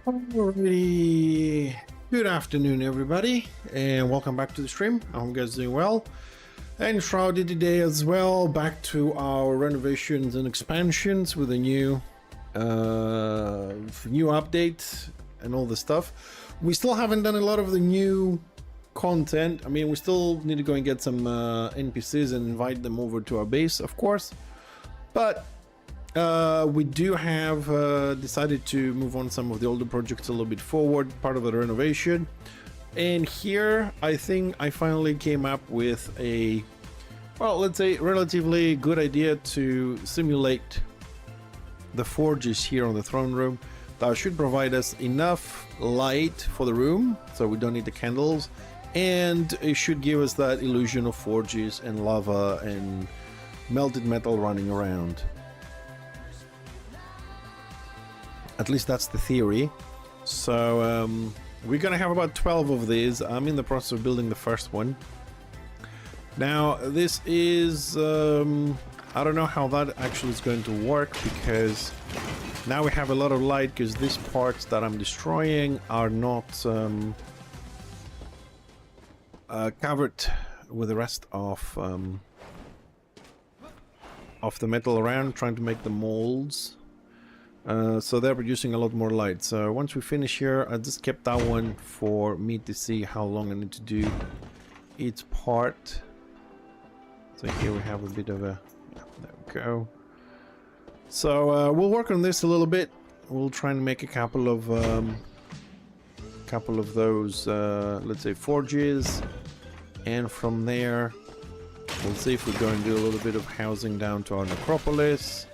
Alrighty. Good afternoon, everybody, and welcome back to the stream. I hope you guys are doing well. Enshrouded today as well. Back to our renovations and expansions with a new update and all the stuff. We still haven't done a lot of the new content. I mean, we still need to go and get some NPCs and invite them over to our base, of course. But we do have decided to move on some of the older projects a little bit forward, part of the renovation. And here, I think I finally came up with a, well, let's say relatively good idea to simulate the forges here on the throne room. That should provide us enough light for the room, so we don't need the candles. And it should give us that illusion of forges and lava and melted metal running around. At least that's the theory. So we're gonna have about 12 of these. I'm in the process of building the first one. Now this is I don't know how that actually is going to work, because now we have a lot of light, because these parts that I'm destroying are not covered with the rest of the metal around, trying to make the molds. So they're producing a lot more light. So once we finish here, I just kept that one for me to see how long I need to do each part. So here we have a bit of a, yeah, there we go. So we'll work on this a little bit. We'll try and make a couple of those, let's say, forges, and from there we'll see if we go and do a little bit of housing down to our necropolis.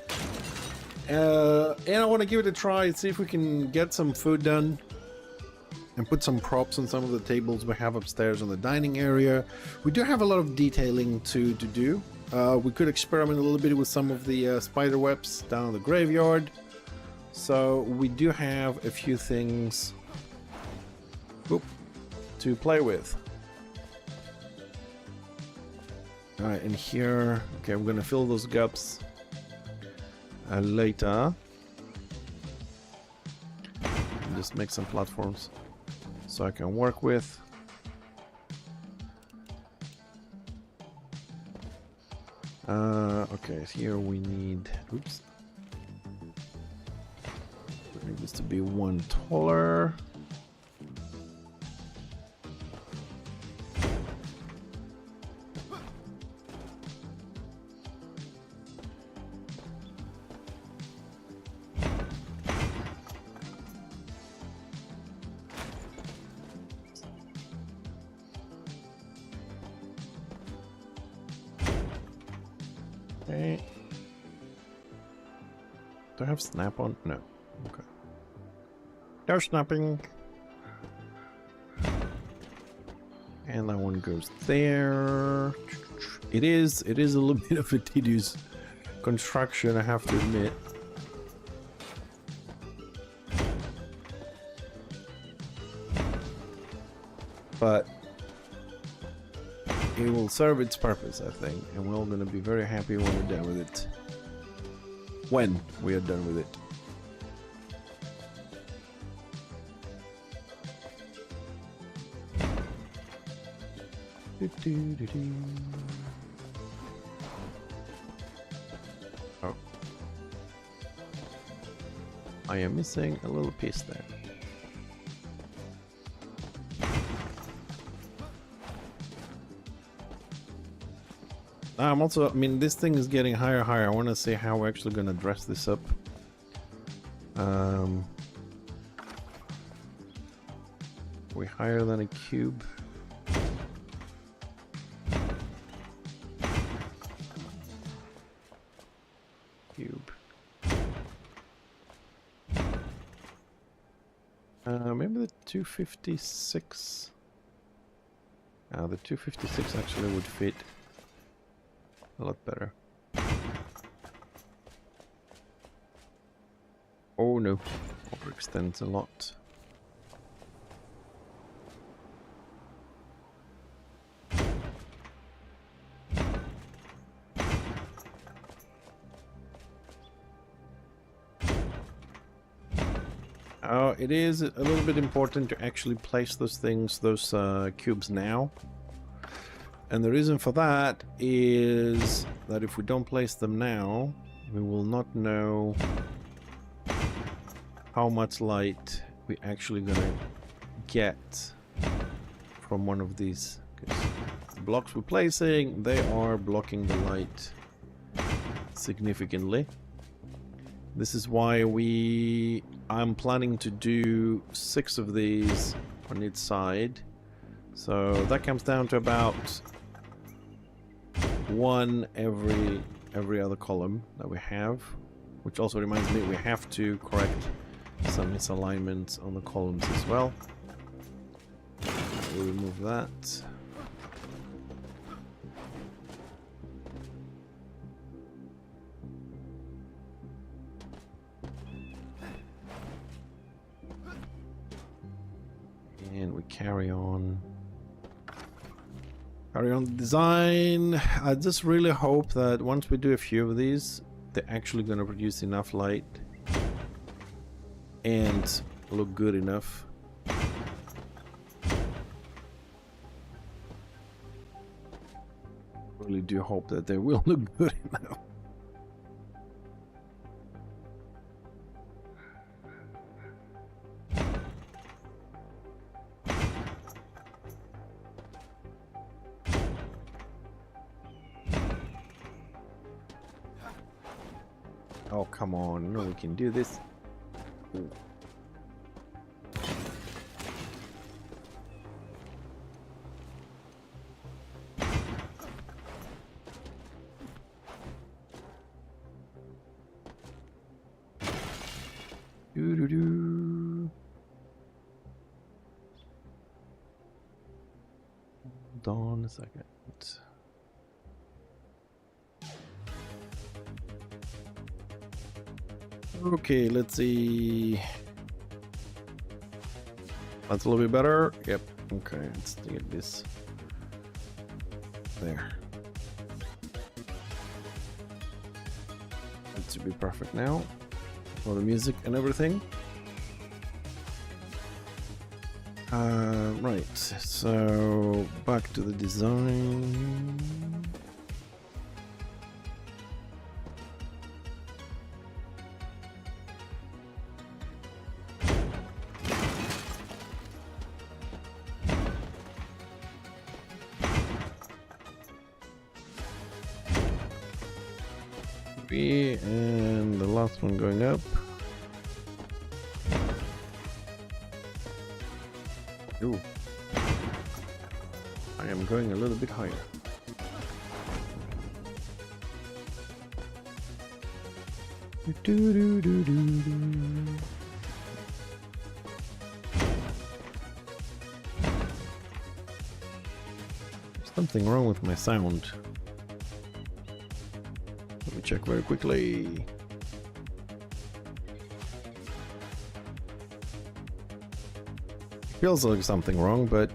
And I want to give it a try and see if we can get some food done and put some props on some of the tables we have upstairs on the dining area. We do have a lot of detailing to do. We could experiment a little bit with some of the spider webs down in the graveyard. So we do have a few things to play with. Alright, and here, okay, I'm going to fill those gaps later. And just make some platforms so I can work with. Okay, here we need, oops, we need this to be one taller. Okay. Do I have snap on? No. Okay. No snapping. And that one goes there. It is a little bit of a tedious construction, I have to admit. But it will serve its purpose, I think, and we're all going to be very happy when we're done with it. When we are done with it. Oh. I am missing a little piece there. I'm also, I mean, this thing is getting higher and higher. I want to see how we're actually going to dress this up. We're higher than a cube. Cube. Maybe the 256. The 256 actually would fit a lot better. Oh no, overextends a lot. It is a little bit important to actually place those things, those cubes now. And the reason for that is that if we don't place them now, we will not know how much light we actually gonna get from one of these. The blocks we're placing, they are blocking the light significantly. This is why I'm planning to do 6 of these on each side. So that comes down to about 1 every other column that we have, which also reminds me we have to correct some misalignments on the columns as well. We'll remove that. And we carry on the design. I just really hope that once we do a few of these, they're actually going to produce enough light and look good enough. Really do hope that they will look good enough. Oh, come on. No, we can do this. Ooh. Doo-doo-doo. Hold on a second. Okay, let's see. That's a little bit better. Yep. Okay, let's get this there. That should be perfect now. For the music and everything. Right, so back to the design. And the last one going up. Ooh. I am going a little bit higher. Something wrong with my sound. Let me check very quickly. Feels like something wrong, but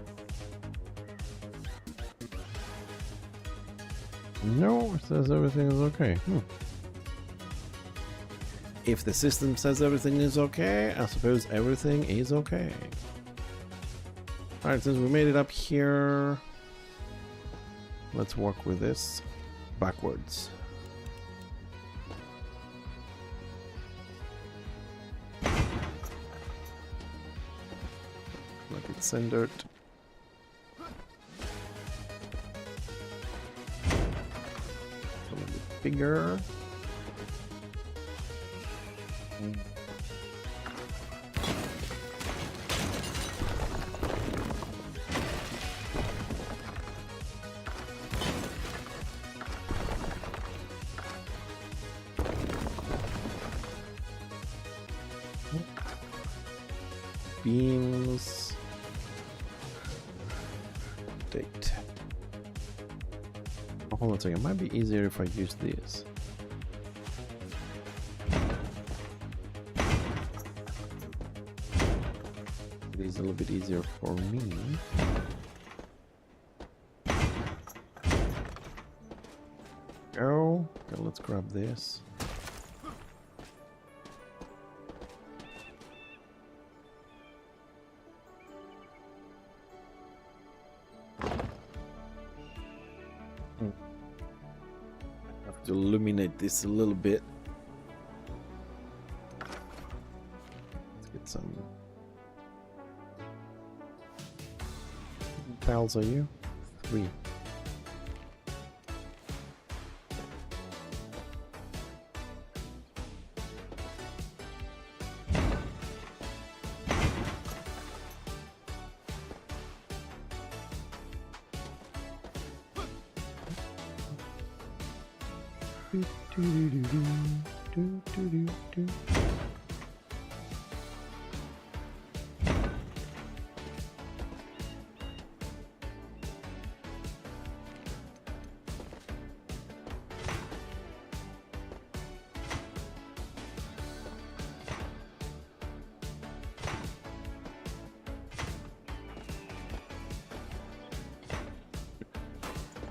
no, it says everything is okay. If the system says everything is okay, I suppose everything is okay. Alright, since we made it up here, let's work with this backwards. Make it centered. A little bit bigger. Beams. Date. Oh, hold on a second. It might be easier if I use this. It is a little bit easier for me. Go. Okay, let's grab this. to illuminate this a little bit. Let's get some. How many tiles are you? 3.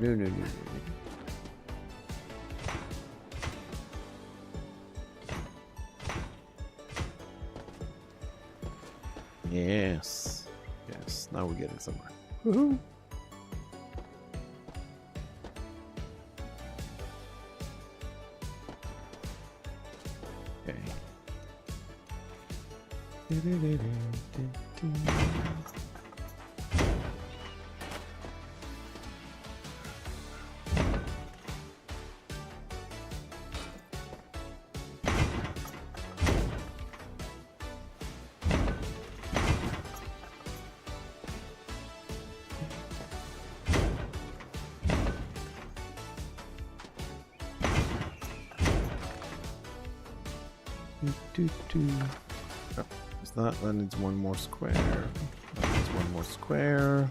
No. Yes. Yes, now we're getting somewhere. Woohoo! Okay. Oh, is that needs one more square? That needs one more square.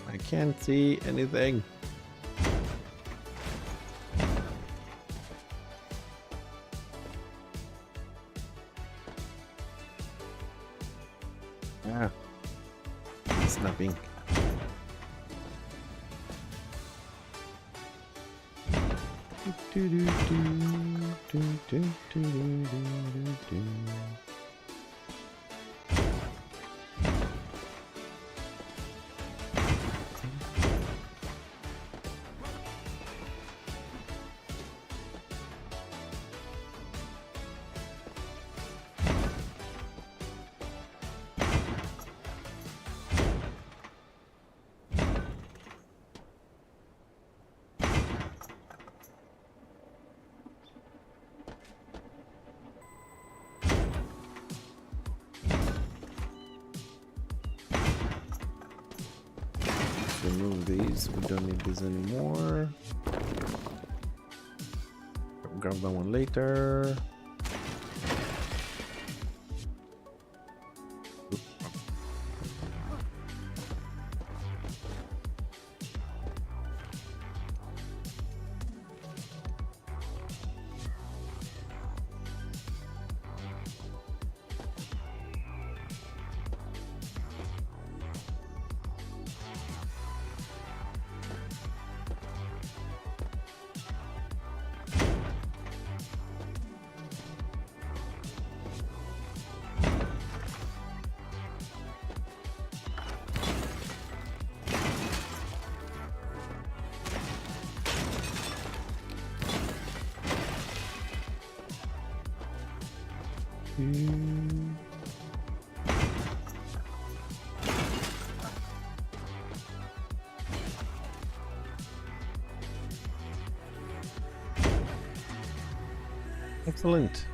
I can't see anything. Ah, it's snapping. Remove these, we don't need these anymore. Grab that one later. Excellent.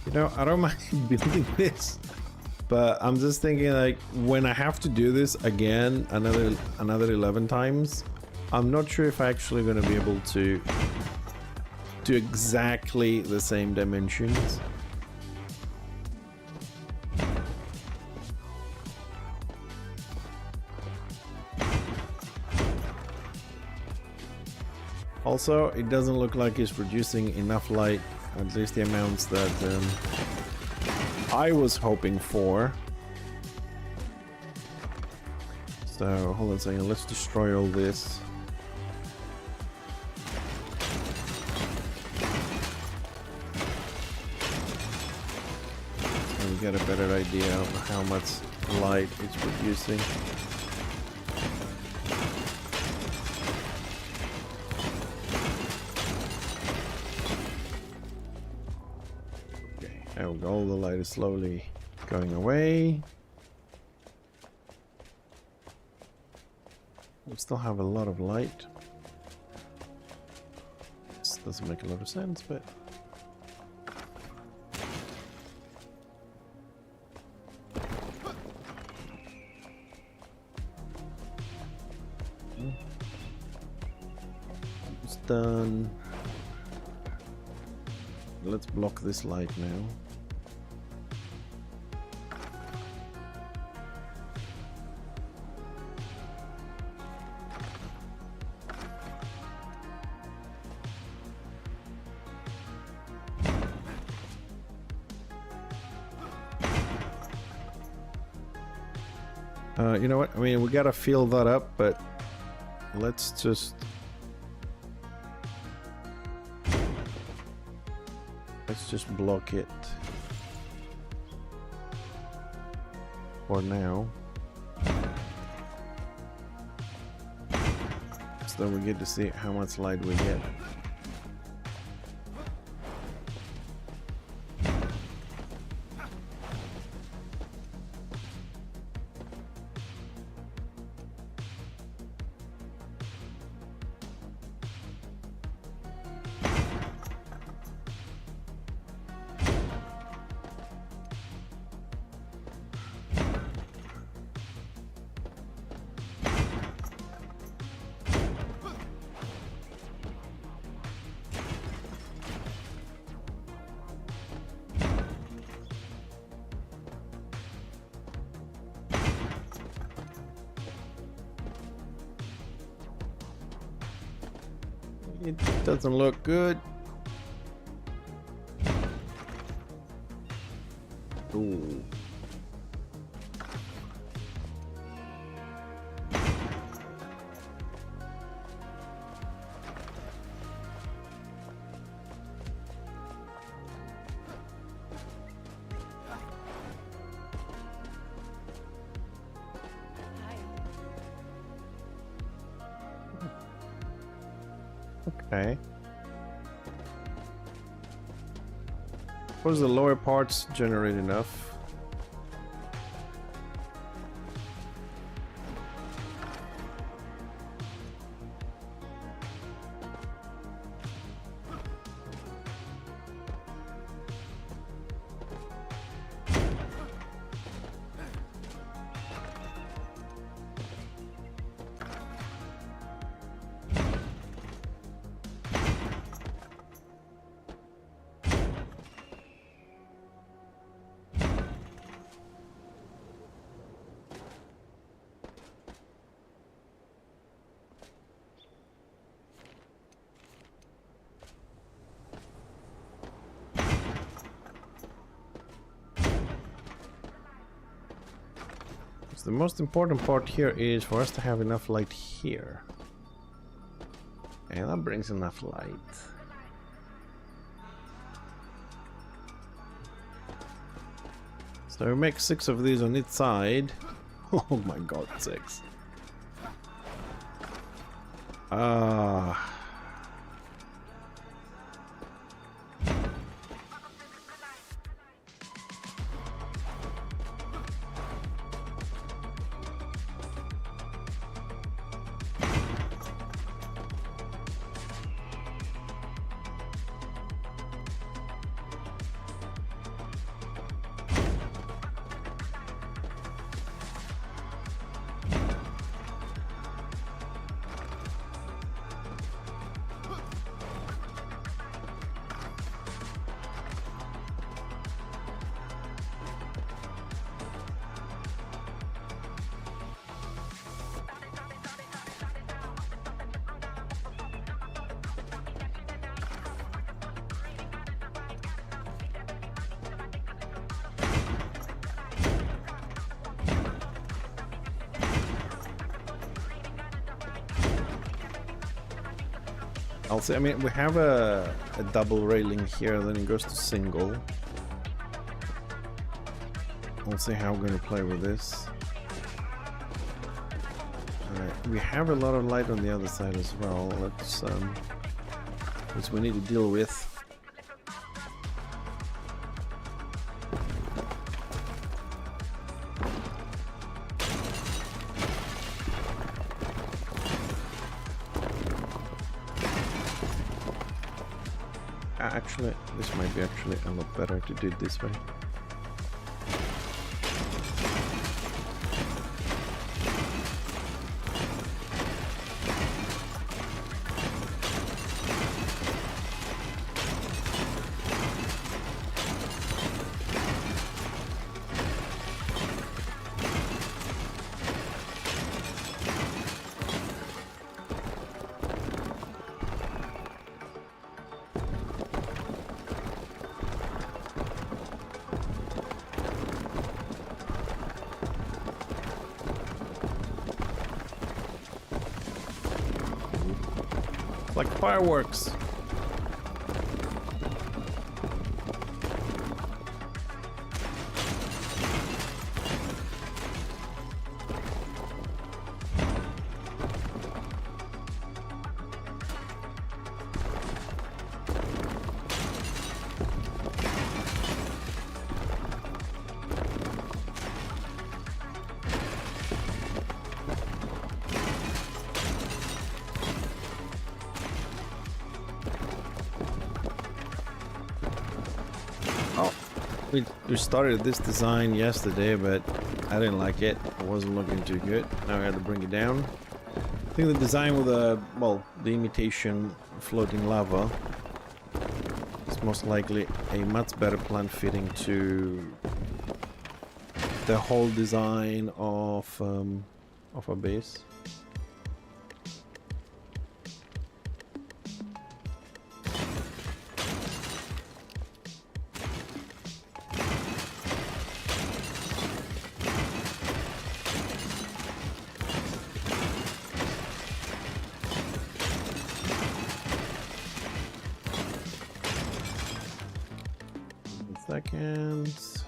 You know, I don't mind building this But I'm just thinking, like, when I have to do this again another 11 times, I'm not sure if I'm actually going to be able to do exactly the same dimensions. Also, it doesn't look like it's producing enough light, at least the amounts that I was hoping for. So, hold on a second, let's destroy all this. So we get a better idea of how much light it's producing. There we go, all the light is slowly going away. We still have a lot of light. This doesn't make a lot of sense, but... It's done. Let's block this light now. You know what? I mean, we gotta fill that up, but let's just... Let's just block it for now. So we get to see how much light we get. It doesn't look good. Ooh. Okay. Suppose the lower parts generate enough. The most important part here is for us to have enough light here. And that brings enough light. So we make 6 of these on each side. Oh my god, 6. Ah. I'll say, I mean, we have a double railing here, then it goes to single. We'll see how we're going to play with this. Alright, we have a lot of light on the other side as well. Let's, which we need to deal with. Actually, this might be actually a lot better to do it this way. Like fireworks. We started this design yesterday, but I didn't like it. It wasn't looking too good. Now I had to bring it down. I think the design with the, well, the imitation floating lava is most likely a much better plan fitting to the whole design of our base. Seconds.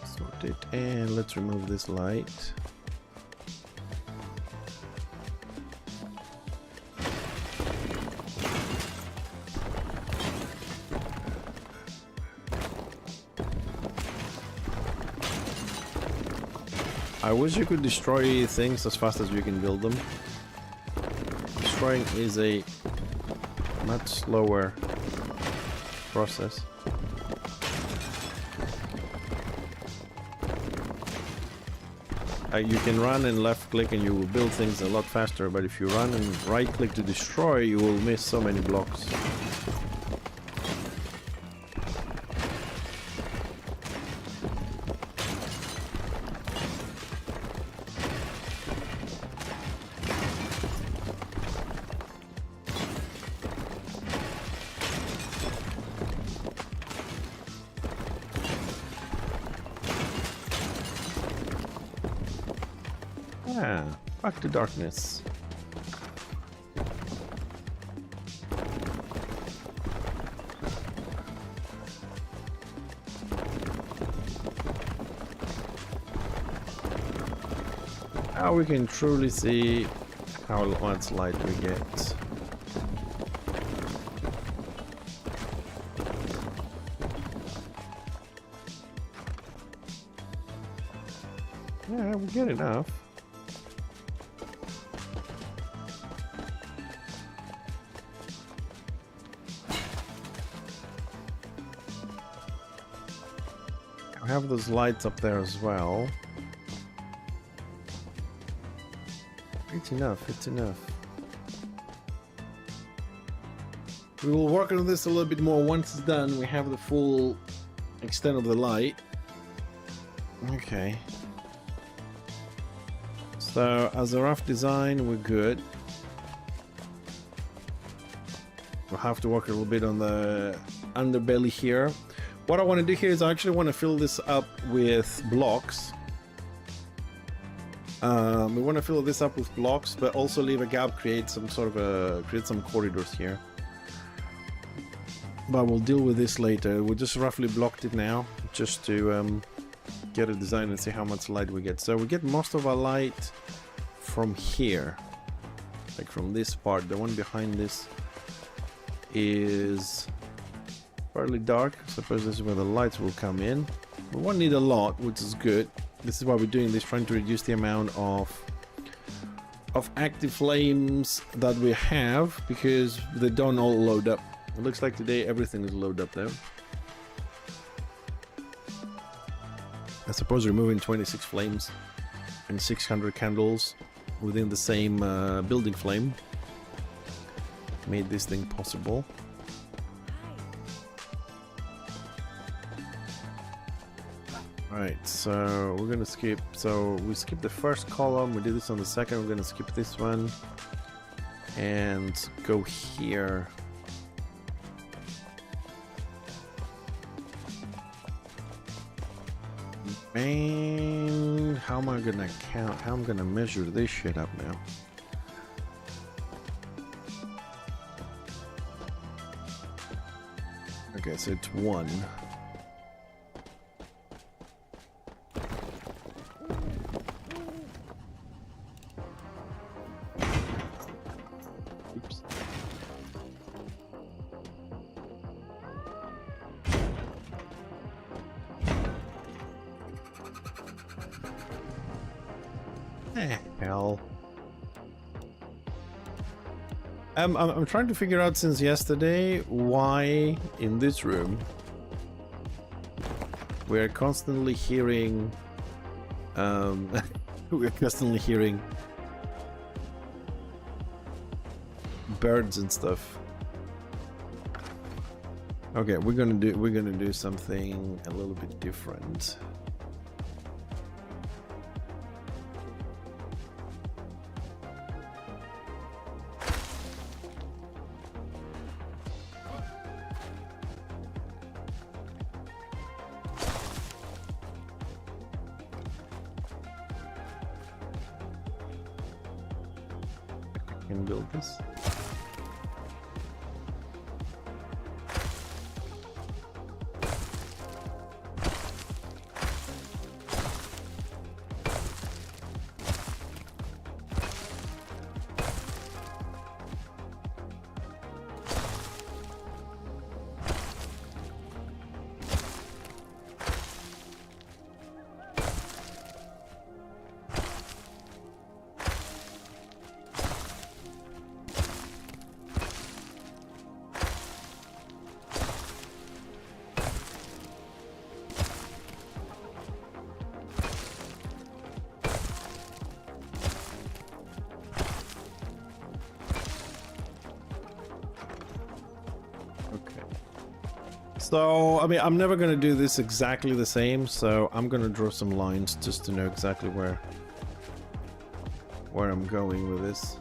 Sort it, and let's remove this light. I wish you could destroy things as fast as you can build them. Destroying is a much slower process. You can run and left click and you will build things a lot faster, but if you run and right click to destroy, you will miss so many blocks. Ah, back to darkness. Now we can truly see how much light we get. Yeah, we get enough. I have those lights up there as well. It's enough, it's enough. We will work on this a little bit more once it's done. We have the full extent of the light. Okay. So as a rough design, we're good. We'll have to work a little bit on the underbelly here. What I want to do here is I actually want to fill this up with blocks. We want to fill this up with blocks, but also leave a gap, create some corridors here. But we'll deal with this later. We just roughly blocked it now, just to get a design and see how much light we get. So we get most of our light from here, like from this part. The one behind this is fairly dark. I suppose this is where the lights will come in. We won't need a lot, which is good. This is why we're doing this, trying to reduce the amount of active flames that we have, because they don't all load up. It looks like today everything is loaded up though. I suppose removing 26 flames and 600 candles within the same building flame made this thing possible. Alright, so we're gonna skip. So we skipped the first column, we did this on the second, we're gonna skip this one and go here. Man, how am I gonna count? How am I gonna measure this shit up now? Okay, so it's 1. Oops. Hell. I'm trying to figure out since yesterday why in this room we're constantly hearing birds and stuff. Okay, we're gonna do something a little bit different. Can build this. So, I mean, I'm never going to do this exactly the same, so I'm going to draw some lines just to know exactly where I'm going with this.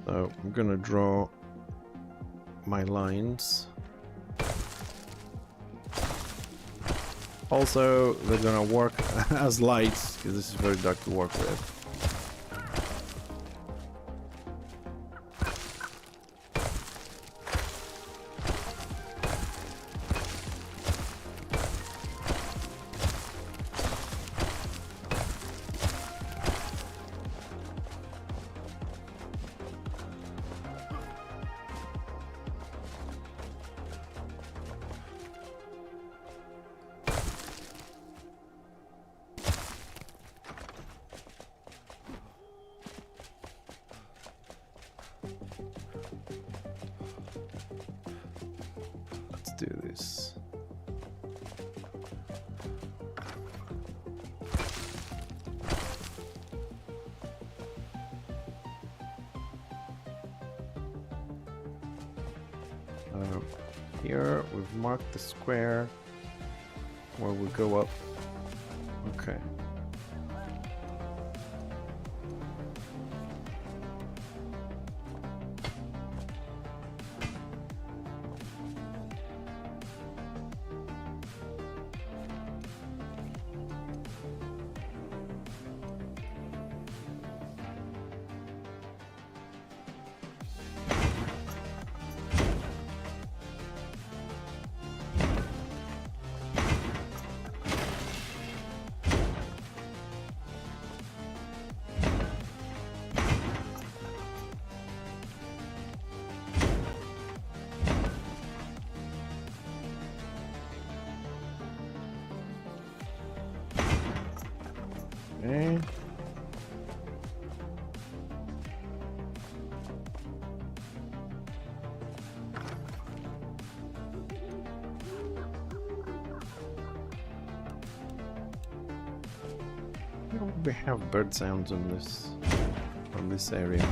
So, I'm going to draw my lines. Also, they're gonna work as lights, because this is very dark to work with. here. We've marked the square where we go up. Okay. Okay. We have bird sounds on this area.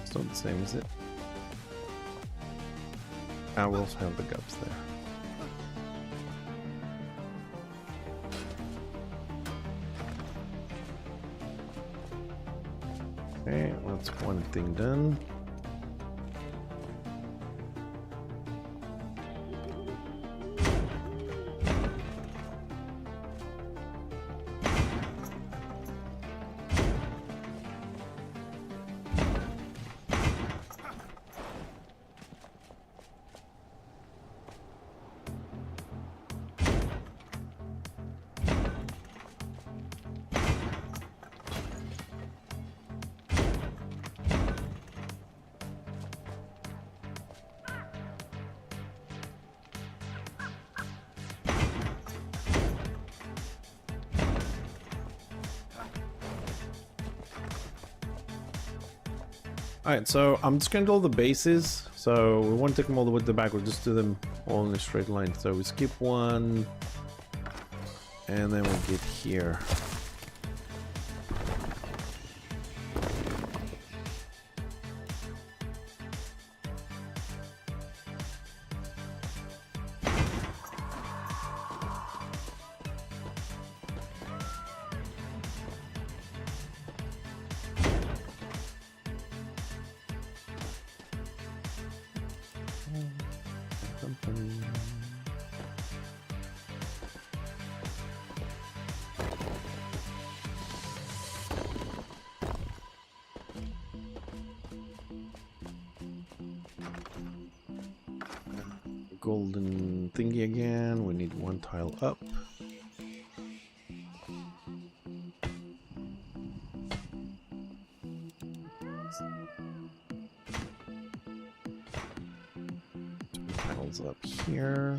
It's not the same, is it? Owls have the gaps there. Okay, that's one thing done. Alright, so I'm just going to do all the bases. So we won't take them all the way to the back, we'll just do them all in a straight line. So we skip one, and then we'll get here. Golden thingy again. We need one tile up. Two tiles up here.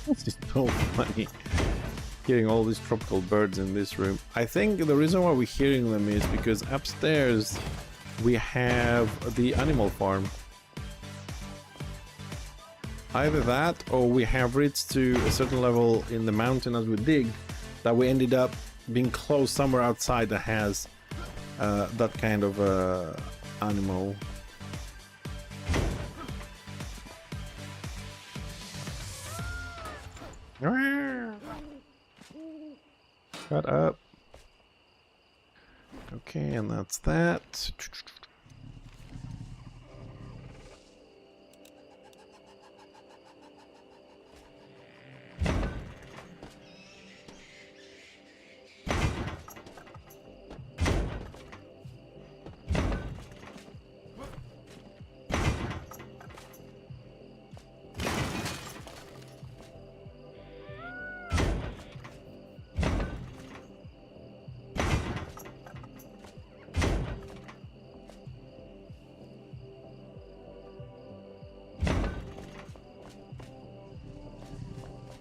It's just so funny hearing all these tropical birds in this room. I think the reason why we're hearing them is because upstairs we have the animal farm. Either that, or we have reached to a certain level in the mountain as we dig, that we ended up being close somewhere outside that has that kind of animal. Shut up. Okay, and that's that.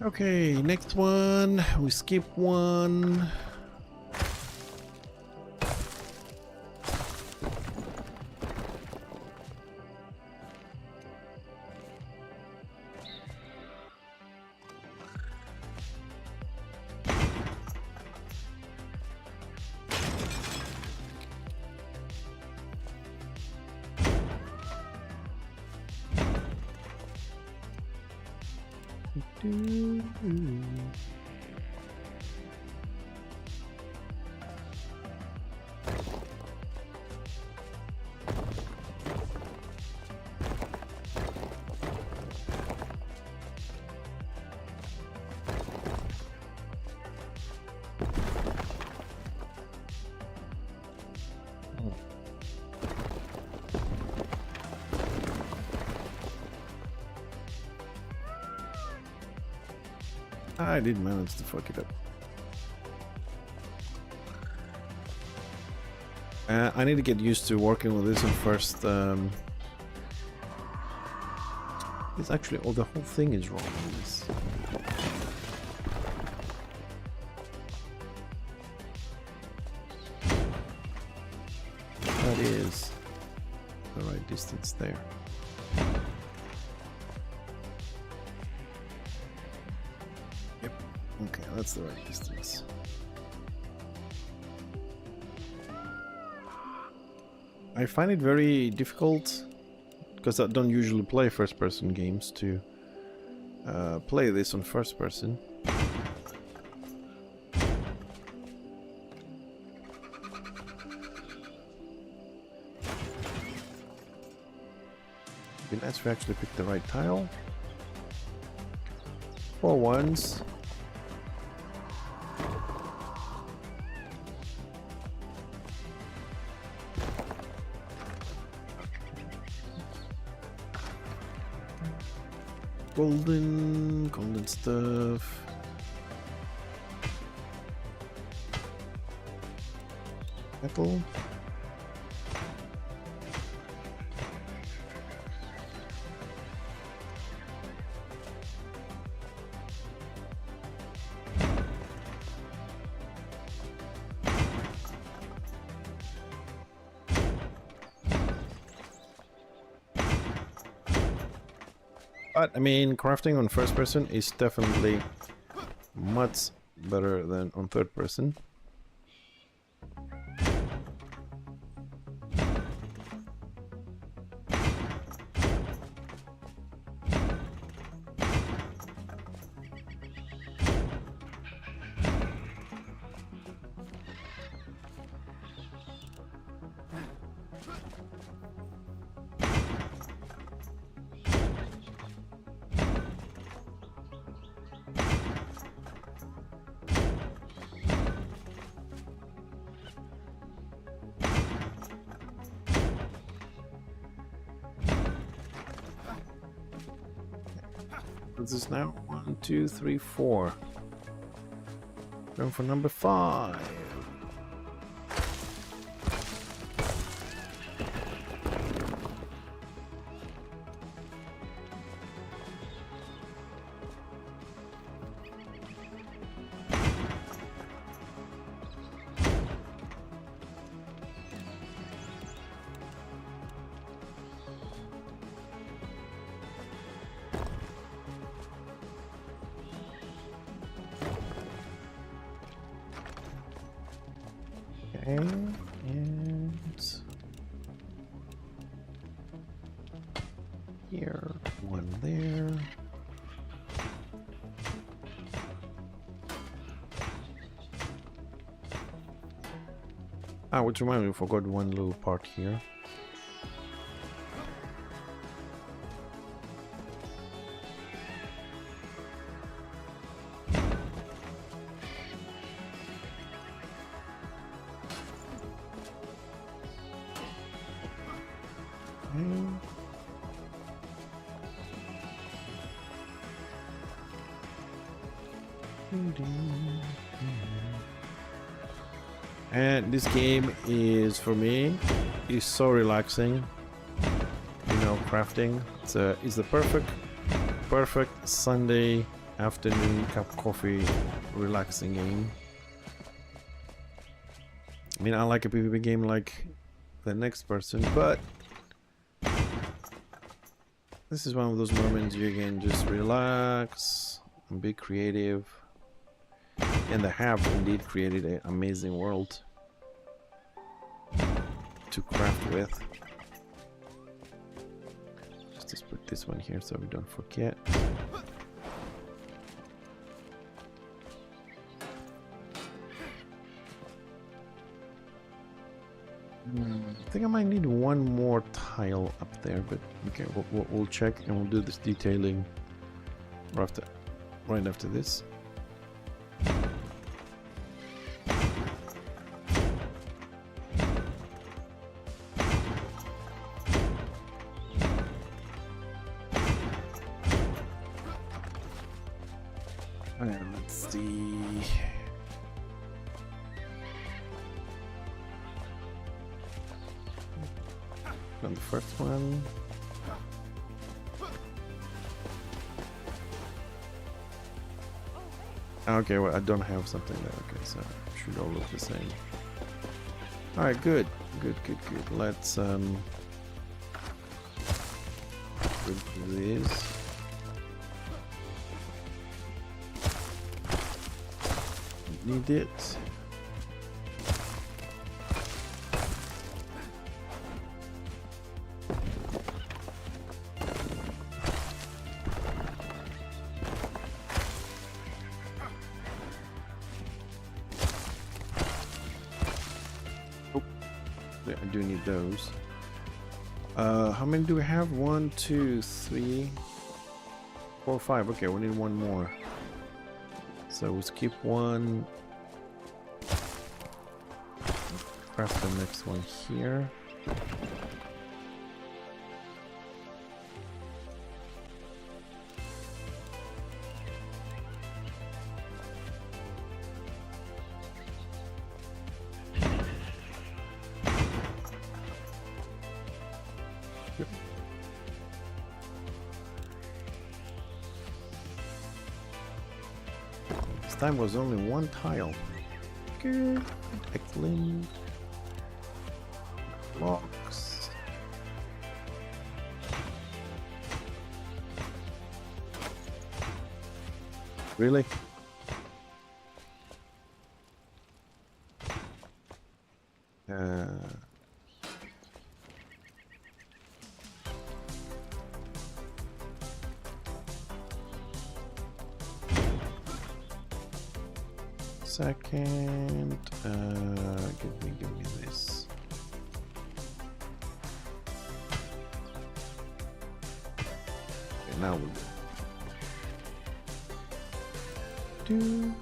Okay, next one. We skip one. I did manage to fuck it up. I need to get used to working with this one first. It's actually, oh, the whole thing is wrong with this. That is the right distance there. Okay, that's the right distance. I find it very difficult, because I don't usually play first-person games, to play this on first-person. It'd be nice if we actually pick the right tile. 4 ones. Golden stuff. Metal. But, I mean, crafting on first person is definitely much better than on third person. This is now 1, 2, 3, 4. Going for number 5. Okay, and here, one there. Ah, which reminds me, we forgot one little part here. And this game is, for me, is so relaxing. You know, crafting. It's the perfect Sunday afternoon cup of coffee relaxing game. I mean, I like a PvP game like the next person, but this is one of those moments you can just relax and be creative. And they have indeed created an amazing world to craft with. Just put this one here so we don't forget. I think I might need one more tile up there, but okay, we'll check and we'll do this detailing right after this. And let's see. On the first one. Okay, well, I don't have something there. Okay, so it should all look the same. Alright, good. Good. Let's do this. Need it. I do need those. How many do we have? 1, 2, 3, 4, 5. Okay, we need one more. So we'll skip one. Craft the next one here. Yep. This time was only one tile. Good. Excellent. Blocks. Really? Second, give me this. Okay, now we'll do.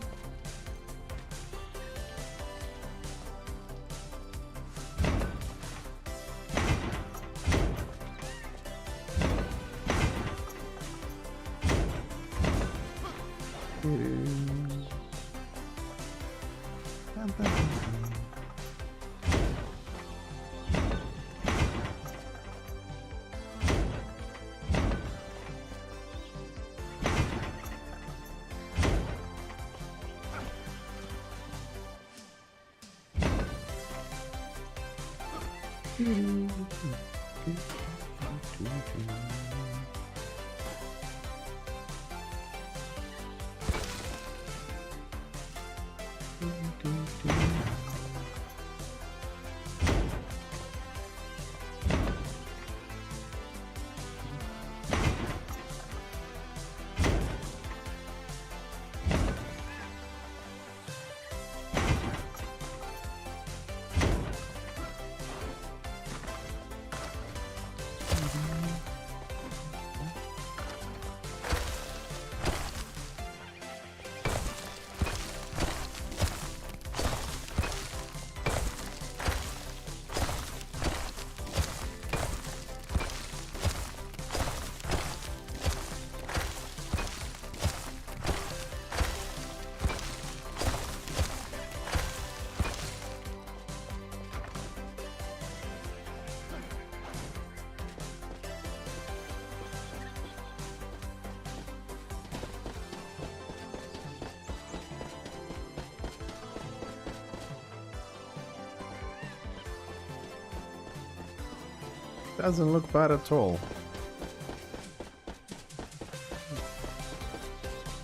doesn't look bad at all.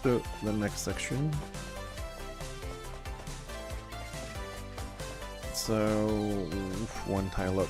To the next section. So, one tile up.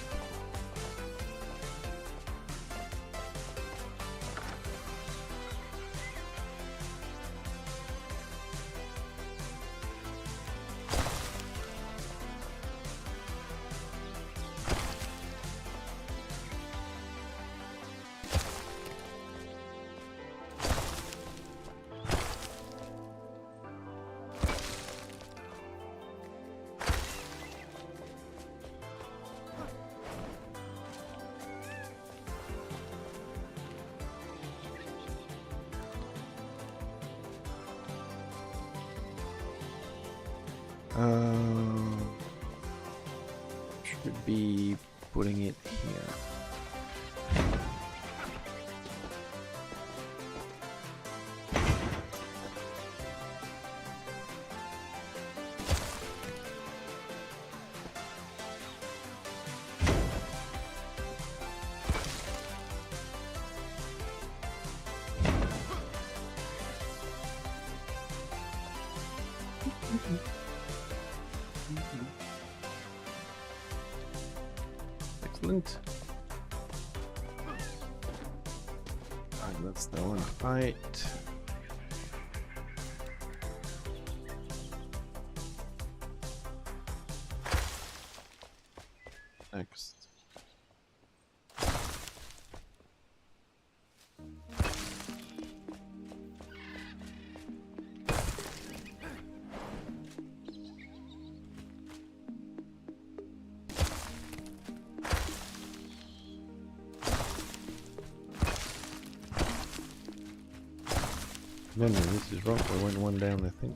Should be putting it here. Excellent. Alright, that's the one fight. Next. No, this is wrong. We went one down, I think.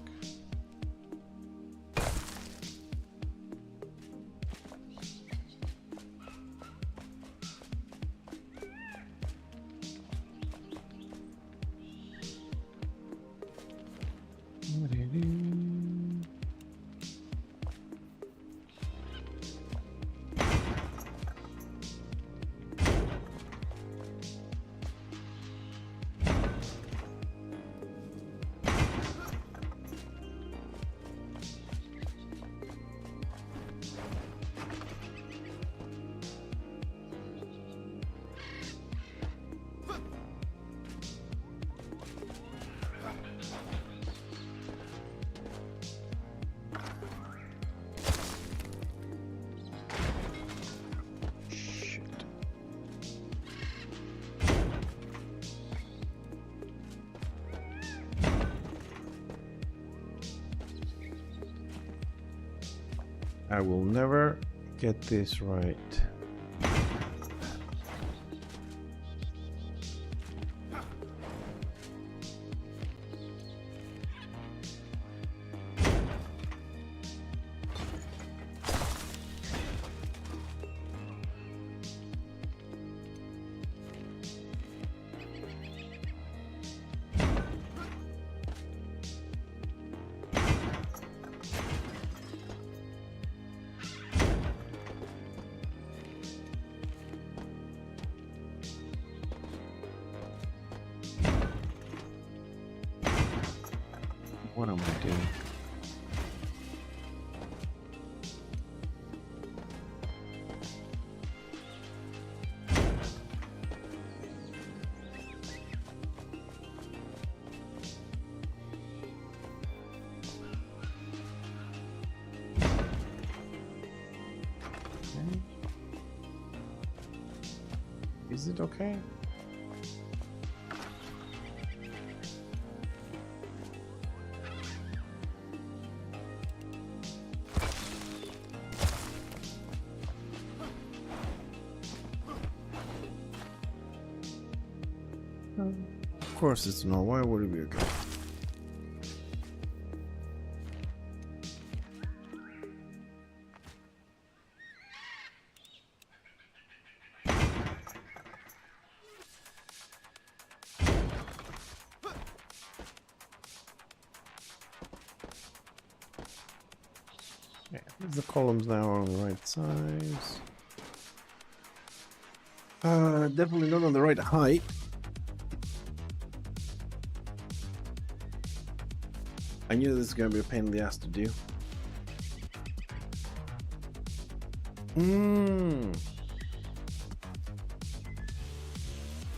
I will never get this right. What am I doing? Okay. Is it okay? Of course it's not. Why would it be okay? Yeah, the columns now are on the right size. Definitely not on the right height. I knew this was gonna be a pain in the ass to do.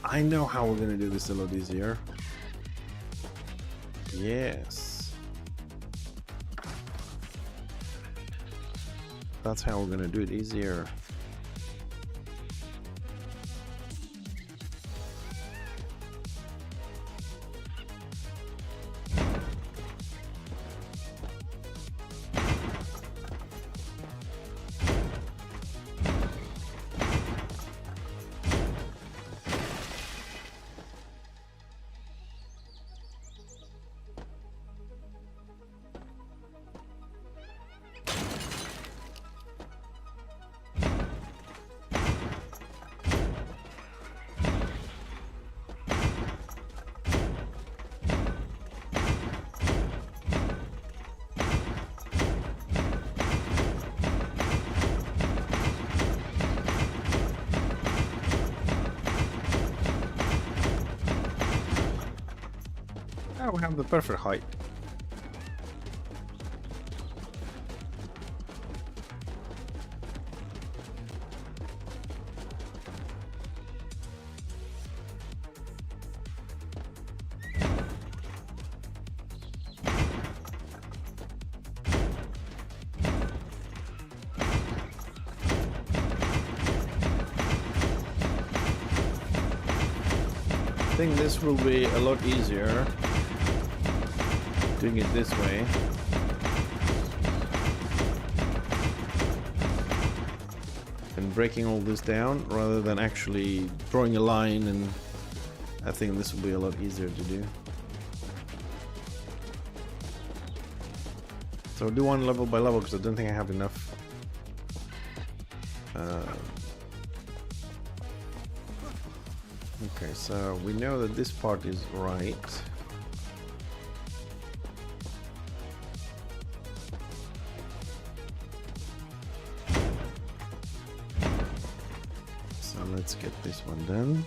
I know how we're gonna do this a lot easier. Yes. That's how we're gonna do it easier. Now we have the perfect height. I think this will be a lot easier doing it this way. And breaking all this down rather than actually drawing a line, and I think this will be a lot easier to do. So do one level by level because I don't think I have enough. Okay, so we know that this part is right. So let's get this one done.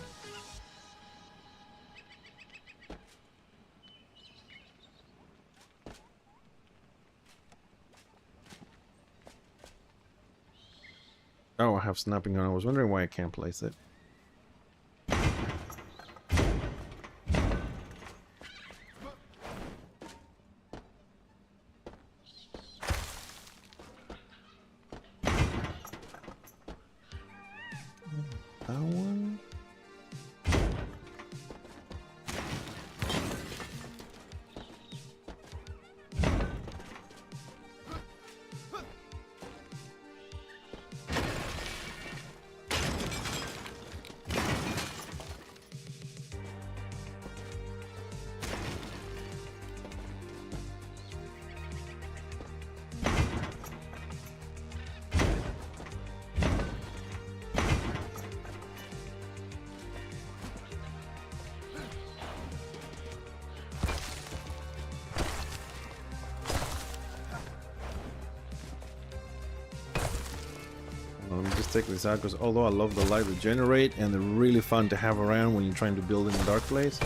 Oh, I have snapping on. I was wondering why I can't place it. That one. Let me just take this out because although I love the light regenerate and they're really fun to have around when you're trying to build in a dark place,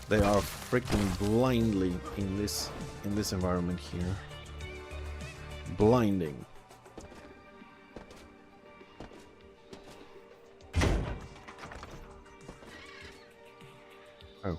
they are freaking blindly in this environment here. Blinding. Oh.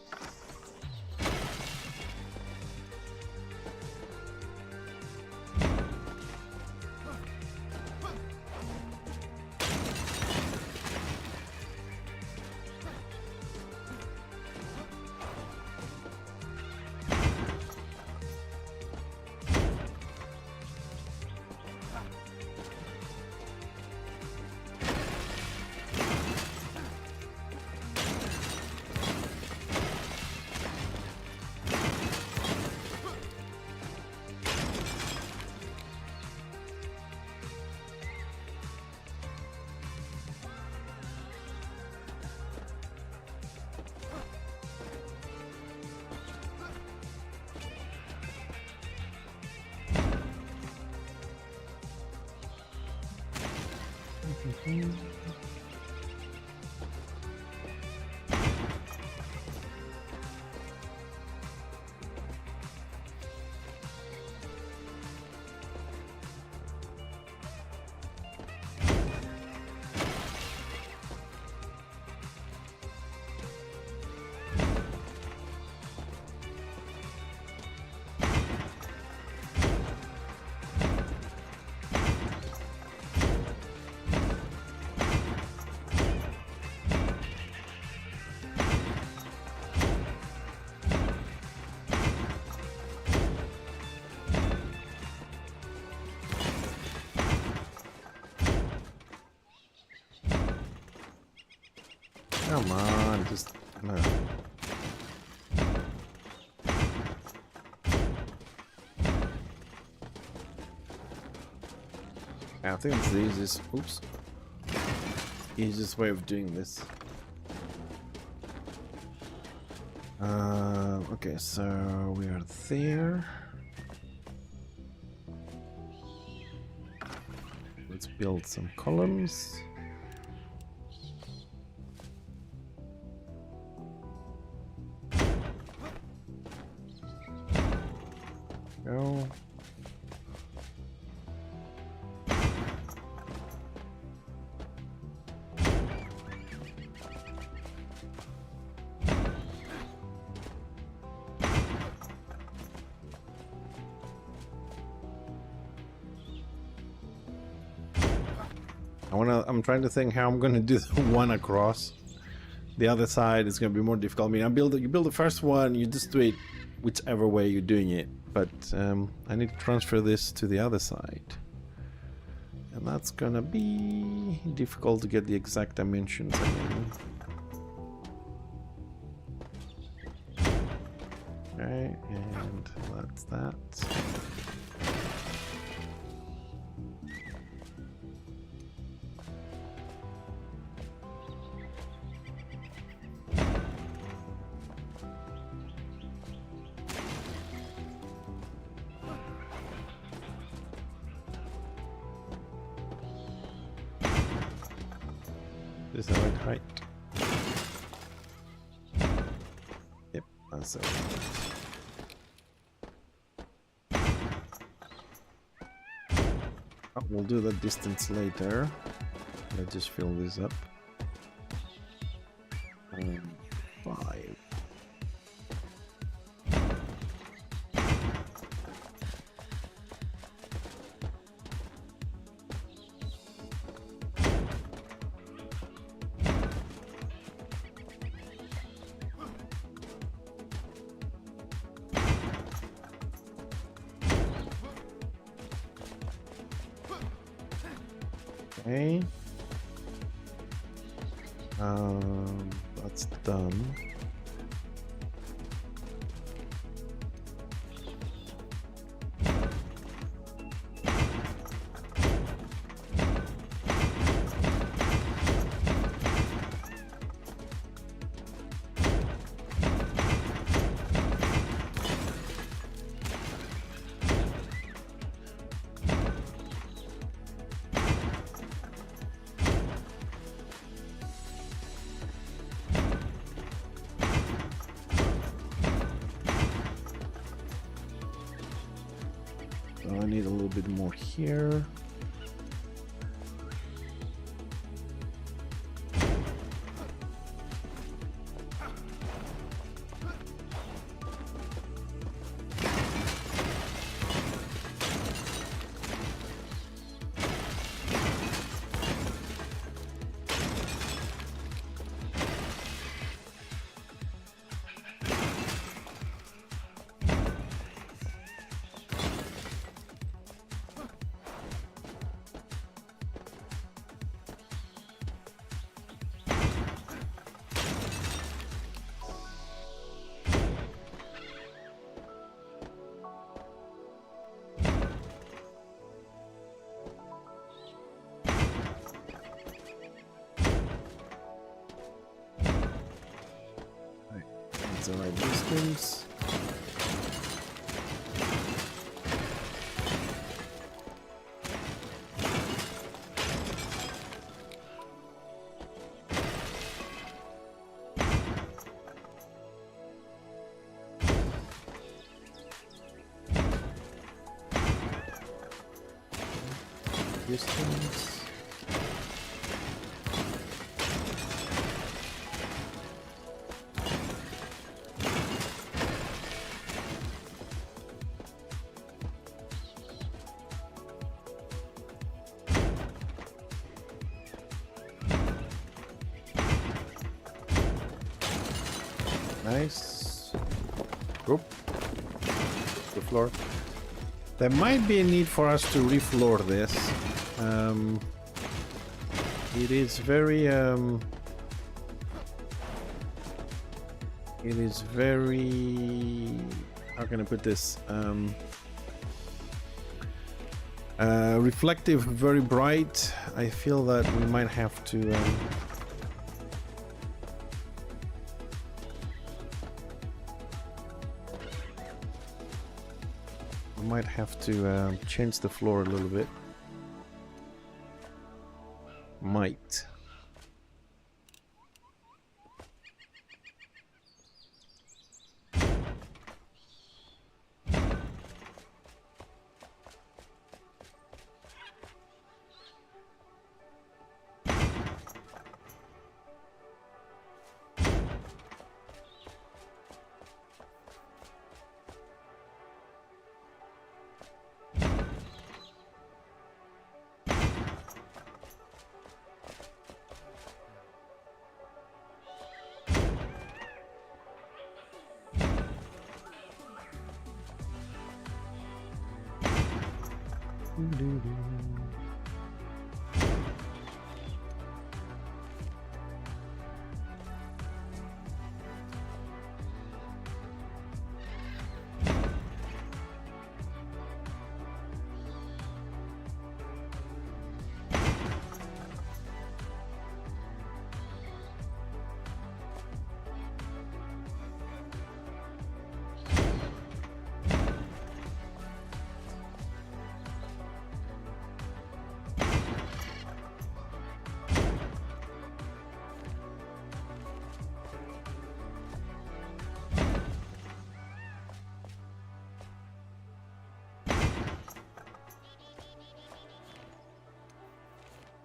Come on, just no. I think it's the easiest. Oops. Easiest way of doing this. Okay, so we are there. Let's build some columns. Go. I'm trying to think how I'm gonna do the one across. The other side is gonna be more difficult. I mean, you build the first one, you just do it whichever way you're doing it. But I need to transfer this to the other side, and that's gonna be difficult to get the exact dimensions. I mean. Okay, and that's that. Is the right height? Yep, that's it. Oh, we'll do that distance later. Let's just fill this up. 5. Okay. That's done. I need a little bit more here. The right distance. Distance. Nice. Oop. The floor. There might be a need for us to refloor this. It is very It is very, how can I put this? Reflective, very bright. I feel that we might have to change the floor a little bit. Might.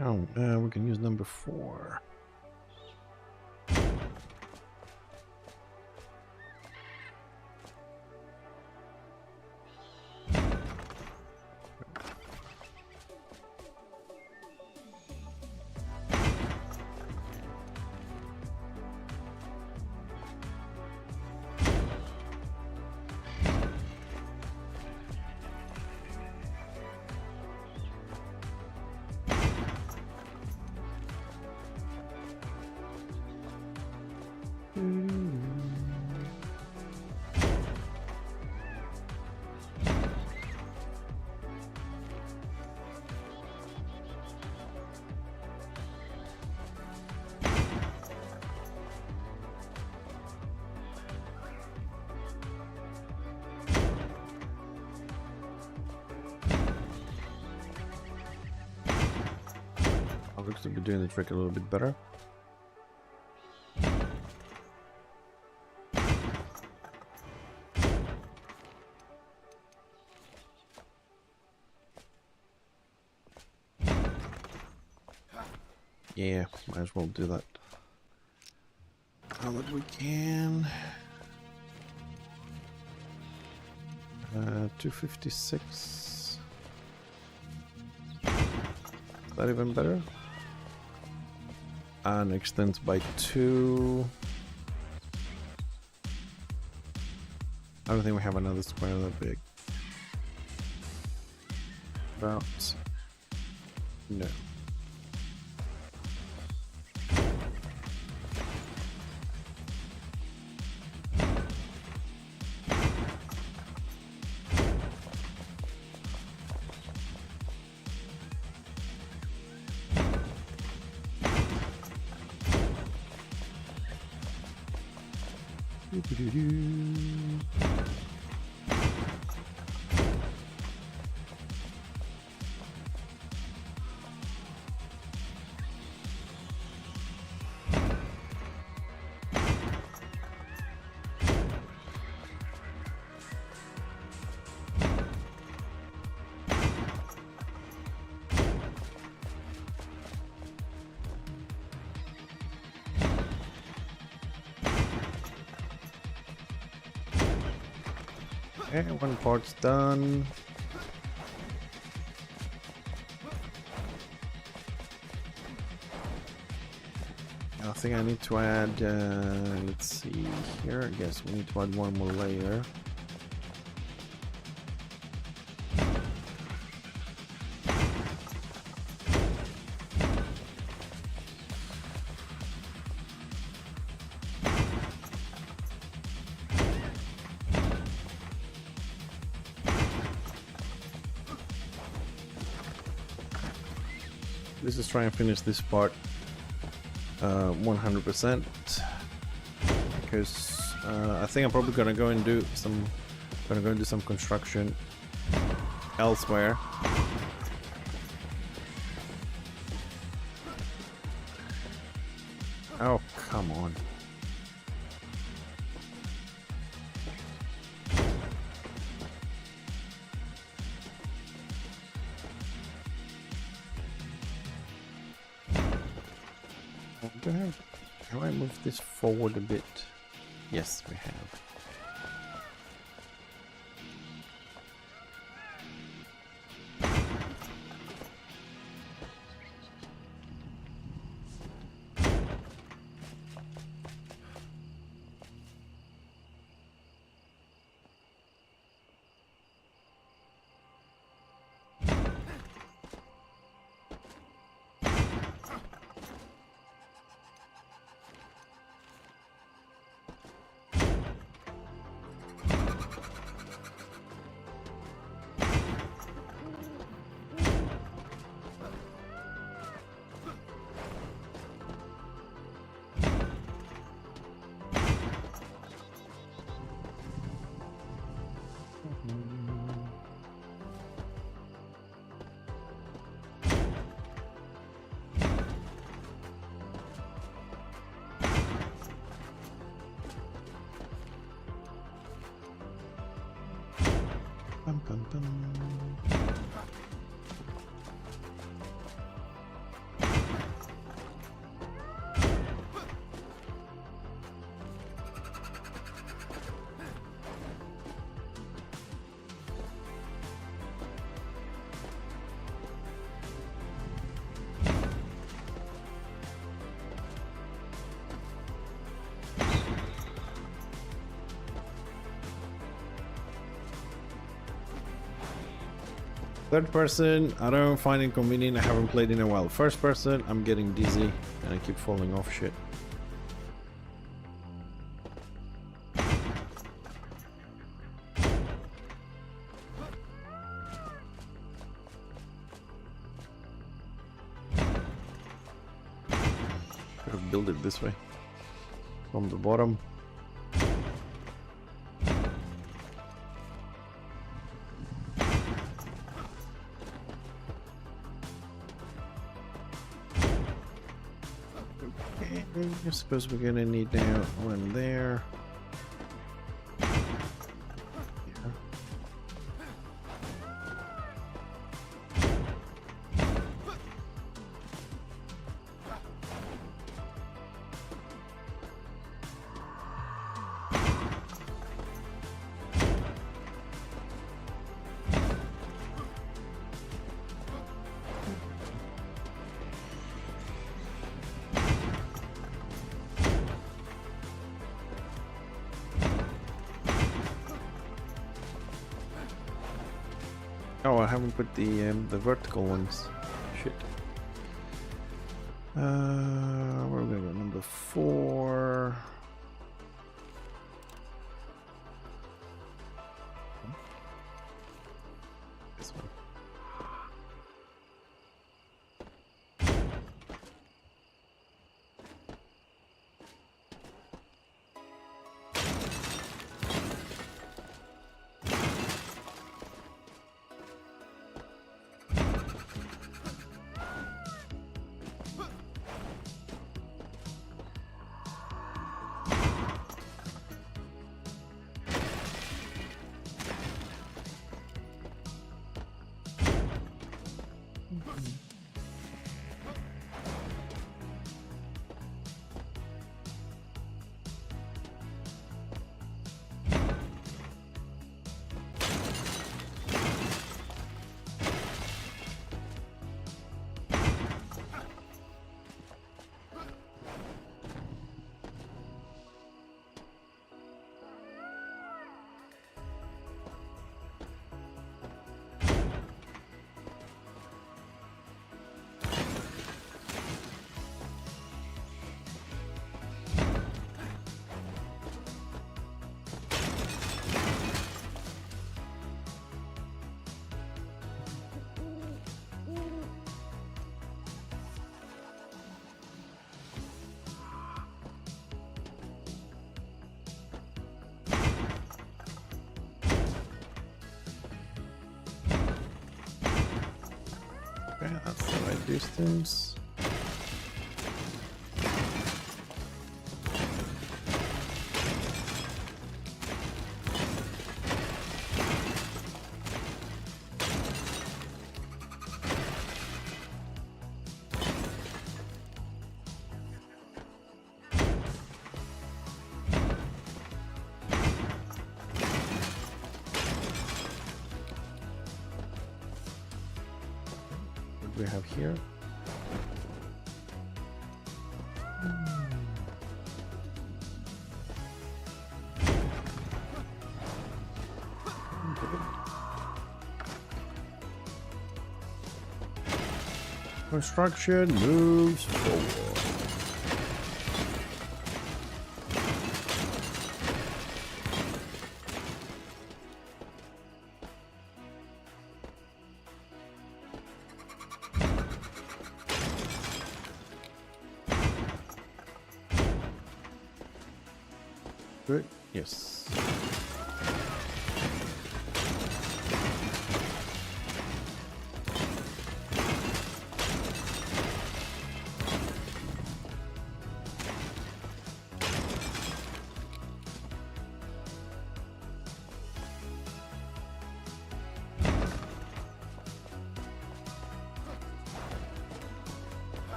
Oh, we can use number 4. Looks to be doing the trick a little bit better. Yeah, might as well do that. Now that we can. 256. Is that even better? And extends by 2. I don't think we have another square that big. About. No. Okay, one part's done. I think I need to add, let's see here. Yes, we need to add one more layer. let's just try and finish this part 100%, because I think I'm probably gonna go and do some construction elsewhere. Oh, come on. Have I moved this forward a bit? Yes, we have. Bum, bum, bum. Third person, I don't find it convenient. I haven't played in a while. First person, I'm getting dizzy and I keep falling off shit. Could have built it this way from the bottom. I suppose we're gonna need now one there. Yeah. Oh, I haven't put the vertical ones. Shit. Where are we gonna go? Number 4. This one. Okay, that's the right distance. What do we have here? Construction moves forward. Good. Yes.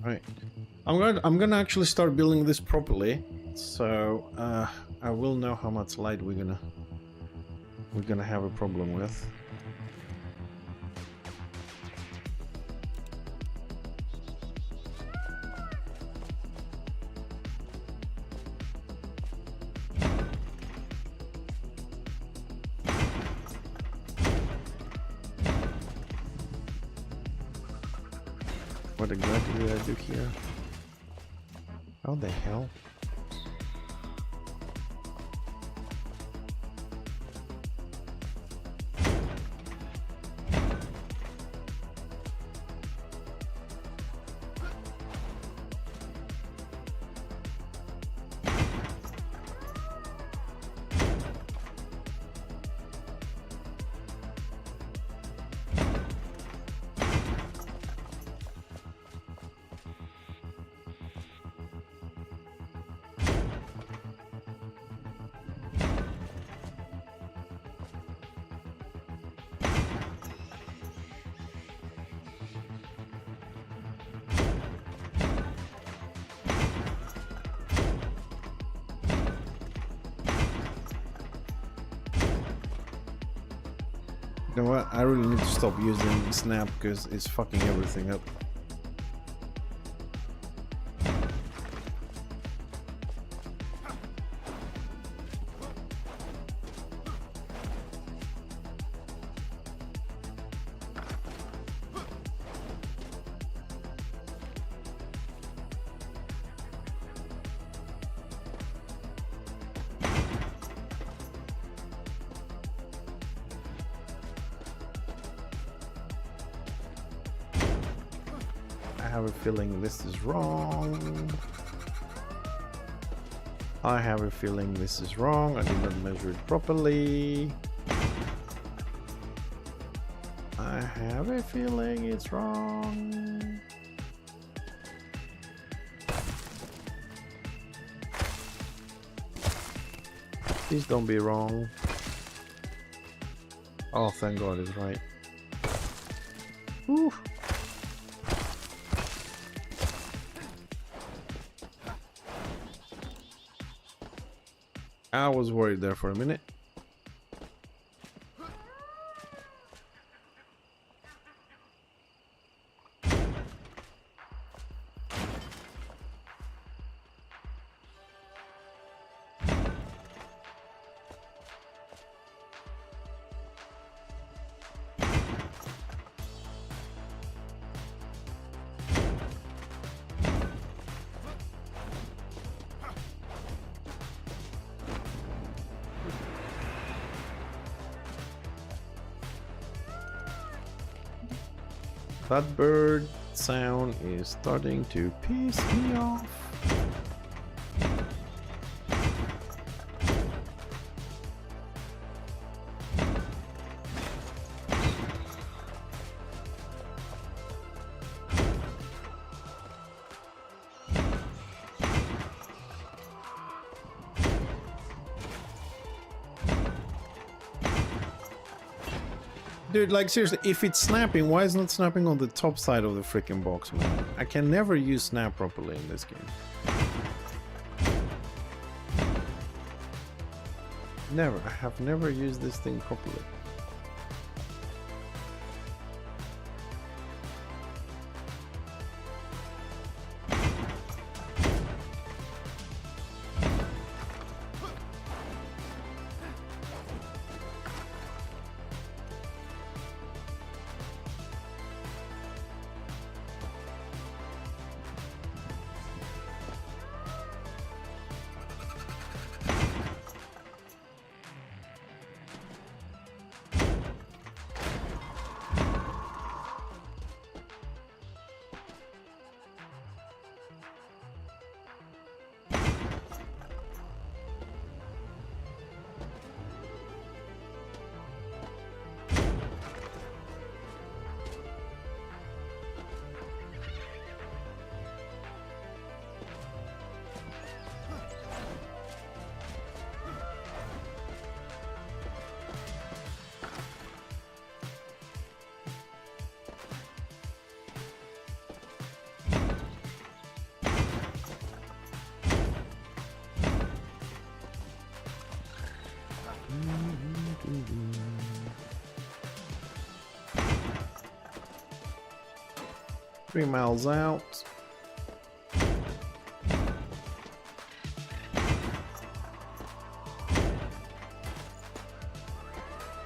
Right. I'm gonna actually start building this properly, so I will know how much light we're gonna have a problem with. What exactly did I do here? How the hell? You know what? I really need to stop using Snap because it's fucking everything up. I have a feeling this is wrong. I have a feeling this is wrong. I did not measure it properly. I have a feeling it's wrong. Please don't be wrong. Oh, thank God it's right. Whew. I was worried there for a minute. That bird sound is starting to piss me off. Dude, like seriously, if it's snapping, why is it not snapping on the top side of the freaking box, man? I can never use snap properly in this game. Never. I have never used this thing properly. Three miles out.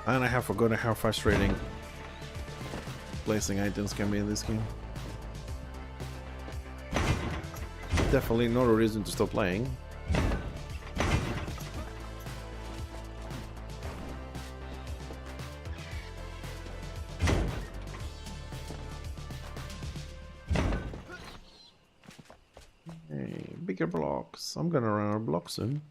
And I have forgotten how frustrating placing items can be in this game. Definitely not a reason to stop playing. Hey, bigger blocks. I'm gonna run out of blocks soon.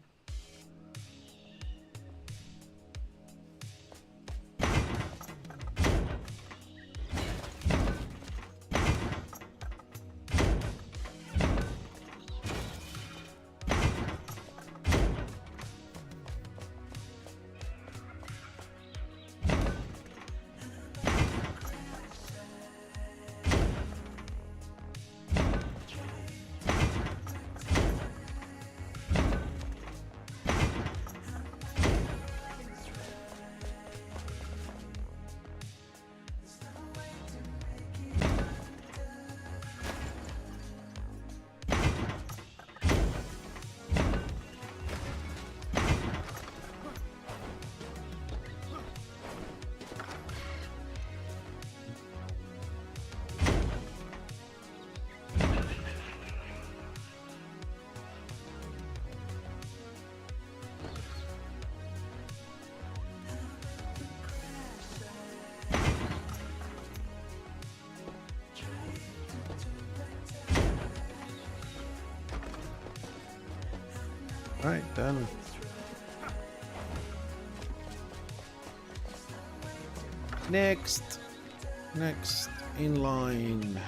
Right, done. Next in line.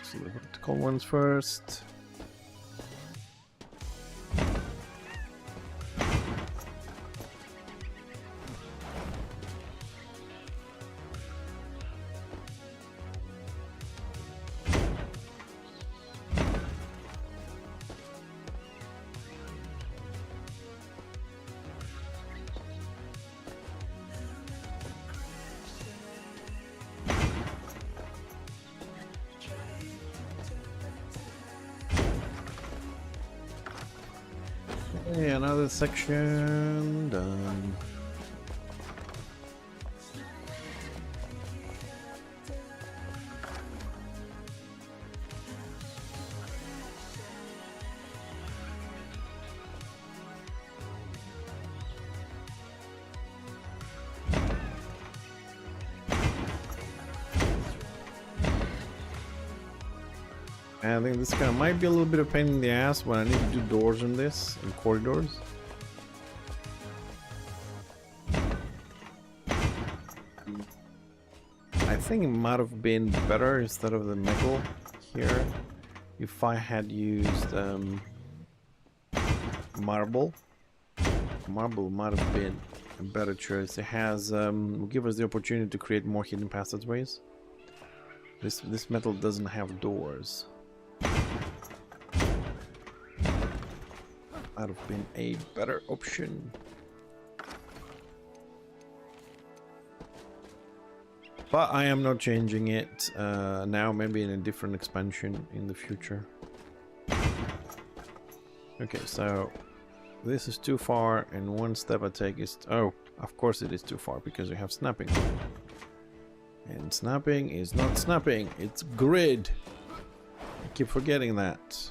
So the vertical ones first. Okay, another section done. I think this kind of might be a little bit of pain in the ass when I need to do doors in this and corridors. I think it might have been better instead of the metal here if I had used marble. Marble might have been a better choice. It has will give us the opportunity to create more hidden passageways. This metal doesn't have doors. Might have been a better option. But I am not changing it now, maybe in a different expansion in the future. Okay, so this is too far, and one step I take is... Oh, of course it is too far, because we have snapping. And snapping is not snapping, it's grid. I keep forgetting that.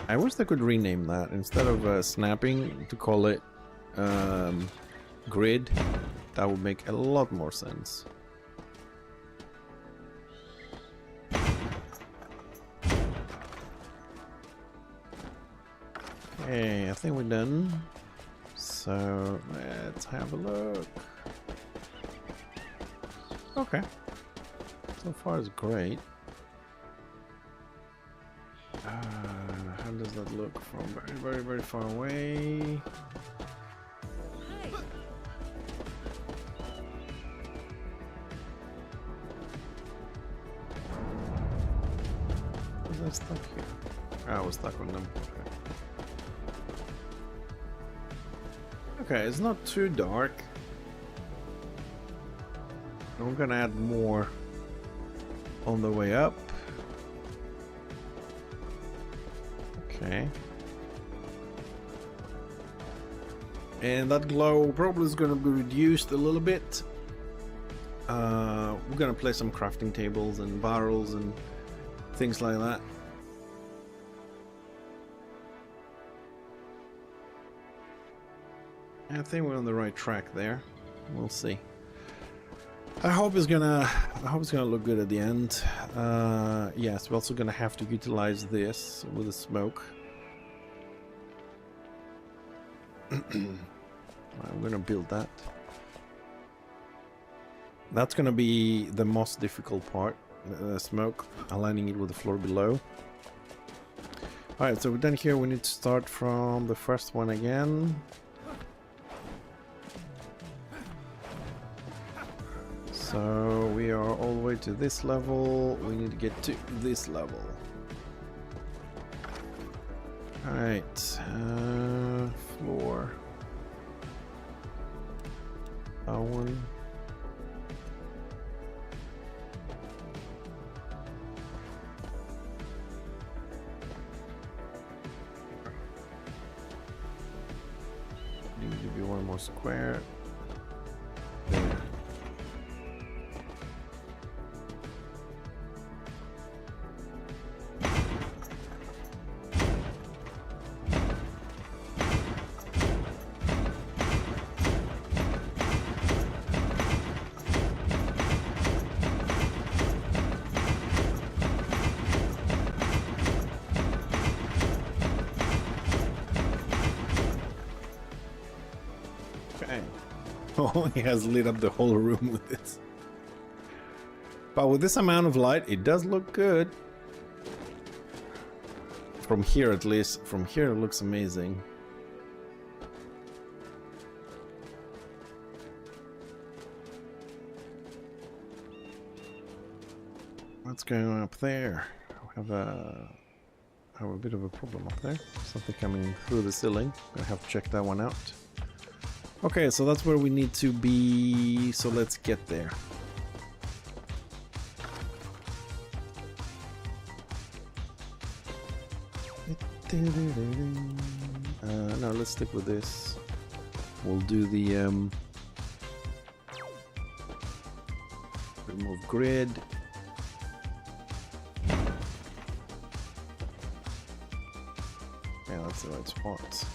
I wish they could rename that instead of snapping to call it grid. That would make a lot more sense. Okay, I think we're done. So let's have a look. Okay, so far it's great. How does that look from very far away? Was I stuck here? I was stuck on them. Okay, it's not too dark. I'm gonna add more on the way up. Okay. And that glow probably is going to be reduced a little bit. We're going to place some crafting tables and barrels and things like that. I think we're on the right track there. We'll see. I hope it's gonna look good at the end. Yes, we're also gonna have to utilize this with the smoke. I'm gonna build that. That's gonna be the most difficult part, the smoke, aligning it with the floor below. Alright, so we're done here. We need to start from the first one again. So we are all the way to this level. We need to get to this level. Alright, floor. That one. Need to be one more square. There. Oh, he has lit up the whole room with this. But with this amount of light, it does look good. From here, at least. From here, it looks amazing. What's going on up there? I have a bit of a problem up there. Something coming through the ceiling. Gonna have to check that one out. Okay, so that's where we need to be, so let's get there. No, let's stick with this. We'll do the remove grid. Yeah, that's the right spot.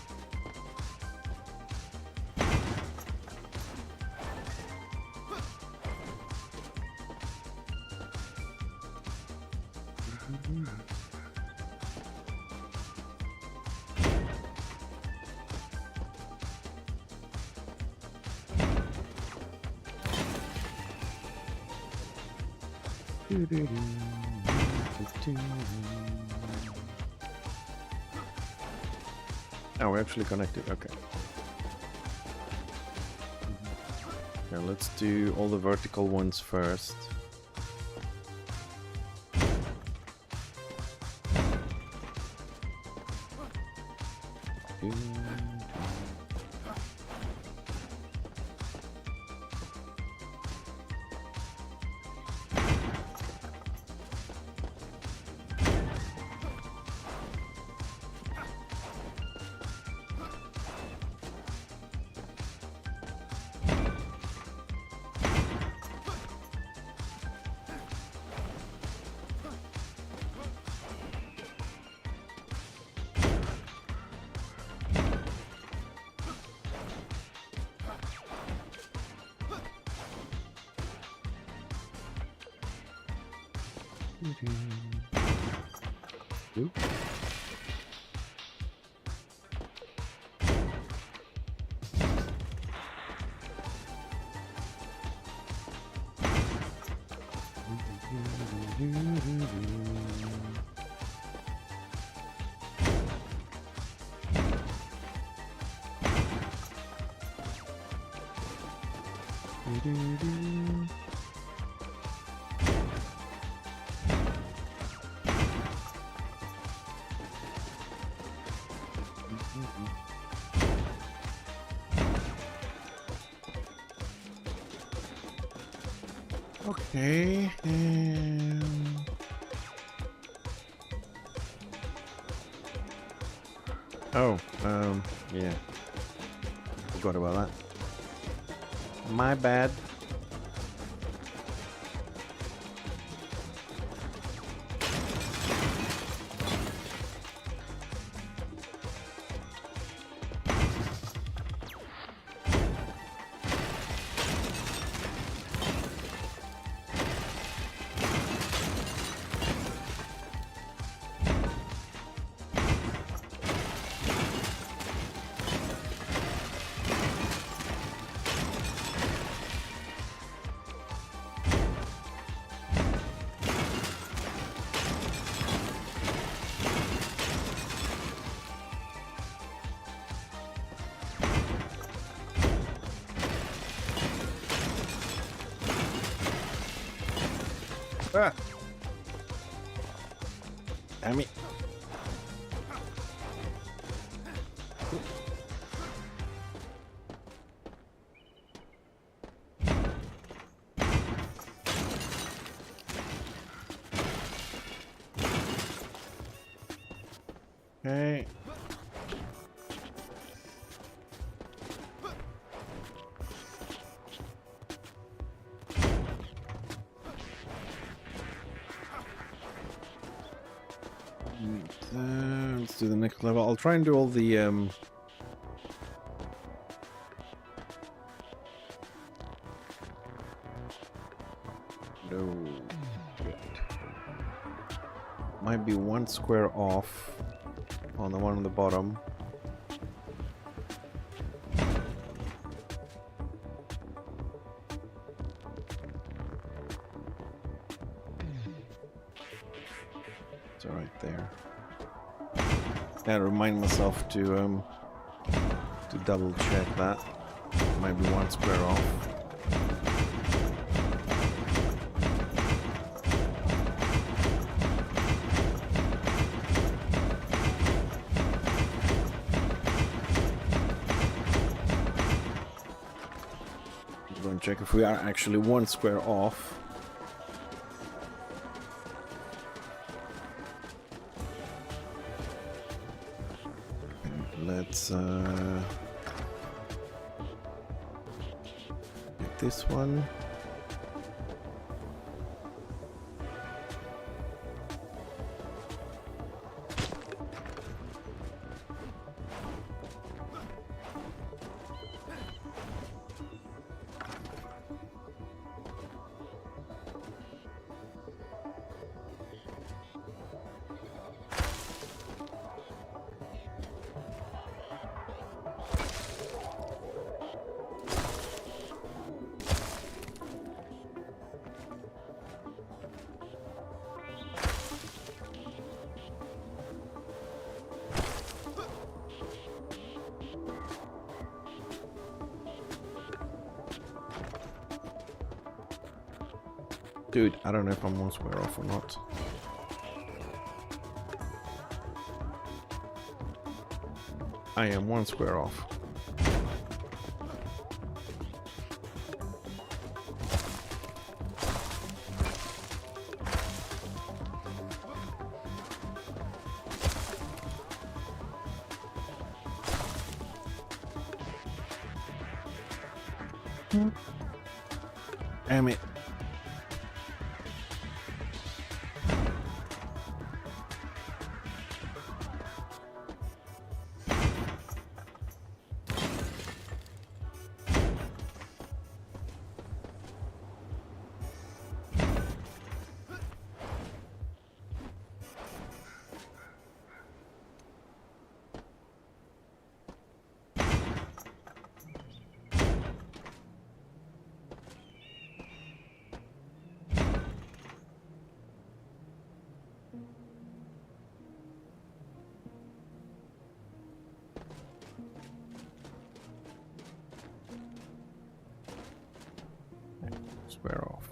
Oh, we're actually connected. Okay. Now let's do all the vertical ones first. Oop. Okay. Oh, yeah. Forgot about that. My bad. Ah. Damn it. Okay. Let's do the next level. I'll try and do all the no. Might be one square off on the one on the bottom. It's right there. Gotta remind myself to double check that. Might be one square off. Go and check if we are actually one square off. Let's get this one. Dude, I don't know if I'm 1 square off or not. I am 1 square off. Damn it. Square off.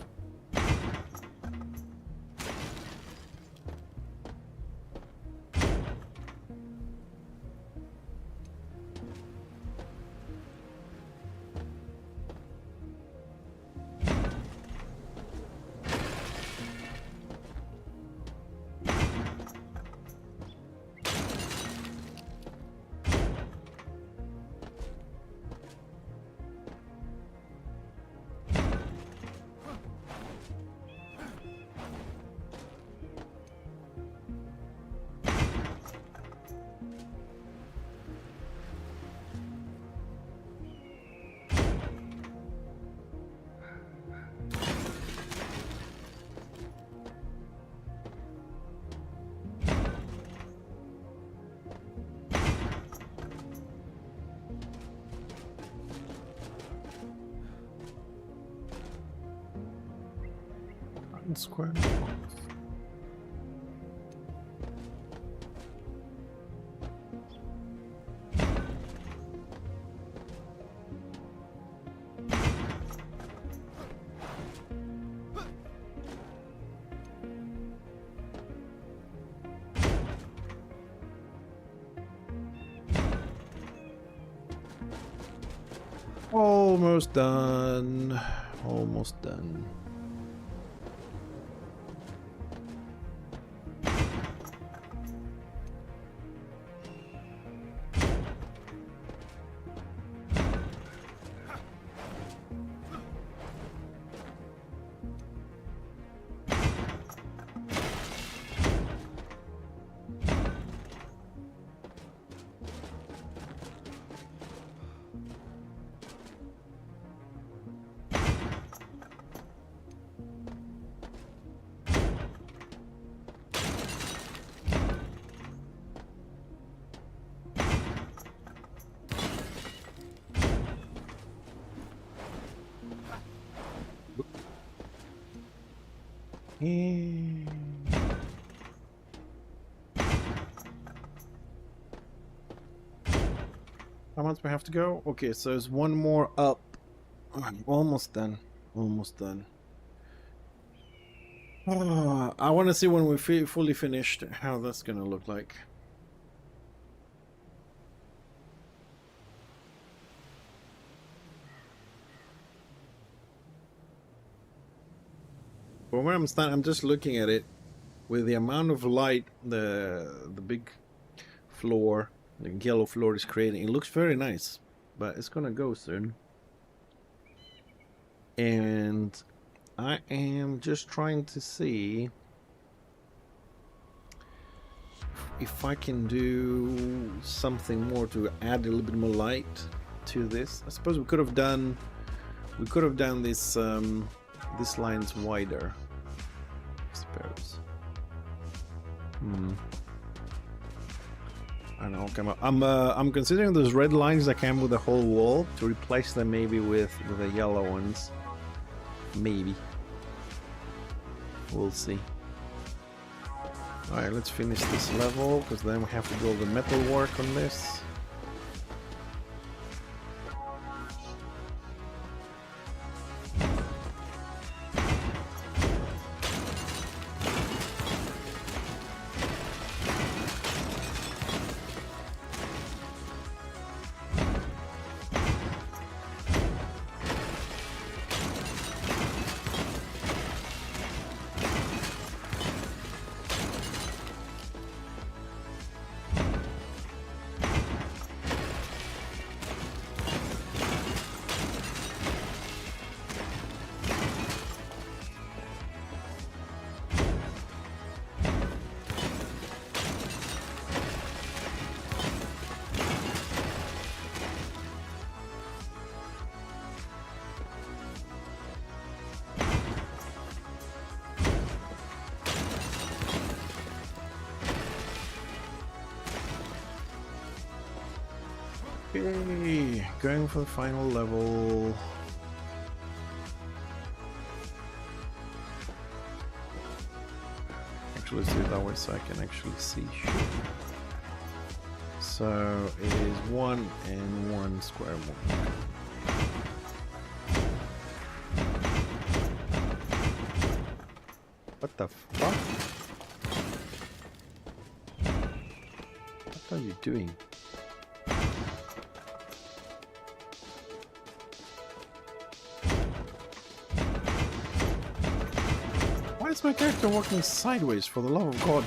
Square off. Almost done. Almost done. How much we have to go? Okay, so there's one more up. Almost done. Almost done. I want to see when we fully finished how that's gonna look like. But where I'm standing, I'm just looking at it with the amount of light, the big floor, The yellow floor is creating. It looks very nice, but it's gonna go soon. And I am just trying to see if I can do something more to add a little bit more light to this. I suppose we could have done this these lines wider, I suppose. I don't know. Come on. I'm considering those red lines that came with the whole wall to replace them maybe with the yellow ones. Maybe. We'll see. Alright, let's finish this level, because then we have to do all the metal work on this. Okay, going for the final level. Actually, let's do it that way so I can actually see shit. So it is 1 and 1 square one. What the fuck? What are you doing? Why is my character walking sideways, for the love of God?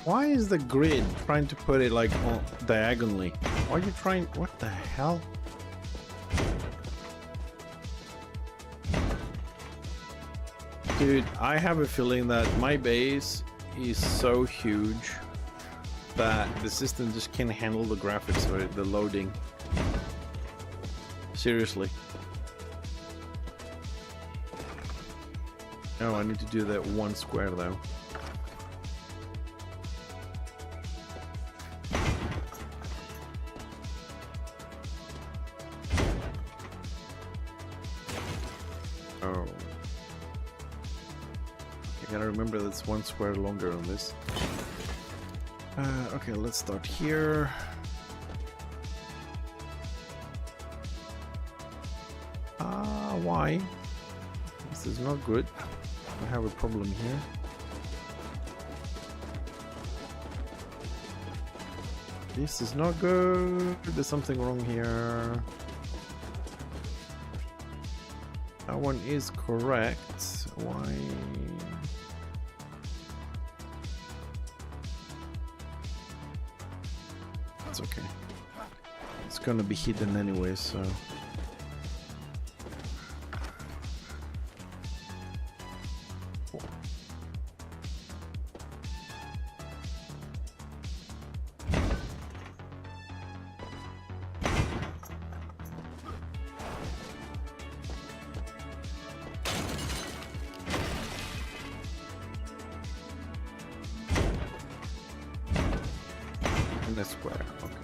Why is the grid trying to put it like diagonally? Are you trying? What the hell? Dude, I have a feeling that my base is so huge that the system just can't handle the graphics or the loading. Seriously. Oh, I need to do that 1 square though. Oh. I gotta remember that's 1 square longer on this. Okay, let's start here. Why? This is not good. I have a problem here. This is not good. There's something wrong here. That one is correct. Why? It's okay. It's gonna be hidden anyway, so. In a square, okay.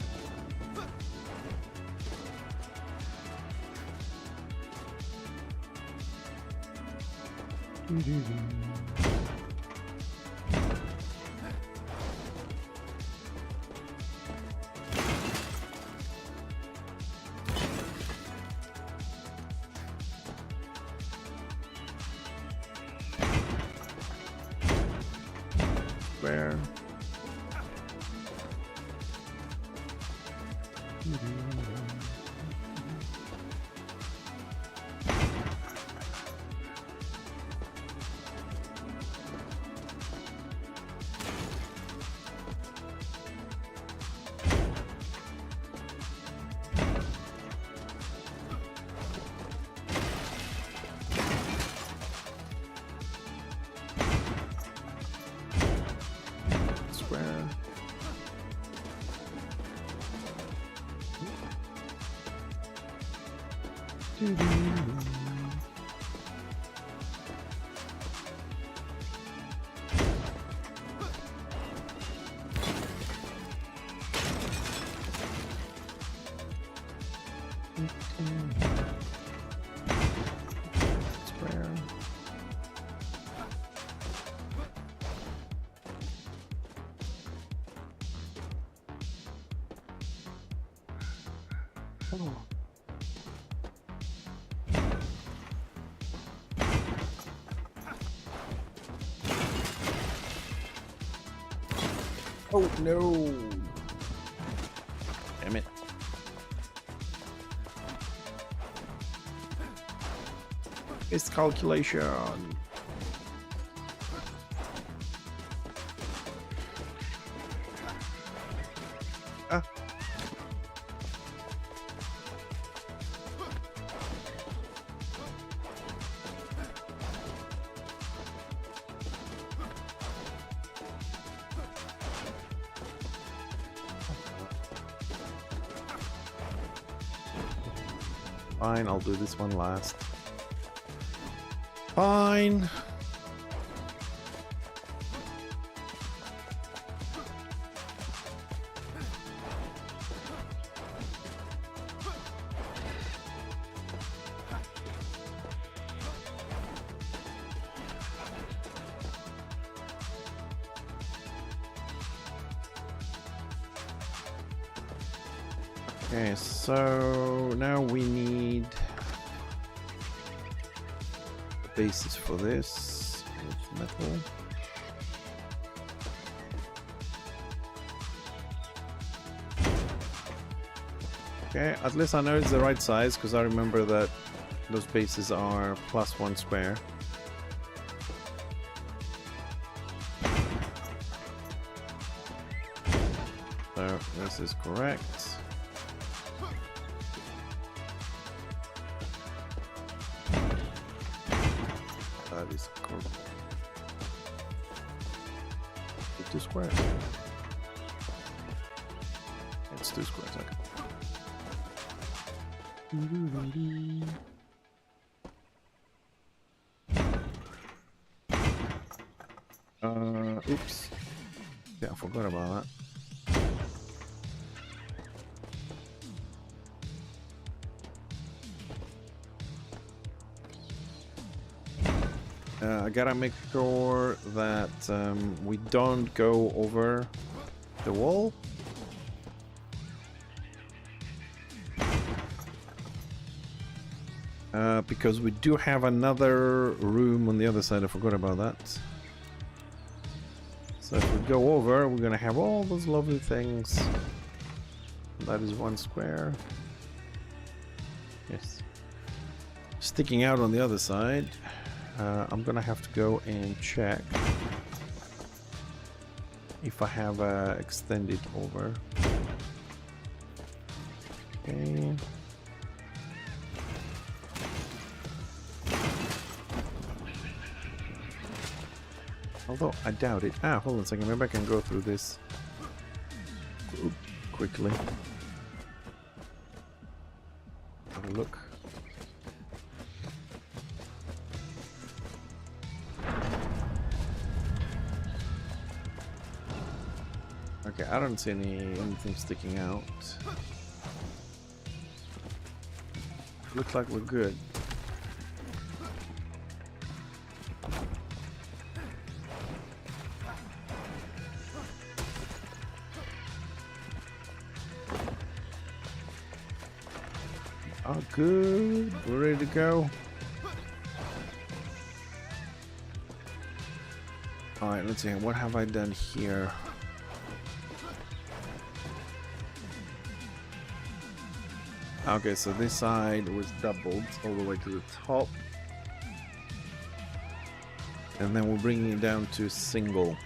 Square. Square. Square. Oh. Oh no! Damn it. Miscalculation. Ah. Fine, I'll do this one last. Fine. Okay, so now we need the basis for this. It's metal. Okay, at least I know it's the right size because I remember that those bases are +1 square. So this is correct. That is correct. 2 squares. It's 2 squares, okay. Oops. Yeah, I forgot about that. I gotta make sure that we don't go over the wall. Because we do have another room on the other side. I forgot about that. So if we go over, we're gonna have all those lovely things. That is 1 square. Yes. Sticking out on the other side. I'm gonna have to go and check if I have extended over. Okay. Although I doubt it. Ah, hold on a second. Maybe I can go through this quickly. Have a look. Okay, I don't see anything sticking out. Looks like we're good. Oh, good. We're ready to go. Alright, let's see. What have I done here? Okay, so this side was doubled all the way to the top. And then we're bringing it down to single.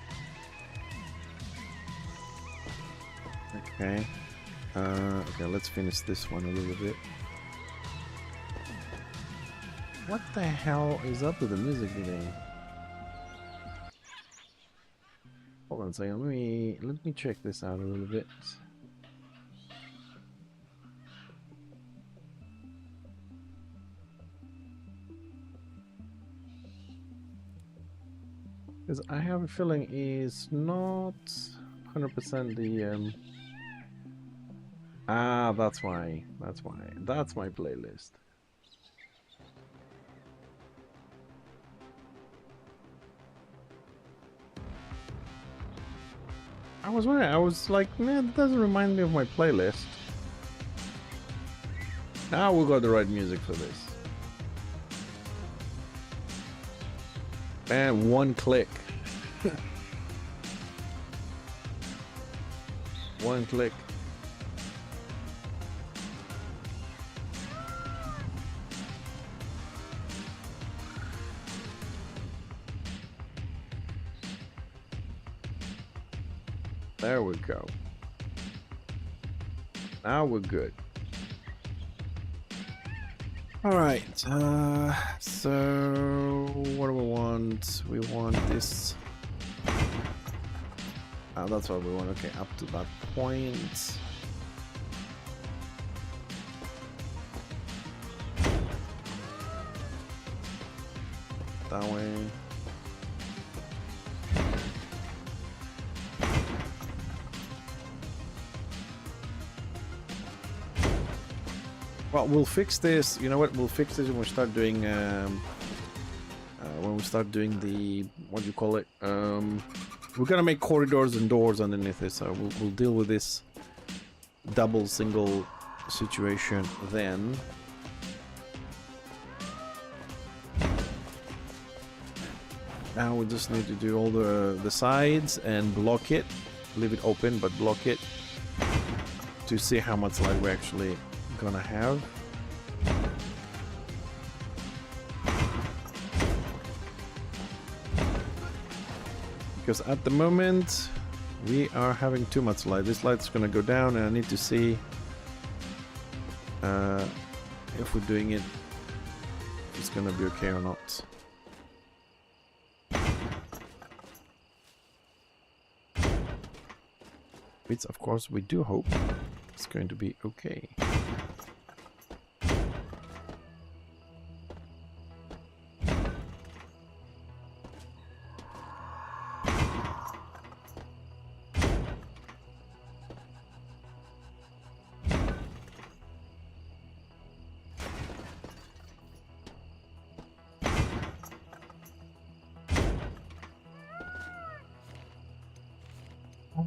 Okay. Okay, let's finish this one a little bit. What the hell is up with the music today? Hold on a second, let me check this out a little bit. Because I have a feeling it's not 100% the that's why. That's my playlist. I was wondering, I was like, man, that doesn't remind me of my playlist. Now we got the right music for this. And one click. One click. There we go. Now we're good. All right. So what do we want? We want this. That's what we want. Okay, up to that point. That way. Well, we'll fix this. You know what? We'll fix this when we start doing the, what do you call it? We're gonna make corridors and doors underneath it, so we'll deal with this double single situation then. Now we just need to do all the sides and block it, leave it open but block it to see how much light we're actually gonna have. Because at the moment we are having too much light. This light's gonna go down and I need to see if we're doing it, if it's gonna be okay or not. Which of course we do hope it's going to be okay.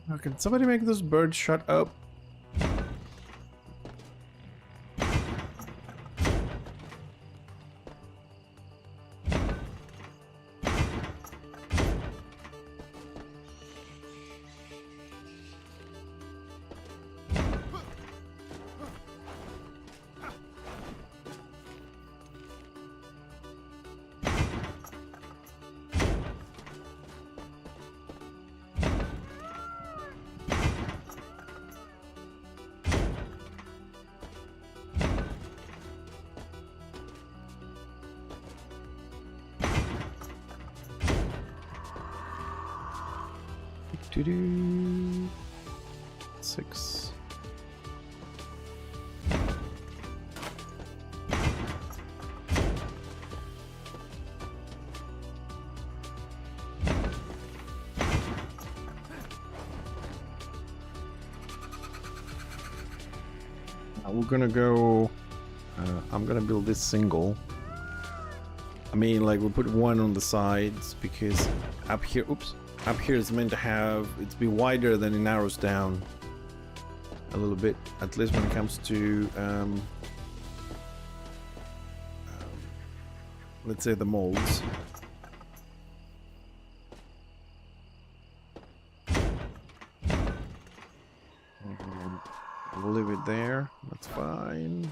Oh, can somebody make those birds shut up? Doo-doo. 6. We're gonna go. I'm gonna build this single. I mean, like, we'll put one on the sides because up here, oops. Up here is meant to have it's be wider, than it narrows down a little bit, at least when it comes to let's say the molds. We'll leave it there. That's fine.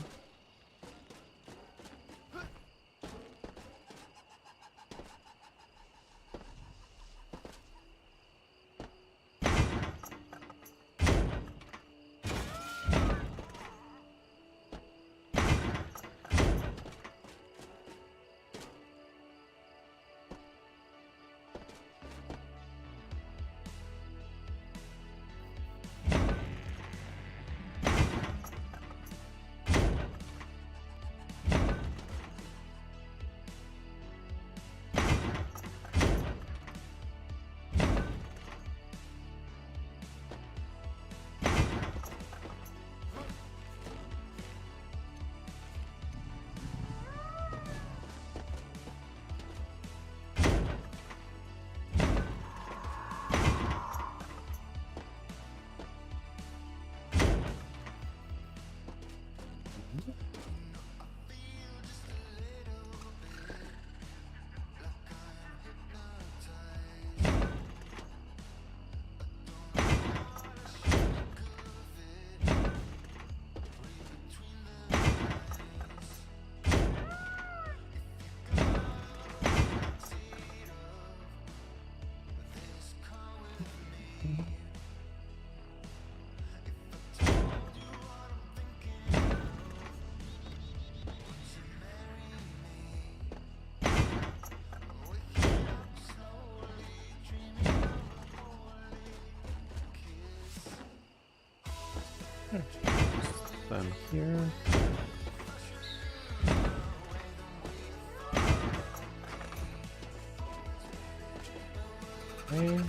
Stand here. Okay.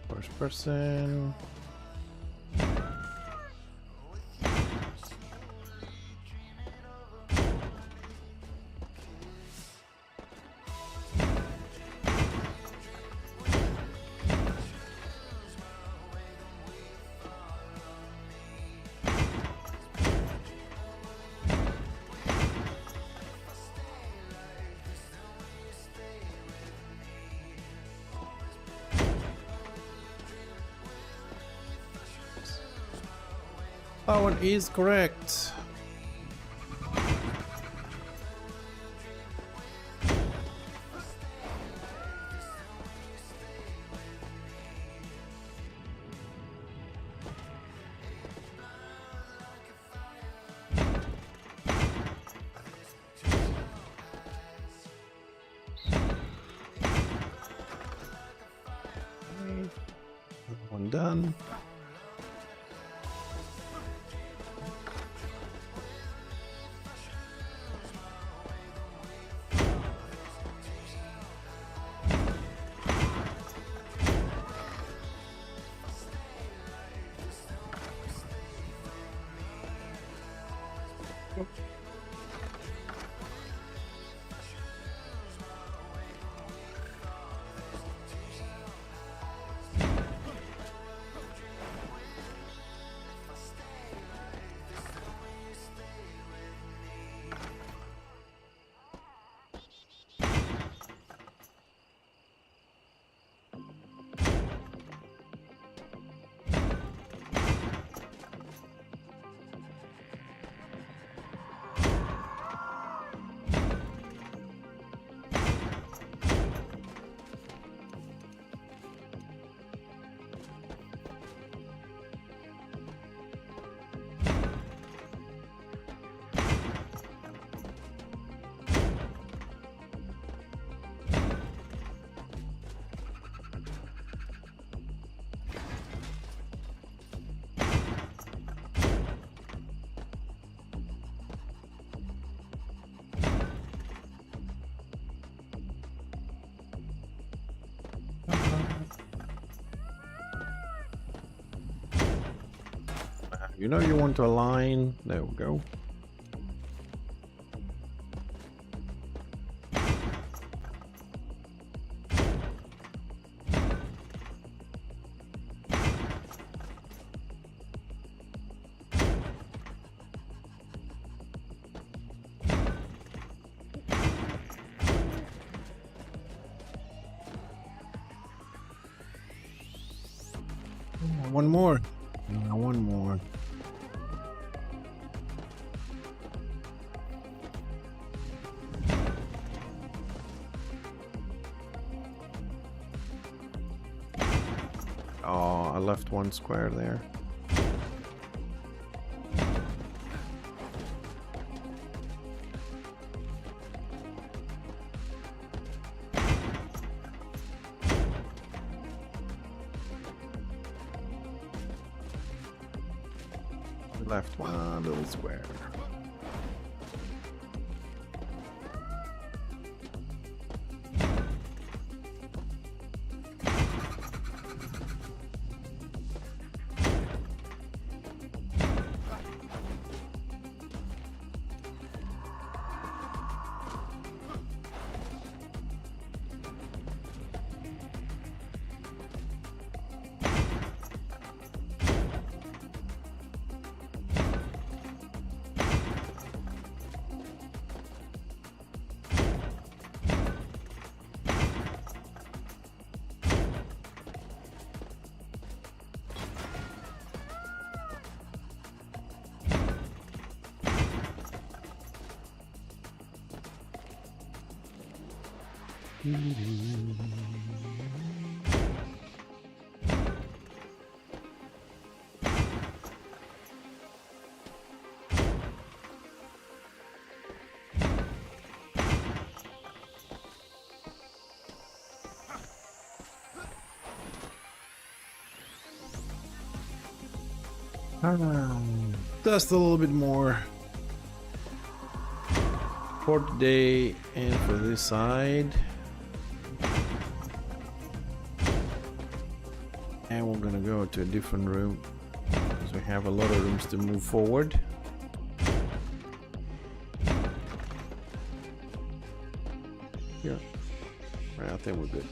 First person. That one is correct. One done. You know you want to align. There we go. One more. One more. Oh, I left one square there. Left one little square. Just a little bit more for today and for this side. And we're gonna go to a different room because we have a lot of rooms to move forward. Yeah, I think we're good.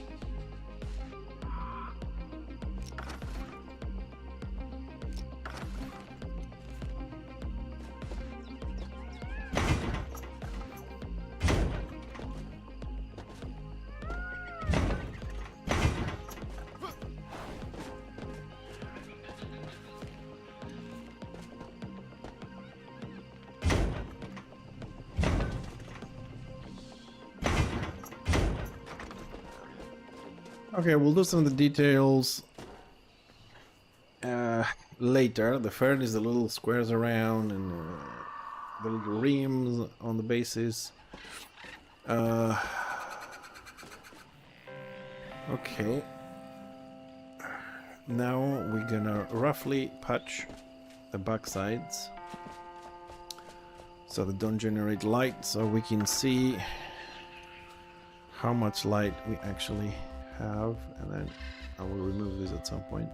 Okay, we'll do some of the details later. The first is the little squares around and the little rims on the bases. Okay. Now we're gonna roughly patch the back sides so they don't generate light, so we can see how much light we actually have, and then I will remove this at some point.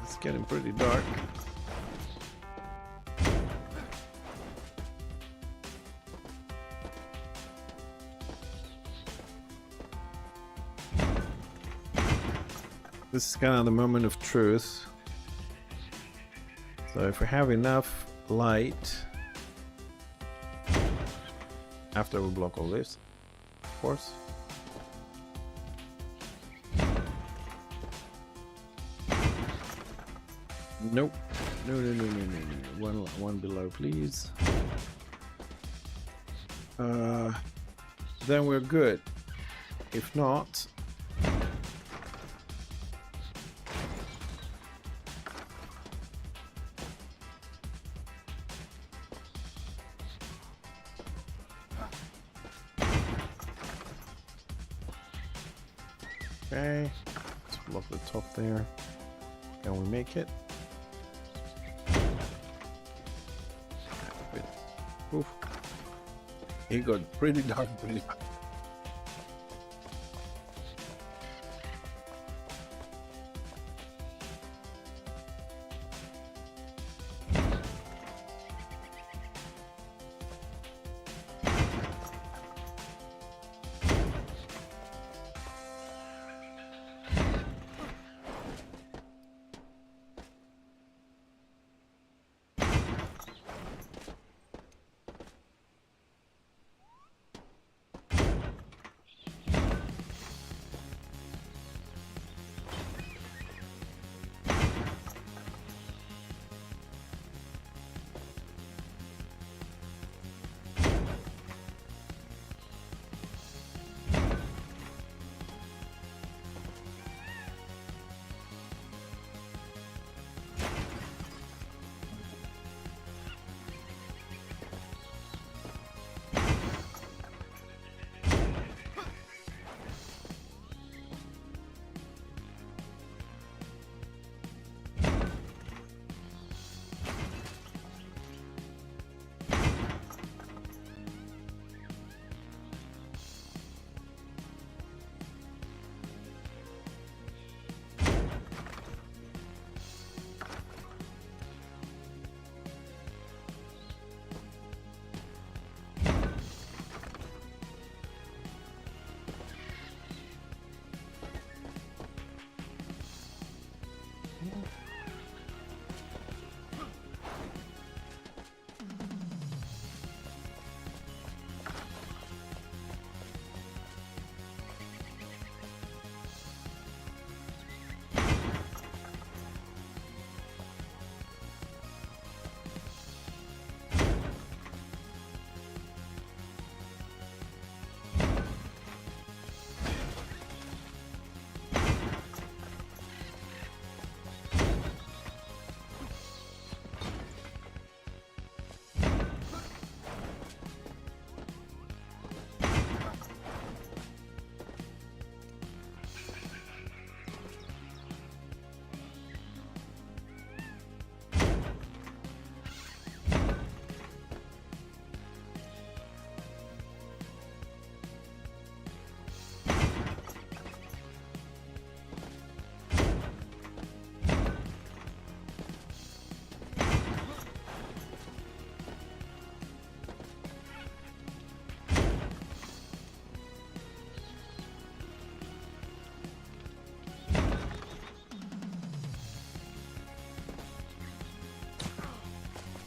It's getting pretty dark. This is kind of the moment of truth. So if we have enough light, after we block all this, of course. Nope. No. One below, please. Then we're good. If not, okay, let's block the top there. Can we make it? Wait. Oof. It got pretty dark pretty fast.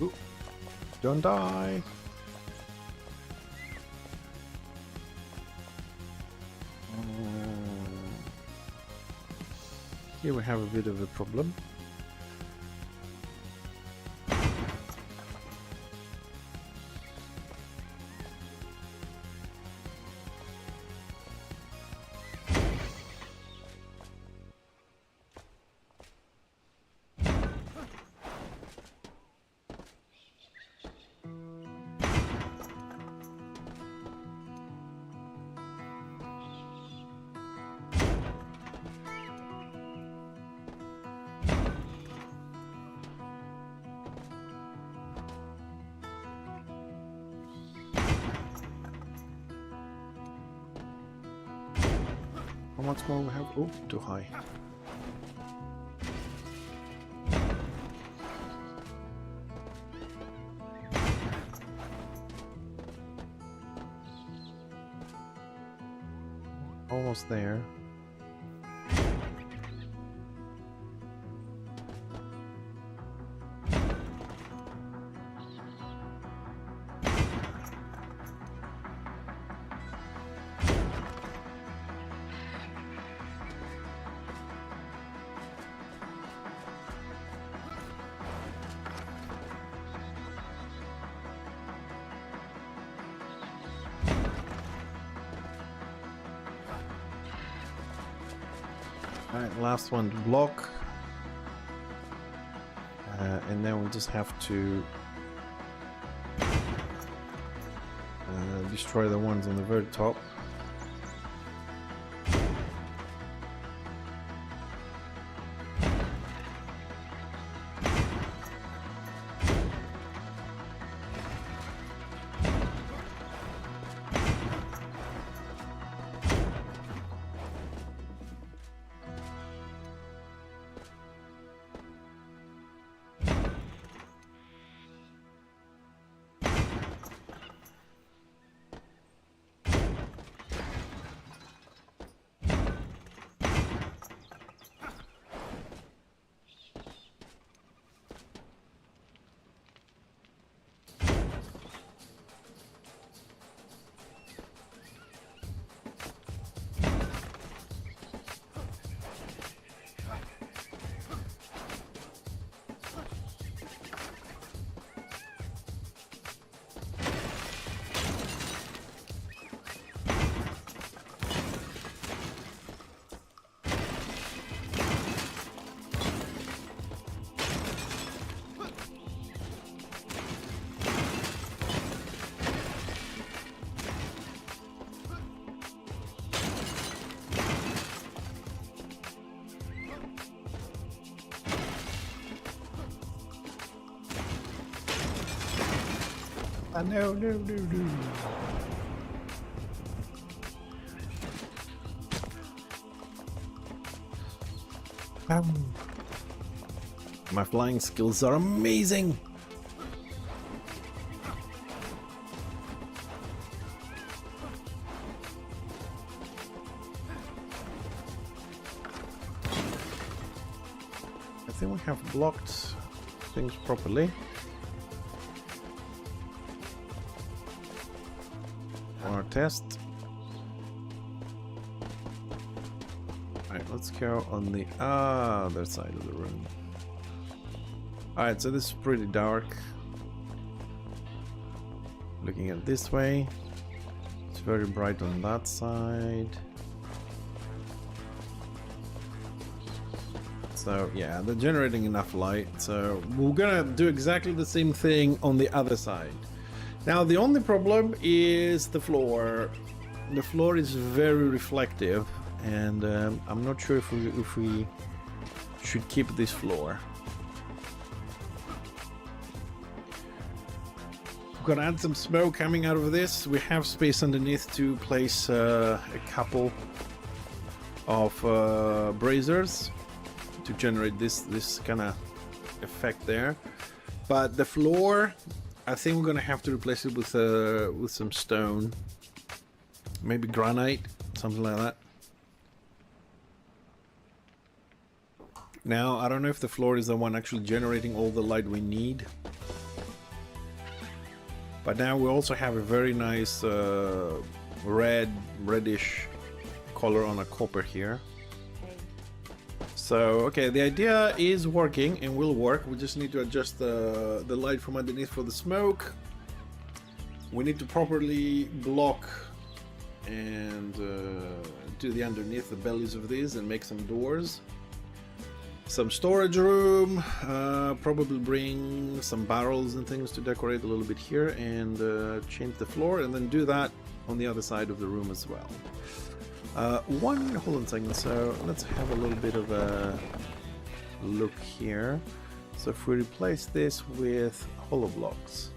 Ooh, don't die. Here we have a bit of a problem. How much more we have? Oh, too high. Almost there. Alright, last one to block. And then we just have to destroy the ones on the very top. No, no, no, no. My flying skills are amazing. I think we have blocked things properly. Our test. Alright, let's go on the other side of the room. Alright, so this is pretty dark. Looking at this way, it's very bright on that side. So yeah, they're generating enough light, so we're gonna do exactly the same thing on the other side. Now the only problem is the floor. The floor is very reflective, and I'm not sure if we should keep this floor. We're gonna add some smoke coming out of this. We have space underneath to place a couple of braziers to generate this kind of effect there. But the floor, I think we're gonna have to replace it with some stone, maybe granite, something like that. Now I don't know if the floor is the one actually generating all the light we need. But now we also have a very nice reddish color on a copper here. So, okay, the idea is working and will work. We just need to adjust the light from underneath for the smoke. We need to properly block and do the underneath, the bellies of these, and make some doors. Some storage room, probably bring some barrels and things to decorate a little bit here, and change the floor, and then do that on the other side of the room as well. Hold on a second, so let's have a little bit of a look here. So if we replace this with hollow blocks.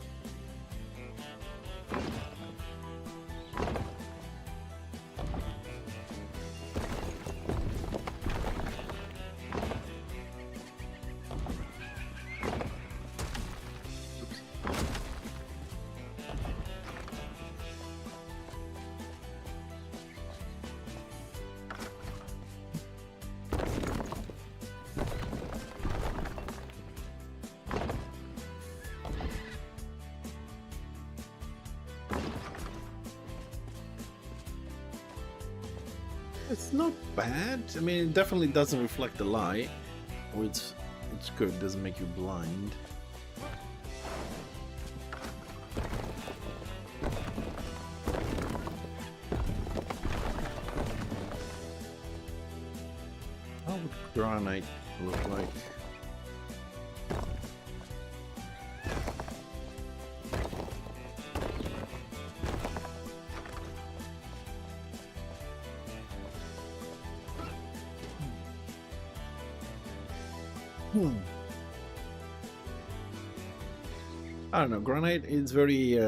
It's not bad. I mean, it definitely doesn't reflect the light. It's good. It doesn't make you blind. How would granite look like? I don't know, granite is very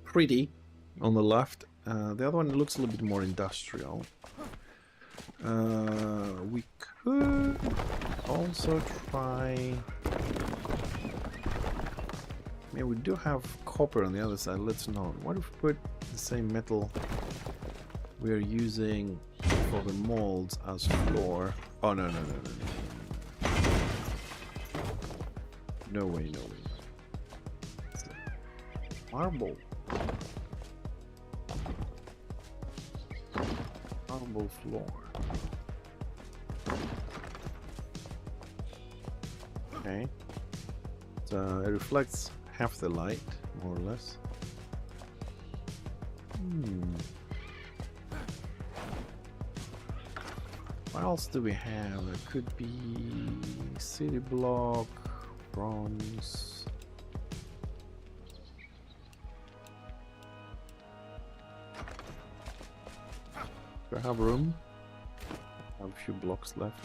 pretty on the left. The other one looks a little bit more industrial. We could also try... I mean, we do have copper on the other side. Let's not. What if we put the same metal we are using for the molds as floor? Oh, no, no, no, no, no. No way, no way. Marble. Marble floor. Okay. So it reflects half the light, more or less. What else do we have? It could be city block, bronze. Do I have room? I have a few blocks left.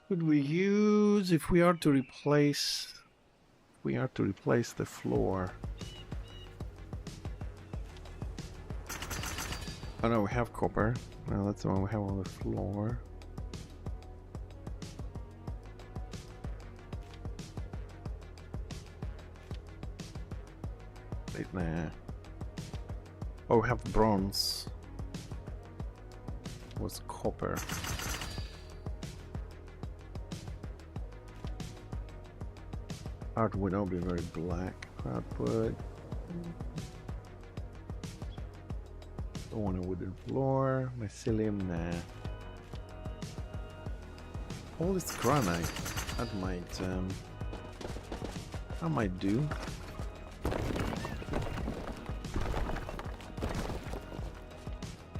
Could we use if we are to replace the floor? Oh no, we have copper. Well, that's the one we have on the floor. Wait, nah. Oh, we have bronze. What's copper? Art would not be very black. Hardwood. Don't want a wooden floor. Mycelium, nah. All this granite. That might do.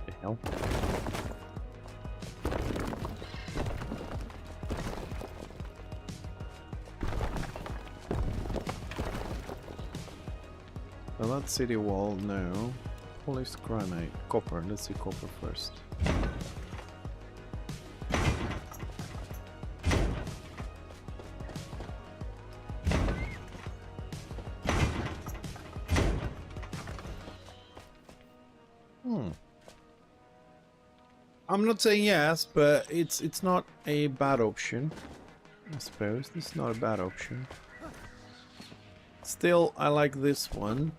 The hell? Well, that city wall, no. Polished granite. Copper. Let's see copper first. I'm not saying yes, but it's not a bad option. I suppose this is not a bad option. Still, I like this one.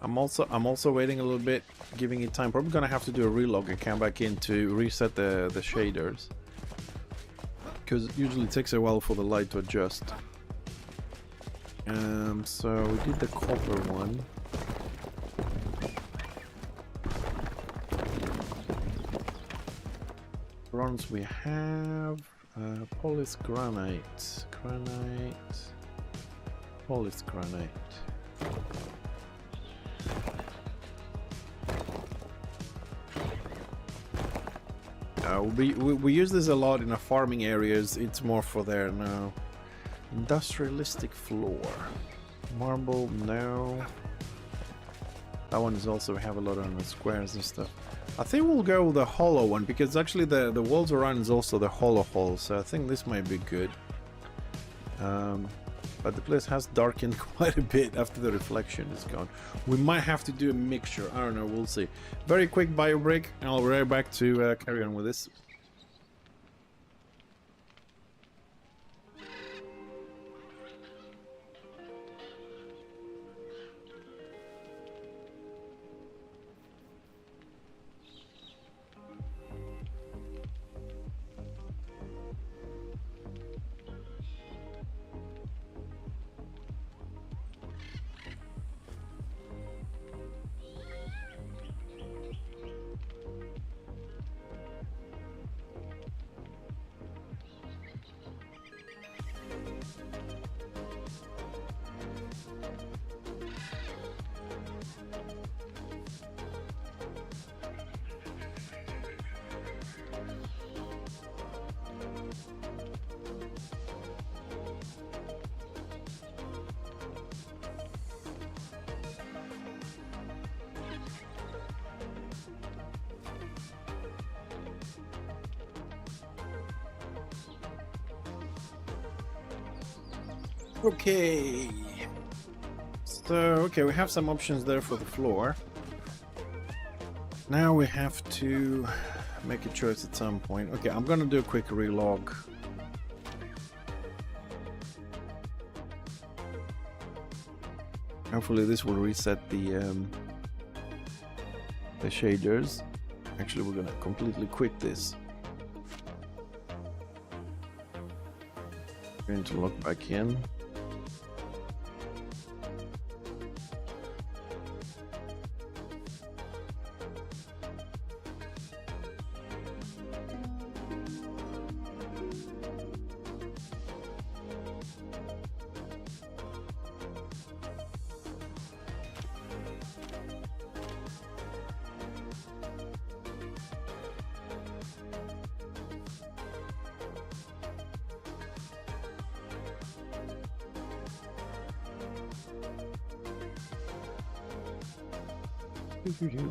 I'm also waiting a little bit, giving it time. Probably gonna have to do a relog and come back in to reset the shaders, because it usually takes a while for the light to adjust. So we did the copper one. Bronze we have. Polished granite. Polished granite. We use this a lot in our farming areas. It's more for there now. Industrialistic floor. Marble, no. That one is also, we have a lot on the squares and stuff. I think we'll go with the hollow one, because actually the walls around is also the hollow hole, so I think this might be good. But the place has darkened quite a bit after the reflection is gone. We might have to do a mixture. I don't know, we'll see. Very quick bio break, and I'll be right back to carry on with this. Okay, so we have some options there for the floor. Now we have to make a choice at some point. Okay, I'm gonna do a quick relog. Hopefully this will reset the shaders. Actually, we're gonna completely quit this. Going to log back in.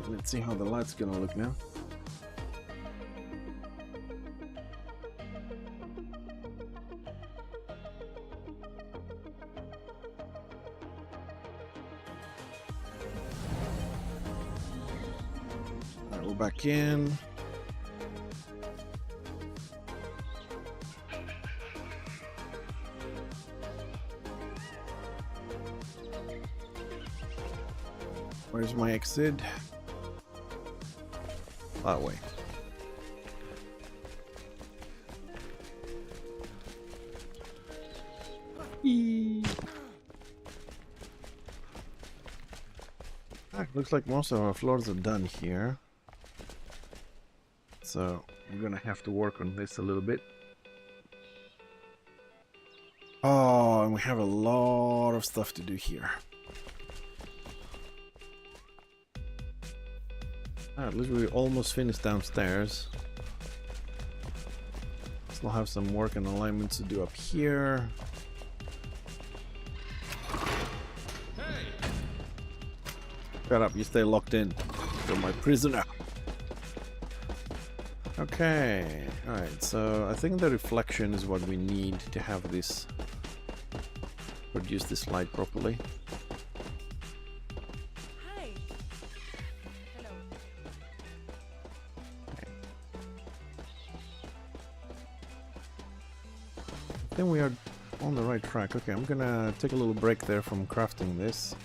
Let's see how the light's gonna look now. back in. Where's my exit? That way. Looks like most of our floors are done here. So we're gonna have to work on this a little bit. Oh, and we have a lot of stuff to do here. At least we almost finished downstairs. Still have some work and alignments to do up here. Shut up, you stay locked in. You're my prisoner. Okay, alright, so I think the reflection is what we need to have this produce this light properly. Hi. Hello. Okay. I think we are on the right track. Okay, I'm gonna take a little break there from crafting this.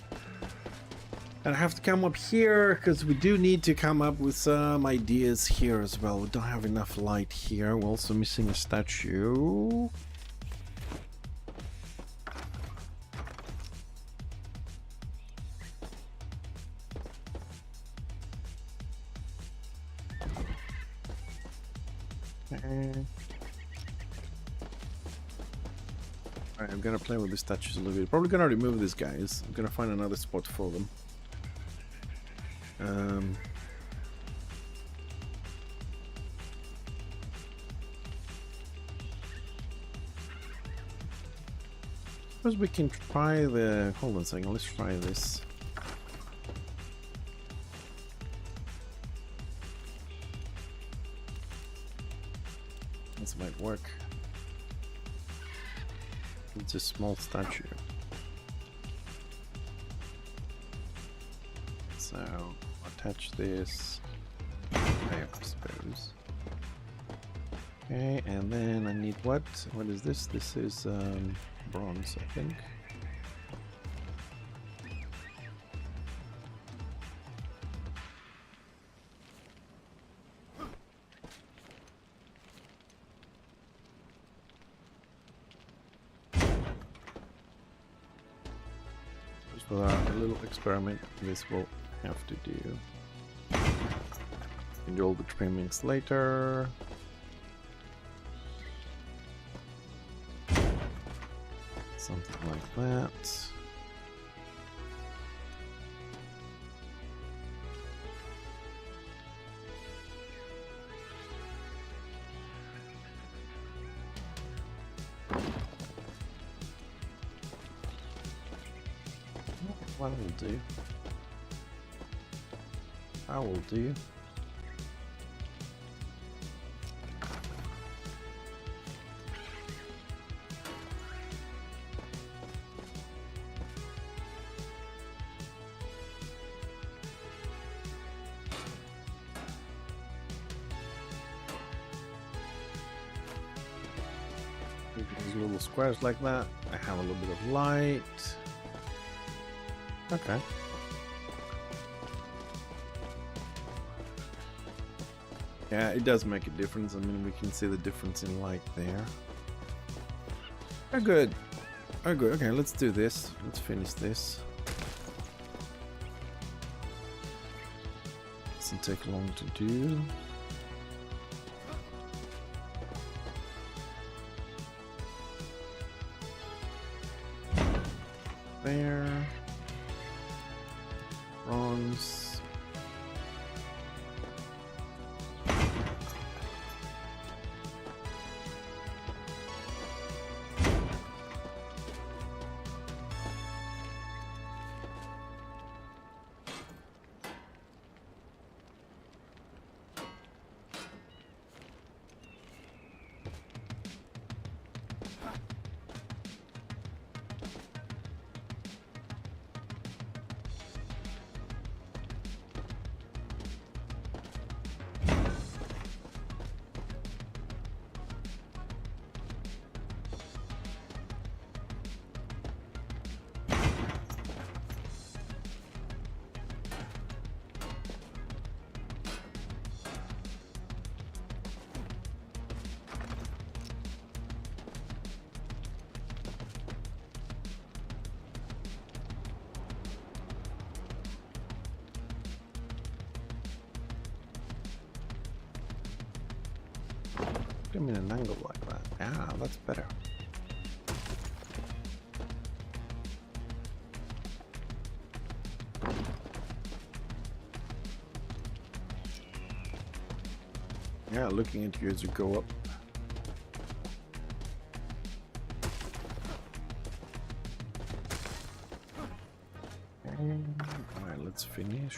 And I have to come up here because we do need to come up with some ideas here as well. We don't have enough light here. We're also missing a statue. Okay. Alright, I'm gonna play with the statues a little bit. Probably gonna remove these guys. I'm gonna find another spot for them. Suppose we can try the... Hold on a second, let's try this. This might work. It's a small statue. So, attach this there, I suppose. Okay, and then I need what? What is this? This is bronze, I think. Just for a little experiment, this will have to do. And do all the trimmings later. Something like that. What will do? I will do. These little squares like that. I have a little bit of light. Okay. Yeah, it does make a difference. I mean, we can see the difference in light there. Oh, good. Oh, good. Okay, let's do this. Let's finish this. Doesn't take long to do. There. Bronze. them in an angle like that. Ah, that's better. Yeah, looking at you as you go up. Alright, let's finish.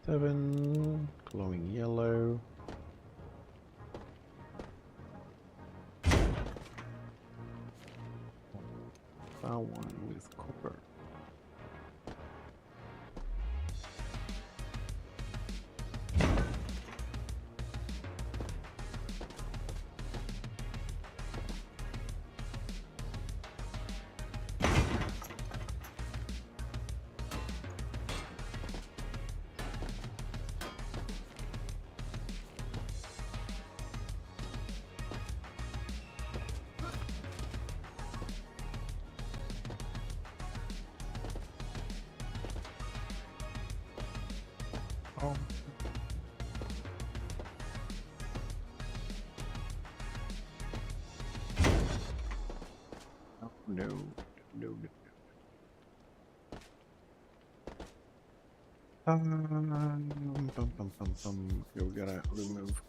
7, glowing yellow. Found one with copper. Oh. Oh, no, no, no. Okay, we gotta remove.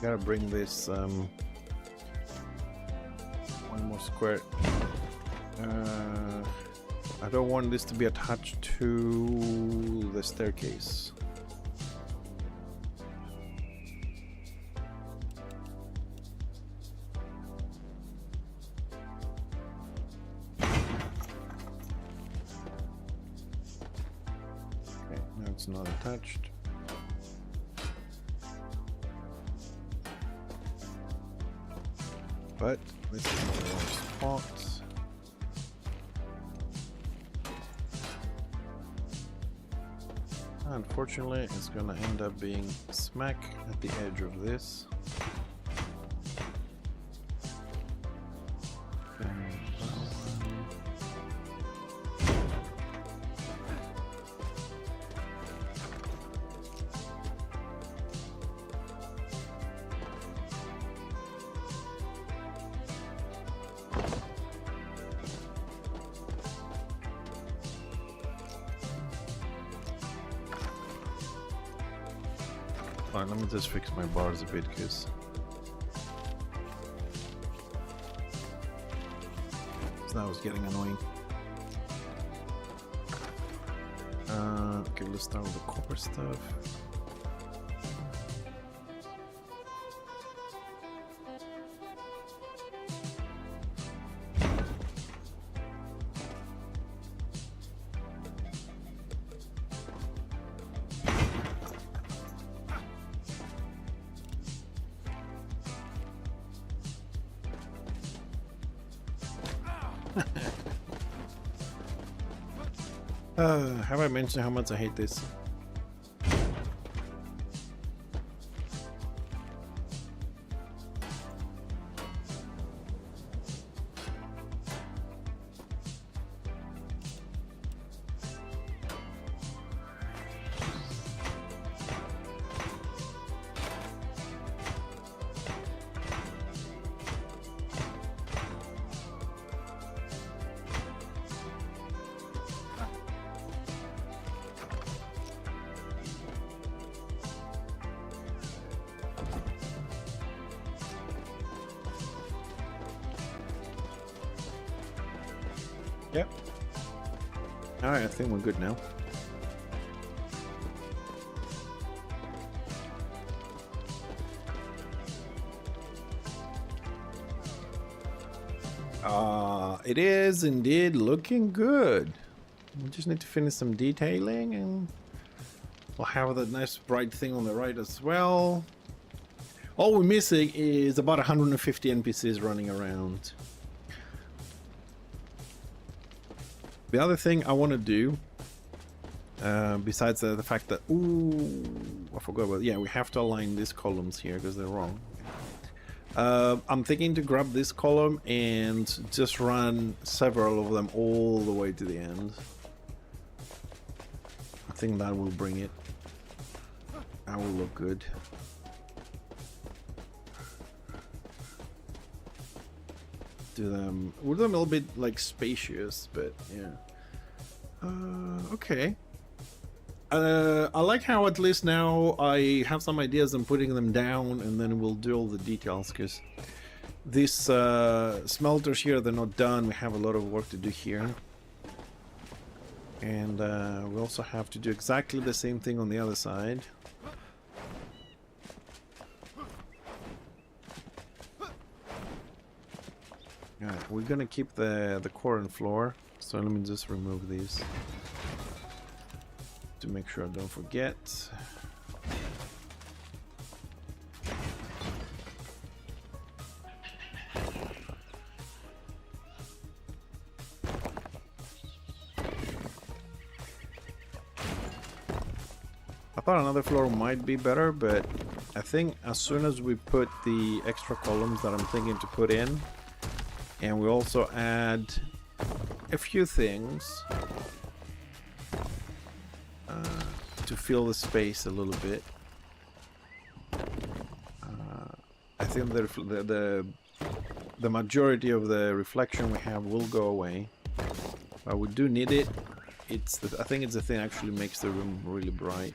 Gotta bring this one more square. I don't want this to be attached to the staircase. Okay, now it's not attached. But this is not the wrong spot. Unfortunately, it's gonna end up being smack at the edge of this. Fine, let me just fix my bars a bit, because that was getting annoying. Okay, let's start with the copper stuff. Have I mentioned how much I hate this? Yep. Alright, I think we're good now. It is indeed looking good. We just need to finish some detailing and we'll have that nice bright thing on the right as well. All we're missing is about 150 NPCs running around. The other thing I want to do, besides the fact that, ooh, I forgot about, yeah, we have to align these columns here because they're wrong. I'm thinking to grab this column and just run several of them all the way to the end. I think that will bring it. That will look good. We'll do them a little bit like spacious, but yeah. Okay. I like how at least now I have some ideas on putting them down, and then we'll do all the details, because these smelters here, they're not done. We have a lot of work to do here. And we also have to do exactly the same thing on the other side. Alright, we're gonna keep the core and floor, so let me just remove these to make sure I don't forget. I thought another floor might be better, but I think as soon as we put the extra columns that I'm thinking to put in, and we also add a few things to fill the space a little bit. I think the majority of the reflection we have will go away, but we do need it. I think it's the thing that actually makes the room really bright.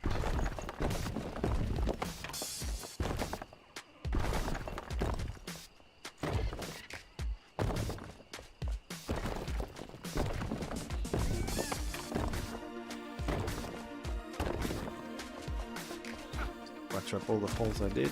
Patch up all the holes I did.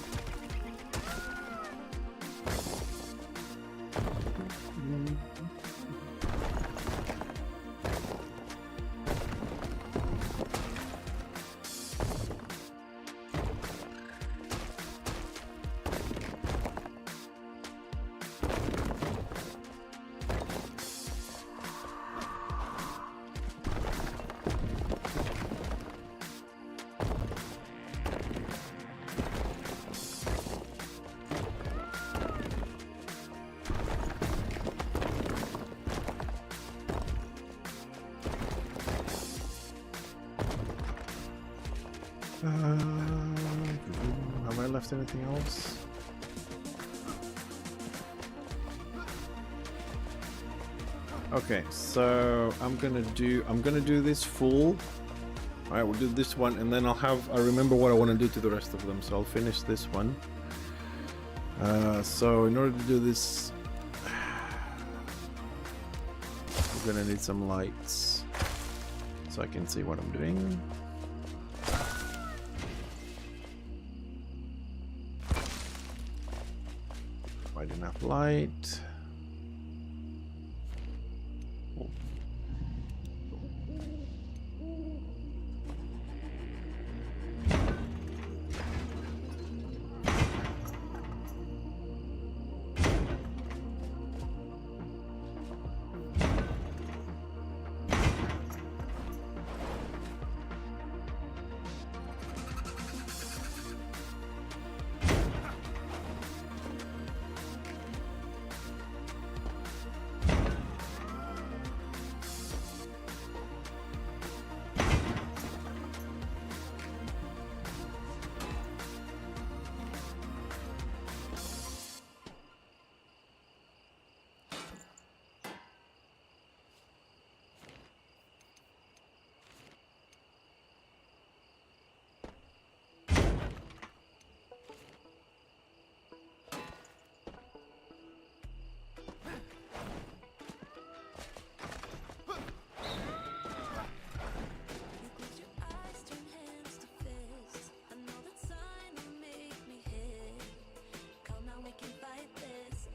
Have I left anything else? Okay, so I'm gonna do this full. Alright, we'll do this one, and then I remember what I want to do to the rest of them, so I'll finish this one. So in order to do this, we're gonna need some lights so I can see what I'm doing. Quite enough light.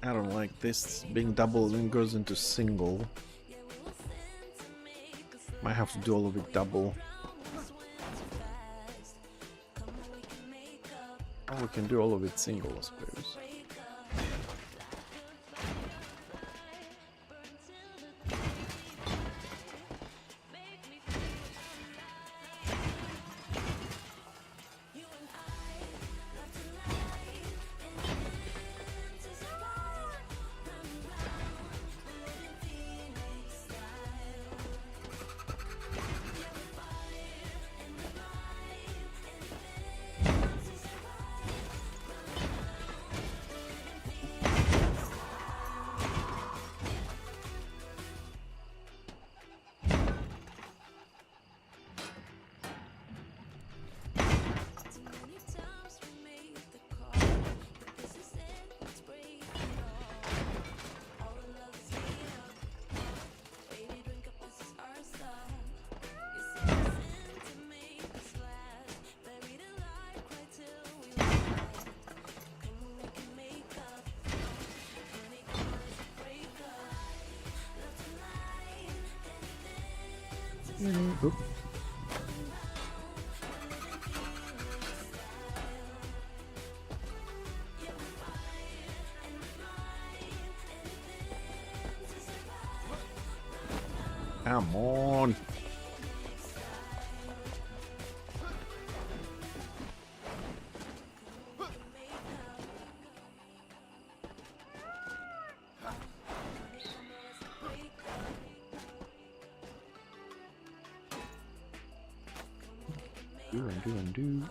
I don't like this being double and goes into single. Might have to do all of it double. Or we can do all of it single, I suppose. Oop. Come on. Do.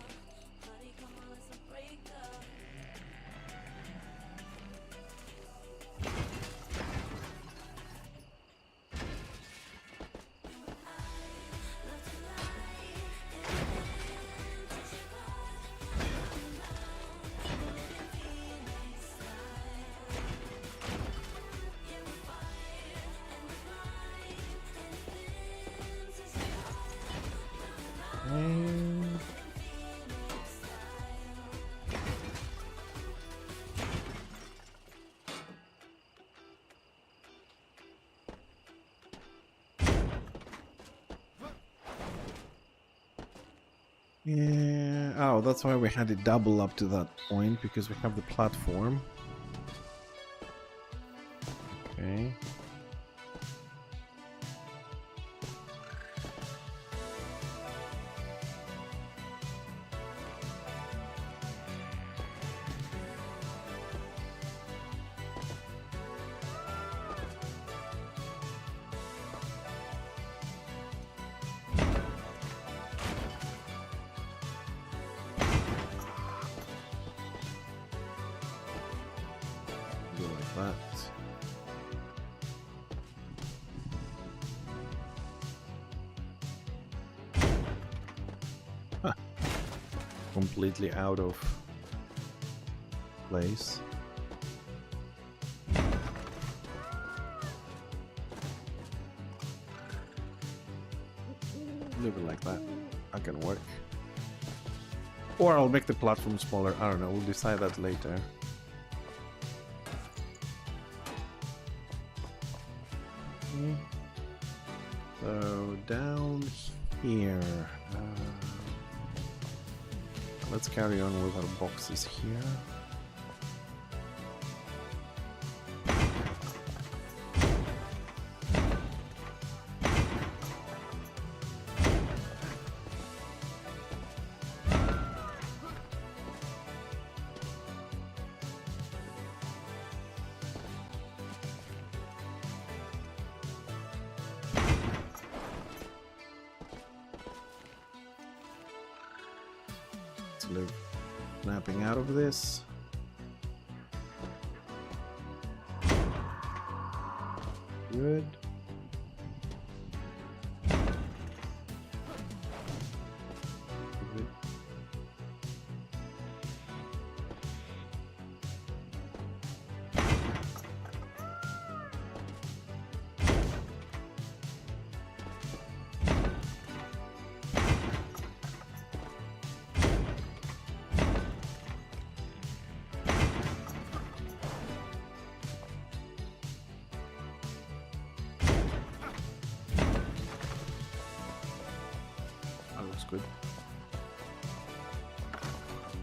Yeah. Oh, that's why we had it double up to that point, because we have the platform. Okay. Go like that. Huh. Completely out of place. Leave it like that. That can work. Or I'll make the platform smaller. I don't know. We'll decide that later. So down here, let's carry on with our boxes here. Live snapping out of this. Good. Good. That looks good.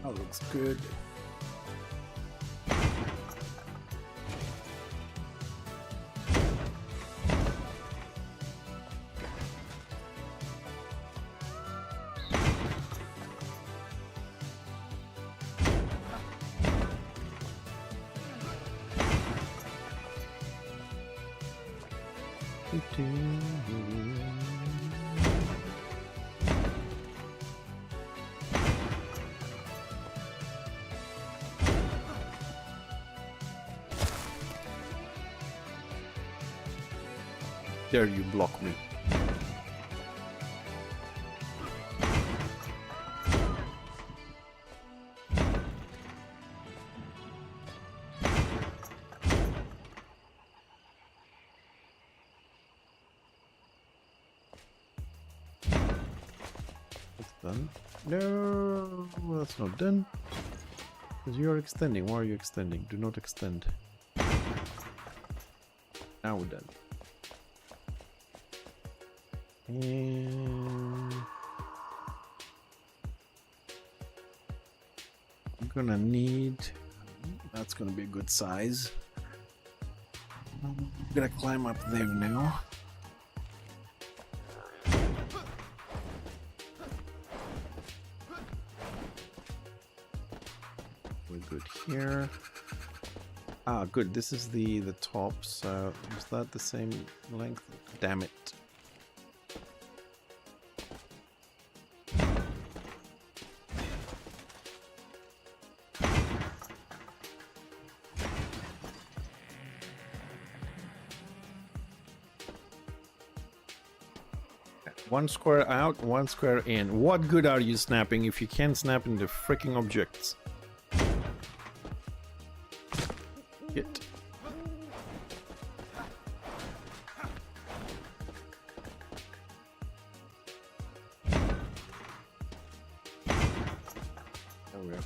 That looks good. Dare you block me? That's done. No, that's not done. Because you are extending. Why are you extending? Do not extend. Now we're done. And I'm gonna need, that's gonna be a good size. I'm gonna climb up there now. We're good here. Ah, good. This is the top. So is that the same length? Damn it. One square out, one square in. What good are you snapping if you can't snap into freaking objects? Get. There we go.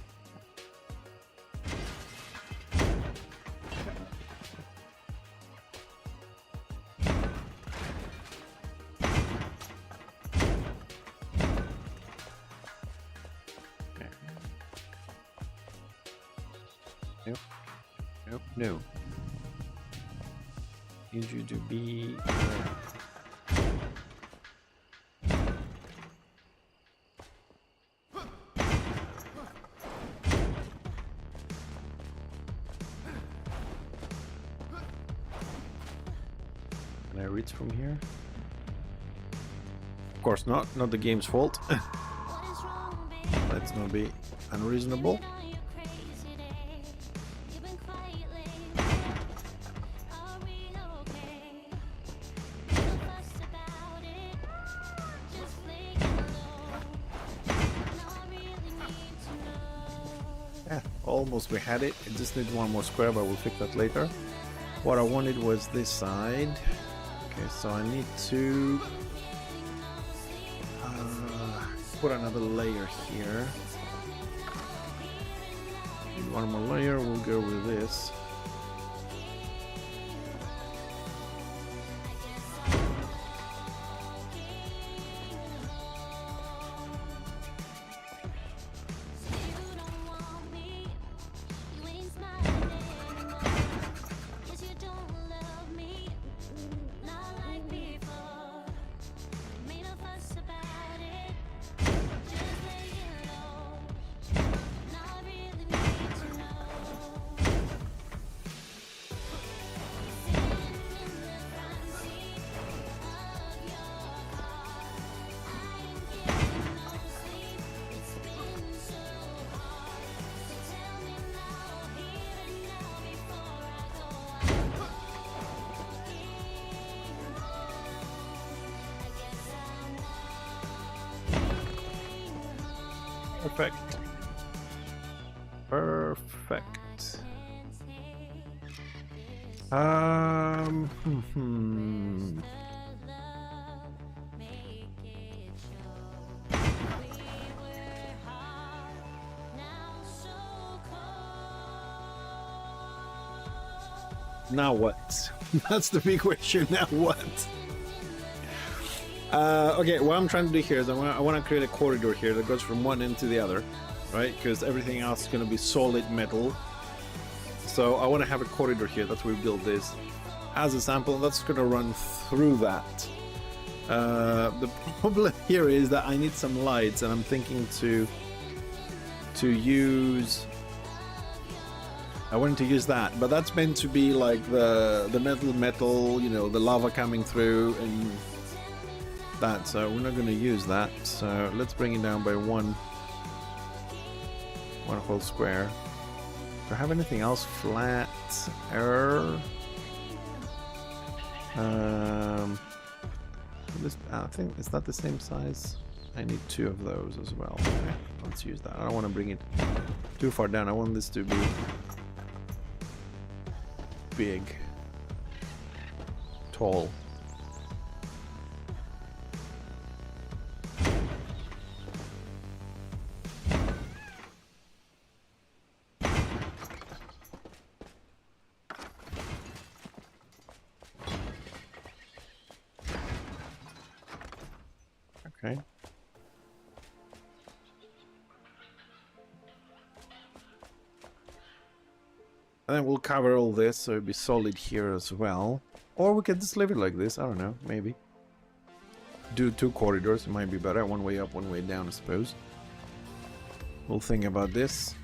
Nope. Nope. No. Need you to be. Can I reach from here? Of course not. Not the game's fault. Let's not be unreasonable. Yeah, almost we had it. It just needs one more square, but we'll fix that later. What I wanted was this side. Okay, so I need to put another layer here. Need one more layer, we'll go with this. Perfect. Perfect. Now what? That's the big question. Now what? Okay, what I'm trying to do here is I want to create a corridor here that goes from one end to the other, right? Because everything else is going to be solid metal. So I want to have a corridor here. That's where we build this as a sample. That's going to run through that. The problem here is that I need some lights, and I'm thinking to use. I wanted to use that, but that's meant to be like the metal, you know, the lava coming through and that. So we're not going to use that. So let's bring it down by one whole square. Do I have anything else flat? Error. This, I think, is that the same size? I need two of those as well. Okay, let's use that. I don't want to bring it too far down. I want this to be big, tall. Okay. And then we'll cover all this so it'll be solid here as well. Or we can just leave it like this. I don't know. Maybe. Do 2 corridors. It might be better. One way up, one way down, I suppose. We'll think about this.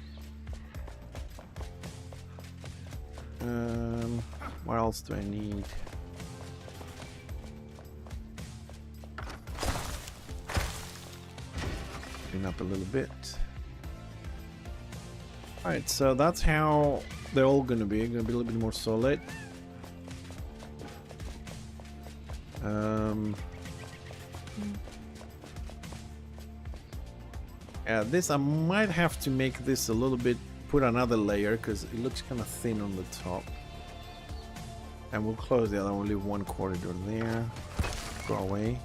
What else do I need? Clean up a little bit. Alright, so that's how they're all gonna be. Gonna be a little bit more solid. Yeah, this I might have to make this a little bit, put another layer because it looks kind of thin on the top. And we'll close the other one, leave 1 corridor there. Go away.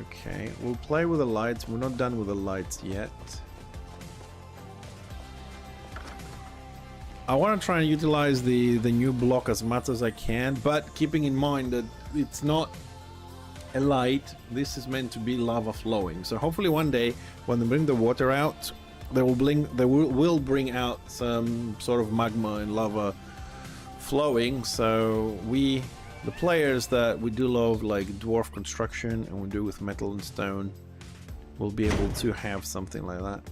Okay, we'll play with the lights. We're not done with the lights yet. I want to try and utilize the new block as much as I can, but keeping in mind that it's not a light. This is meant to be lava flowing. So hopefully one day when they bring the water out, they will bring out some sort of magma and lava flowing. So we, the players that we do love like dwarf construction and we do with metal and stone, will be able to have something like that.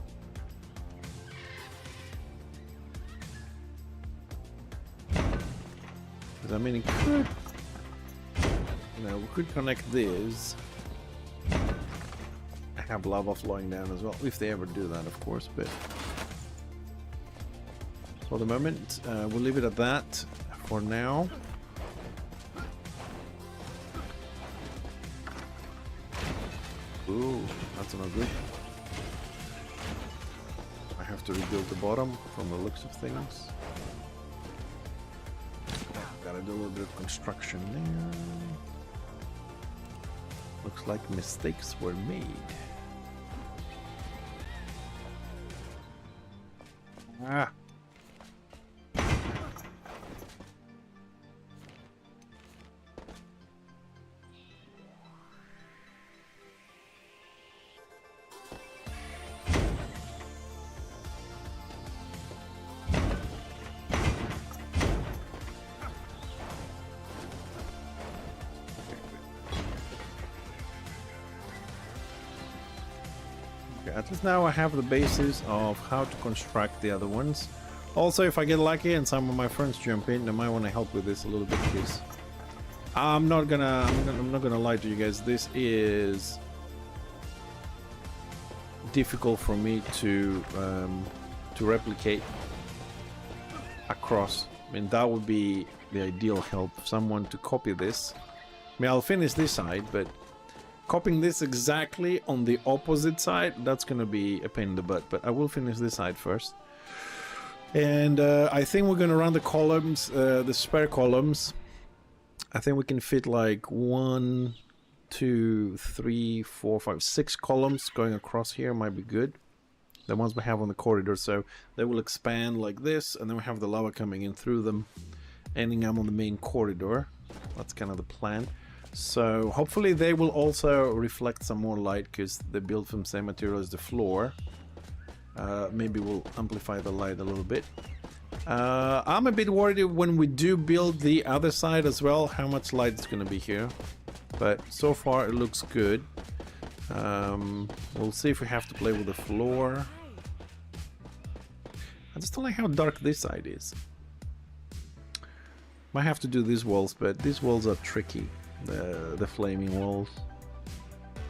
I mean, it could, you know, we could connect this. Have lava flowing down as well, if they ever do that, of course. But for the moment, we'll leave it at that for now. Ooh, that's not good. I have to rebuild the bottom from the looks of things. Gotta do a little bit of construction there. Looks like mistakes were made. Ah. At least now I have the basis of how to construct the other ones. Also, if I get lucky and some of my friends jump in, they might want to help with this a little bit, because I'm not gonna lie to you guys. This is difficult for me to replicate across. I mean, that would be the ideal help. Someone to copy this. I mean, I'll finish this side, but copying this exactly on the opposite side, that's gonna be a pain in the butt, but I will finish this side first. And I think we're gonna run the columns, the spare columns. I think we can fit like 1, 2, 3, 4, 5, 6 columns going across here might be good. The ones we have on the corridor, so they will expand like this, and then we have the lava coming in through them, ending up on the main corridor. That's kind of the plan. So hopefully they will also reflect some more light, because they built from the same material as the floor. Maybe we'll amplify the light a little bit. I'm a bit worried when we do build the other side as well, how much light is going to be here. But so far it looks good. We'll see if we have to play with the floor. I just don't like how dark this side is. Might have to do these walls, but these walls are tricky. The flaming walls.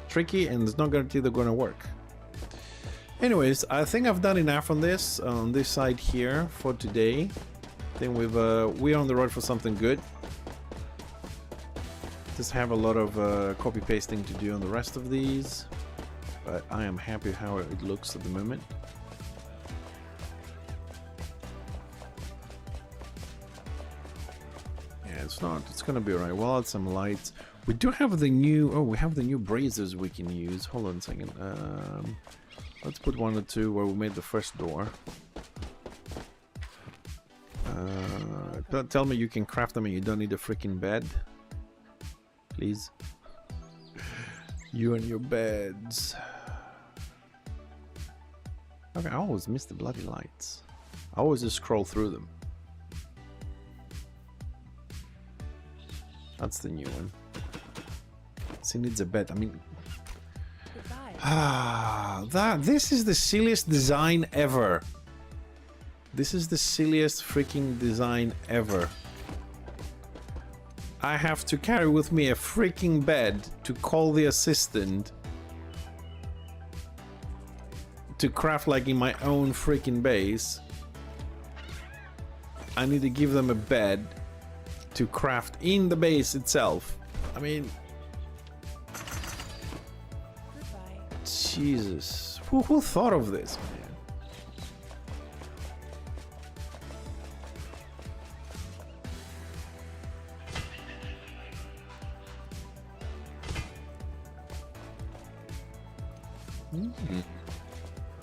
Tricky, and it's not guaranteed they're gonna work. Anyways, I think I've done enough on this side here for today. I think we're on the road for something good. Just have a lot of copy pasting to do on the rest of these, but I am happy how it looks at the moment. It's gonna be alright. We'll add some lights. We do have the new, we have the new braziers we can use. Hold on a second. Let's put 1 or 2 where we made the first door. Don't tell me you can craft them and you don't need a freaking bed. Please. You and your beds. Okay, I always miss the bloody lights. I always just scroll through them. That's the new one. She needs a bed. I mean, this is the silliest design ever. This is the silliest freaking design ever. I have to carry with me a freaking bed to call the assistant to craft like in my own freaking base. I need to give them a bed to craft in the base itself. I mean, Goodbye. Jesus, who thought of this, man?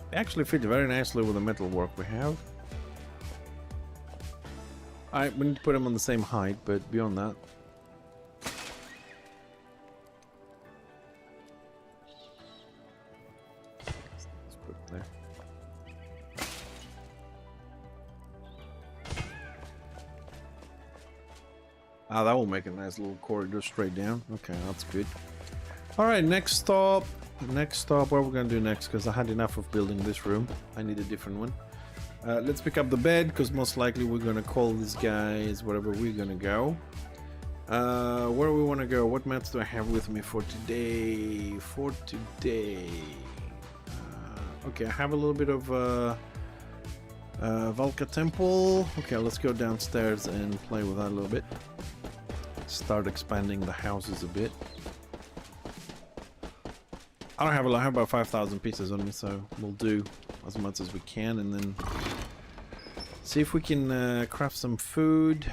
They actually fit very nicely with the metal work we have. We need to put them on the same height, but beyond that. Let's put it there. Ah, that will make a nice little corridor straight down. Okay, that's good. Alright, next stop. Next stop, what are we gonna do next? Because I had enough of building this room. I need a different one. Let's pick up the bed, because most likely we're gonna call these guys wherever we're gonna go. Where do we want to go? What mats do I have with me for today? Okay, I have a little bit of Valka Temple. Okay, let's go downstairs and play with that a little bit. Start expanding the houses a bit. I don't have a lot. I have about 5,000 pieces on me, so we'll do as much as we can, and then see if we can craft some food.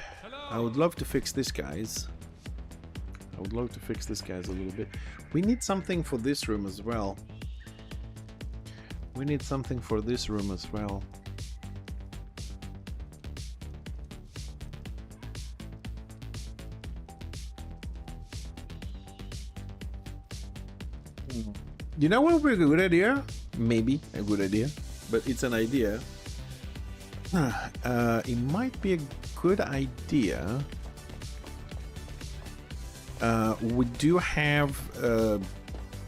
I would love to fix this guys. I would love to fix this guys a little bit. We need something for this room as well. We need something for this room as well. You know what would be a good idea? Maybe a good idea, but it's an idea. It might be a good idea. We do have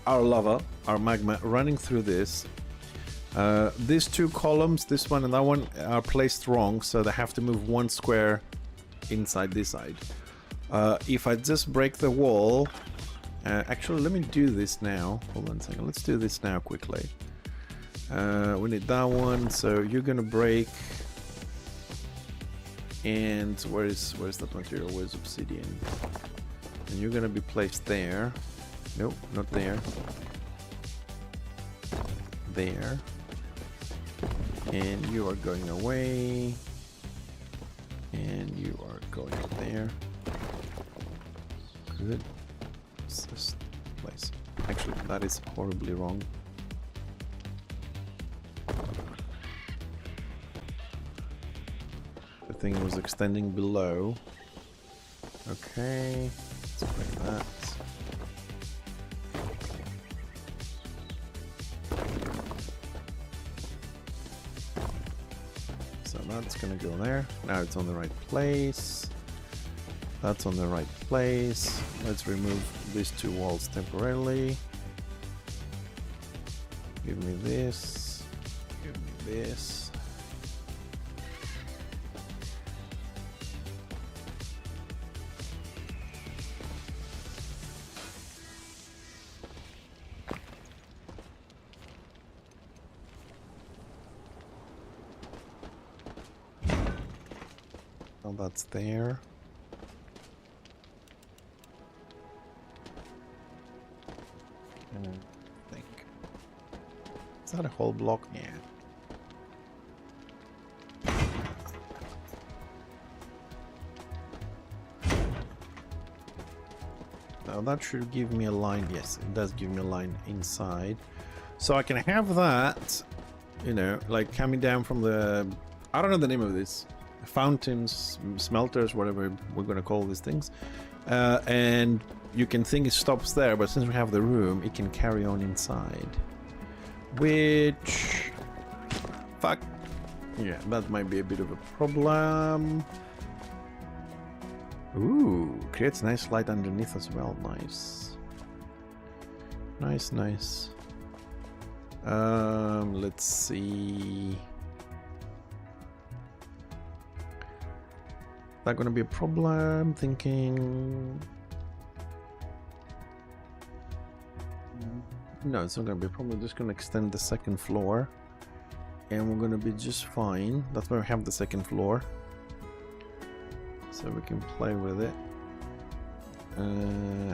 our lava, our magma running through this. These two columns, this one and that one, are placed wrong, so they have to move one square inside this side. If I just break the wall, actually let me do this now. Hold on a second, let's do this now quickly. We need that one, so you're gonna break. And where's that material? Where's obsidian? And you're gonna be placed there. Nope, not there. There. And you are going away. And you are going there. Good. What's this place? Actually, that is horribly wrong. The thing was extending below. Okay. Let's break that. So that's gonna go there. Now it's on the right place. That's on the right place. Let's remove these two walls temporarily. Give me this. Give me this. Oh, that's there. I think. Is that a whole block? Yeah. Now that should give me a line. Yes, it does give me a line inside. So I can have that, you know, like coming down from the... I don't know the name of this. Fountains, smelters, whatever we're going to call these things. and you can think it stops there, but since we have the room, it can carry on inside. Which... fuck. Yeah, that might be a bit of a problem. Ooh, creates nice light underneath as well. Nice. Nice, nice. Let's see. That gonna be a problem? Thinking. No, it's not gonna be a problem. We're just gonna extend the second floor, and we're gonna be just fine. That's why we have the second floor, so we can play with it.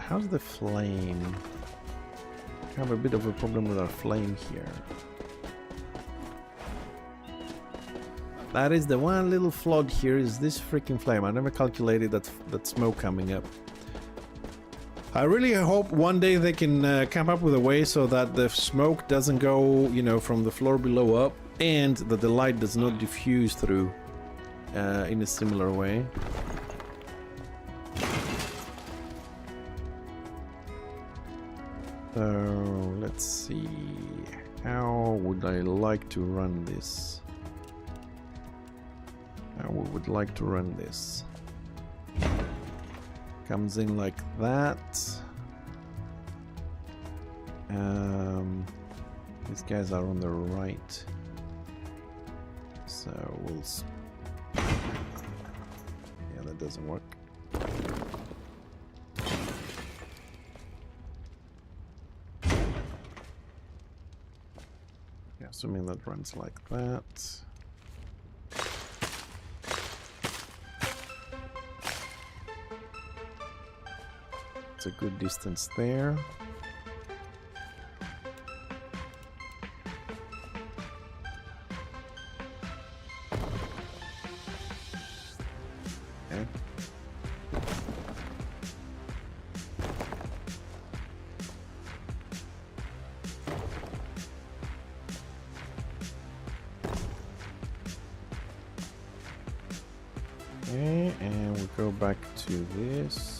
How's the flame? We have a bit of a problem with our flame here. That is the one little flood here, is this freaking flame. I never calculated that smoke coming up. I really hope one day they can come up with a way so that the smoke doesn't go, you know, from the floor below up, and that the light does not diffuse through in a similar way. So let's see, how would I like to run this? How we would like to run this. Comes in like that. These guys are on the right, so we'll. Yeah, that doesn't work. Yeah, assuming that runs like that. A good distance there. Okay. Okay, and we go back to this.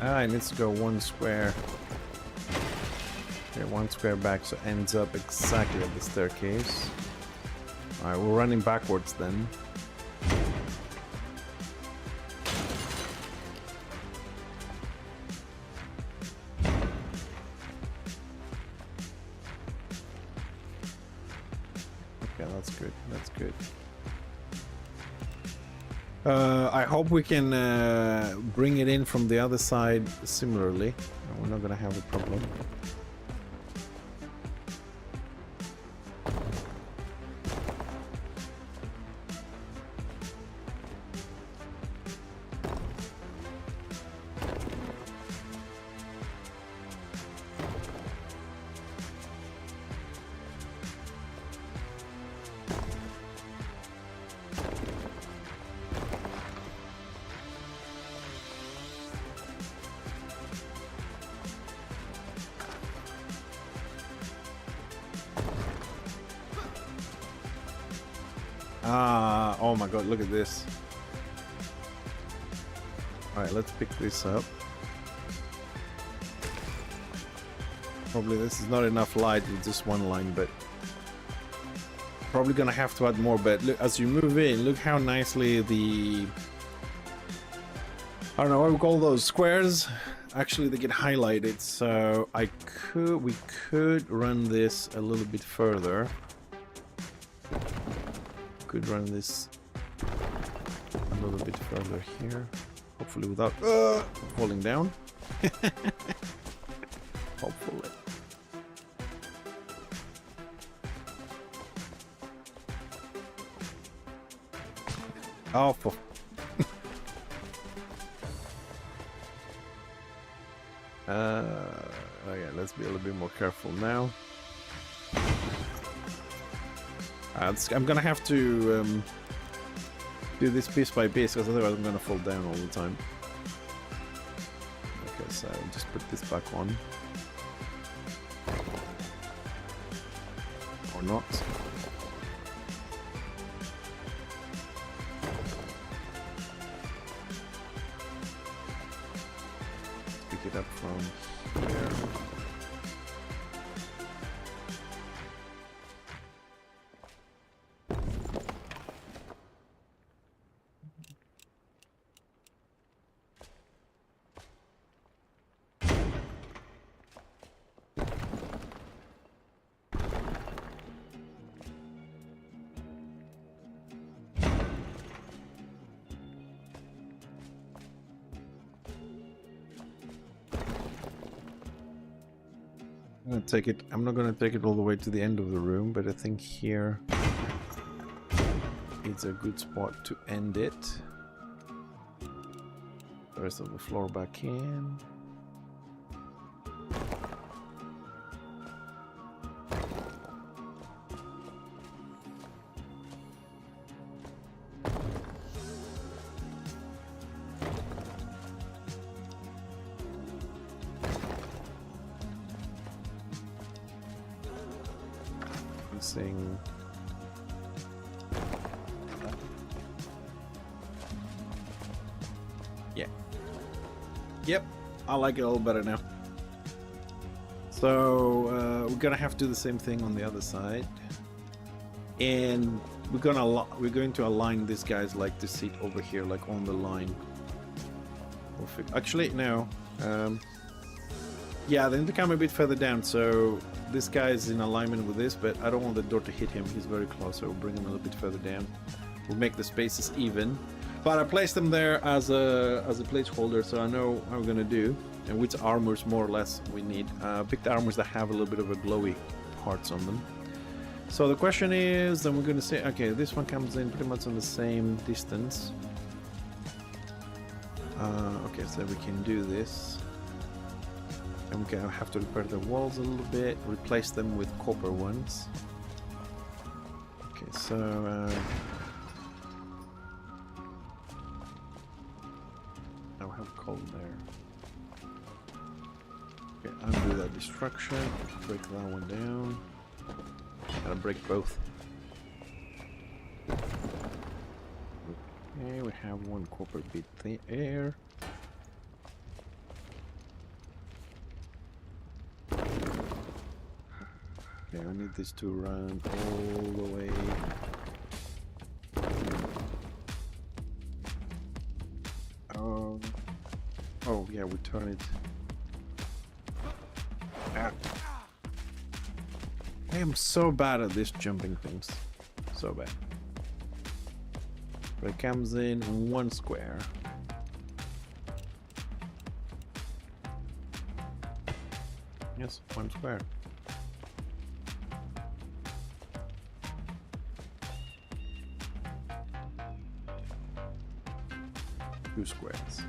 Ah, it needs to go one square. Okay, one square back, so it ends up exactly at the staircase. Alright, we're running backwards then. Okay, that's good, that's good. I hope we can bring it in from the other side similarly. We're not gonna have a problem. Ah, oh my god, look at this. Alright, let's pick this up. Probably this is not enough light with just one line, but probably gonna have to add more. But look, as you move in, look how nicely the, I don't know what we call those squares. Actually, they get highlighted. So we could run this a little bit further. Could run this a little bit further here, hopefully without falling down. Hopefully. Oh, for... okay, let's be a little bit more careful now. I'm gonna have to do this piece by piece, because otherwise I'm gonna fall down all the time. Okay, so just put this back on. Or not. Pick it up from here. I'm not gonna take it all the way to the end of the room, but I think here it's a good spot to end it. The rest of the floor back in. Sing. Yeah. Yep. I like it a little better now. So we're gonna have to do the same thing on the other side, and we're going to align these guys like to sit over here, like on the line. Actually, no. Yeah, they need to come a bit further down. So this guy is in alignment with this, but I don't want the door to hit him. He's very close, so we'll bring him a little bit further down. We'll make the spaces even. But I placed them there as a placeholder, so I know what I'm gonna do and which armors more or less we need. Pick the armors that have a little bit of a glowy parts on them. So the question is, then we're gonna say, okay, this one comes in pretty much on the same distance. Okay, so we can do this. I'm gonna have to repair the walls a little bit, replace them with copper ones. Okay, so I'll have coal there. Okay, undo that destruction, break that one down. Gotta break both. Okay, we have one copper bit there. Okay, I need this to run all the way. Oh yeah, we turn it. Ah. I am so bad at this jumping things. So bad. But it comes in one square. Yes, one square. Two squares.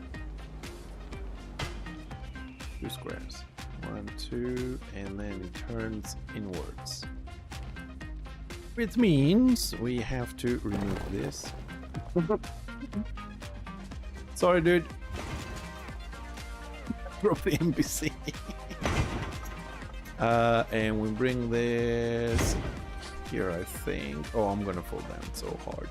Two squares. 1, 2, and then it turns inwards. Which means we have to remove this. Sorry, dude. Drop the NPC. And we bring this here, I think. Oh, I'm gonna fall down so hard.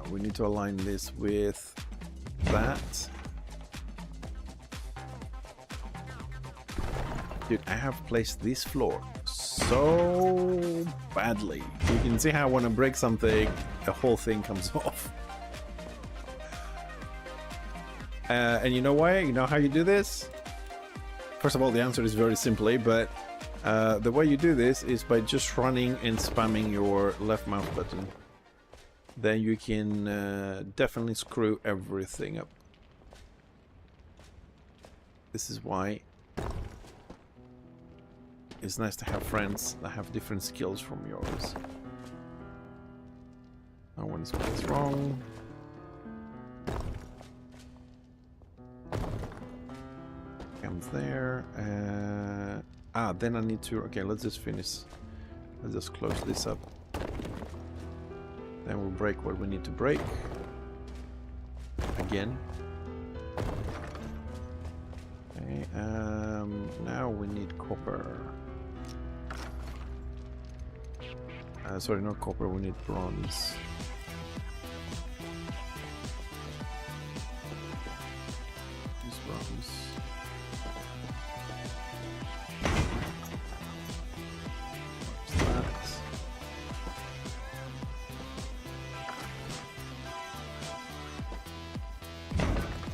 We need to align this with that. Dude, I have placed this floor so badly. You can see how when I break something, the whole thing comes off. And you know why? You know how you do this? First of all, the answer is very simply, but the way you do this is by just running and spamming your left mouse button. Then you can definitely screw everything up. This is why it's nice to have friends that have different skills from yours. Now when this goes wrong. Comes there. Then I need to... Okay, let's just finish. Let's just close this up. Then we'll break what we need to break. Again. Okay, now we need copper. Sorry, not copper, we need bronze. Use bronze.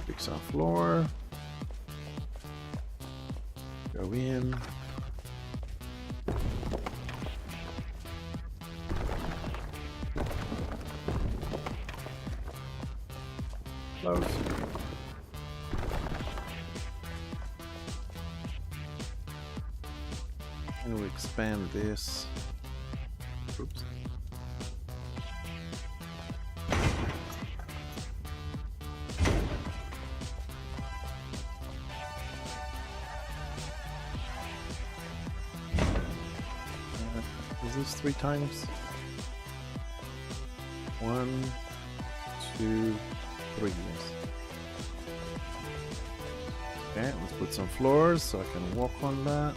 Fix our floor. Go in. Close. And we expand this. Oops. Is this 3 times? 1, 2, 3 years. Okay, let's put some floors so I can walk on that.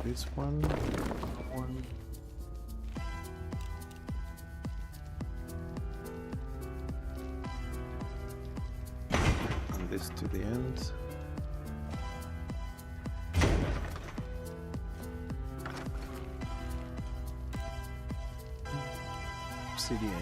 This one. This to the end. Obsidian.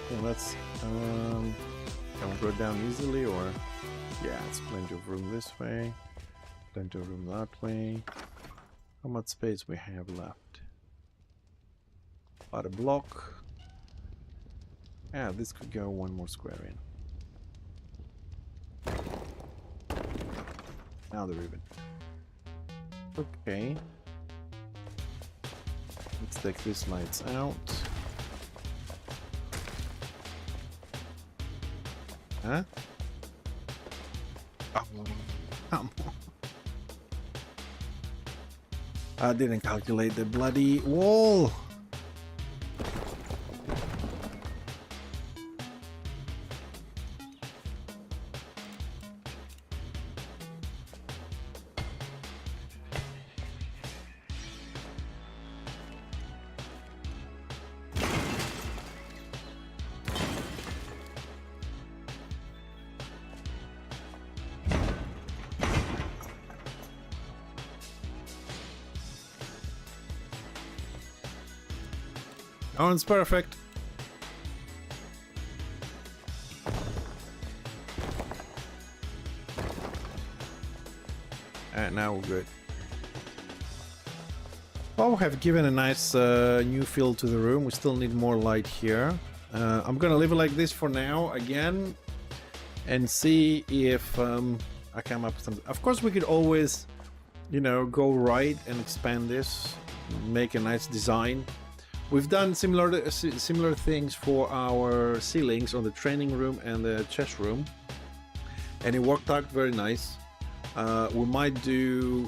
Okay, let's can we go down easily or? Yeah, it's plenty of room this way, plenty of room that way. How much space we have left? About a block. Yeah, this could go 1 more square in. Now the ribbon. Okay. Let's take these lights out. Huh? Come on. I didn't calculate the bloody wall. Oh, it's perfect. And now we're good. Well, we have given a nice new feel to the room. We still need more light here. I'm gonna leave it like this for now again and see if I come up with something. Of course, we could always, you know, go right and expand this, make a nice design. We've done similar things for our ceilings on the training room and the chess room, and it worked out very nice. I might do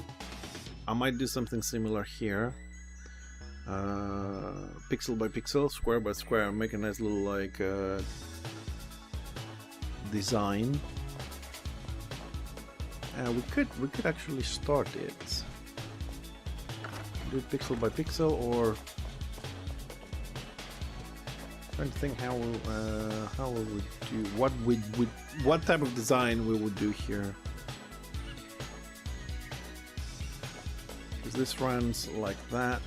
something similar here, pixel by pixel, square by square. Make a nice little like design. We could actually start it. Do it pixel by pixel, or trying to think how we would do what type of design we would do here. because this runs like that.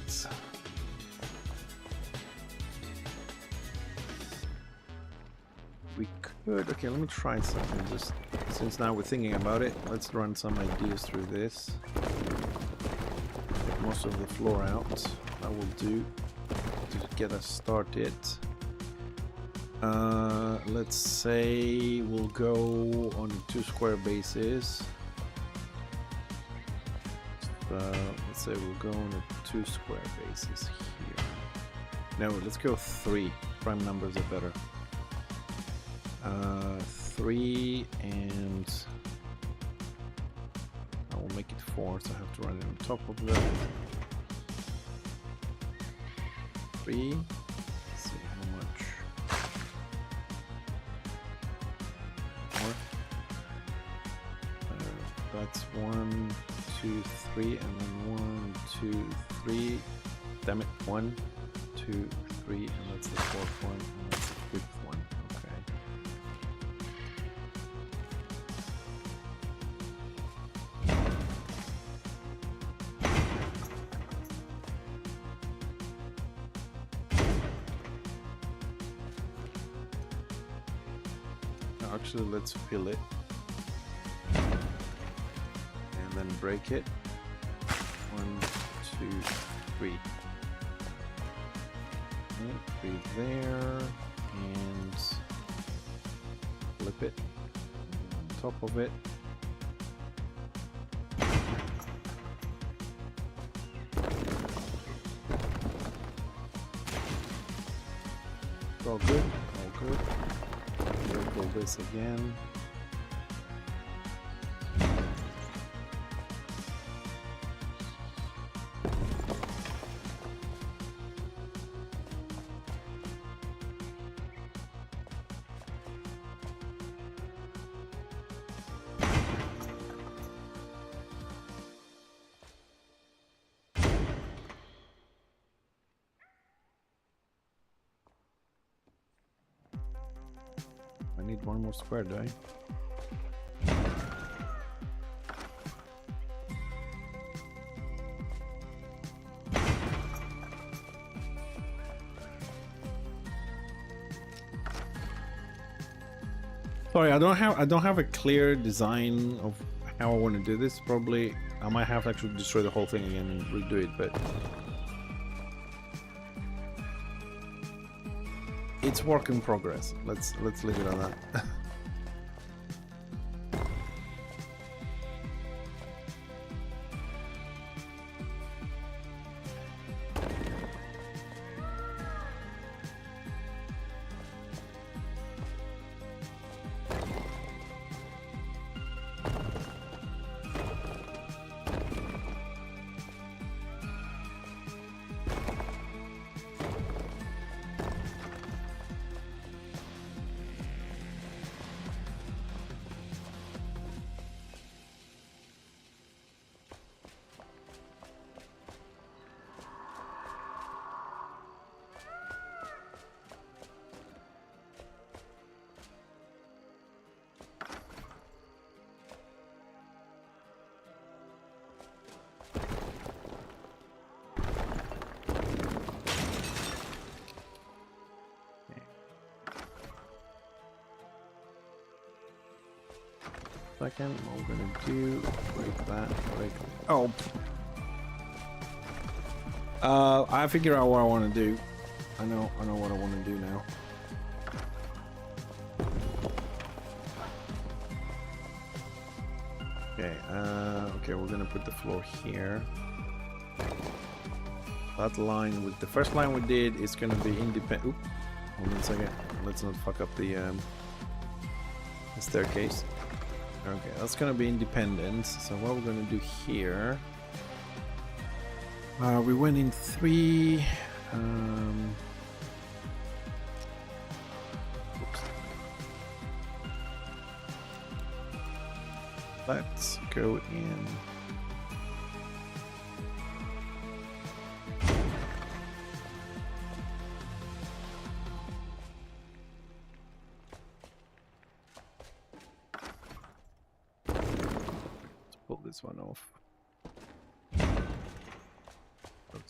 We could, okay, let me try something, just since now we're thinking about it, let's run some ideas through this. Get most of the floor out, that will do to get us started. Let's say we'll go on 2 square bases. Let's say we'll go on a 2 square bases here. No, let's go 3. Prime numbers are better. 3, and I will make it 4, so I have to run it on top of that. 3. Let's see how much. 4. That's 1, 2, 3, and then 1, 2, 3. Damn it! 1, 2, 3, and that's the 4th one, and that's the 5th one. Actually, let's fill it and then break it. 1, 2, 3. 3 there, and flip it on top of it. It's all good, all good. Break all this again. I need one more square, do I? Sorry, I don't have a clear design of how I want to do this. Probably I might have to actually destroy the whole thing again and redo it, but it's work in progress. Let's leave it on that. Second, what we're gonna do, break that, break. Oh, I figure out what I want to do. I know what I want to do now. Okay, okay, we're gonna put the floor here. That line with the first line we did is gonna be independent. Oop, hold on a second. Let's not fuck up the staircase. Okay, that's gonna be independent. So what we're gonna do here? We went in 3. Oops. Let's go in. Pull this one off.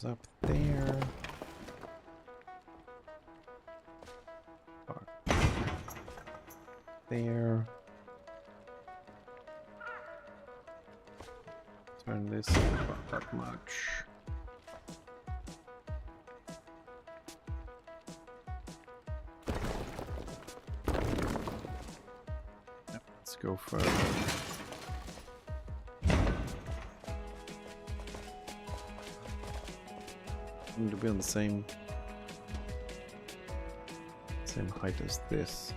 up there. There. Turn this about that much. Yep, let's go further. Need to be on the same height as this.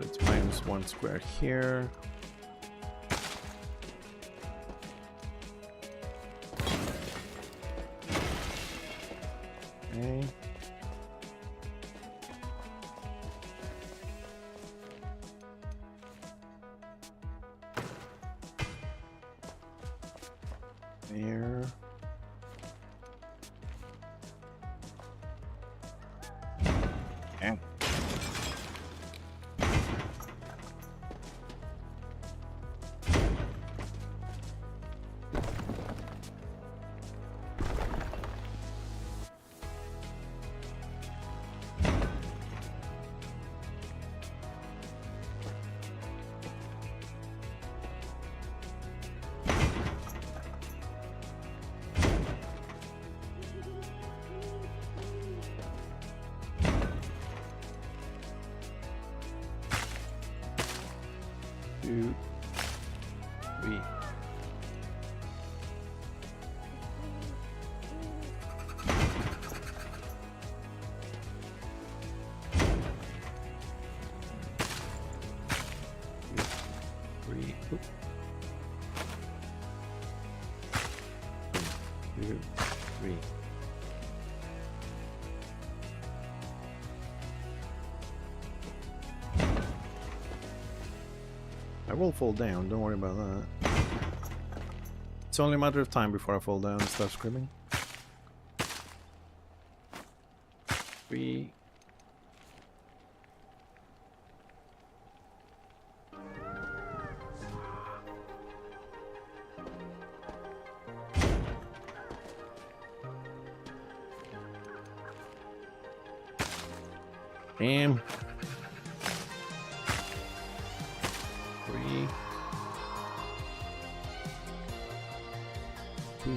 It's -1 square here. Okay. There. Okay. Two, three. Three. Oop. Two, three. I will fall down, don't worry about that. It's only a matter of time before I fall down and start screaming. 3. Damn. 3. 2.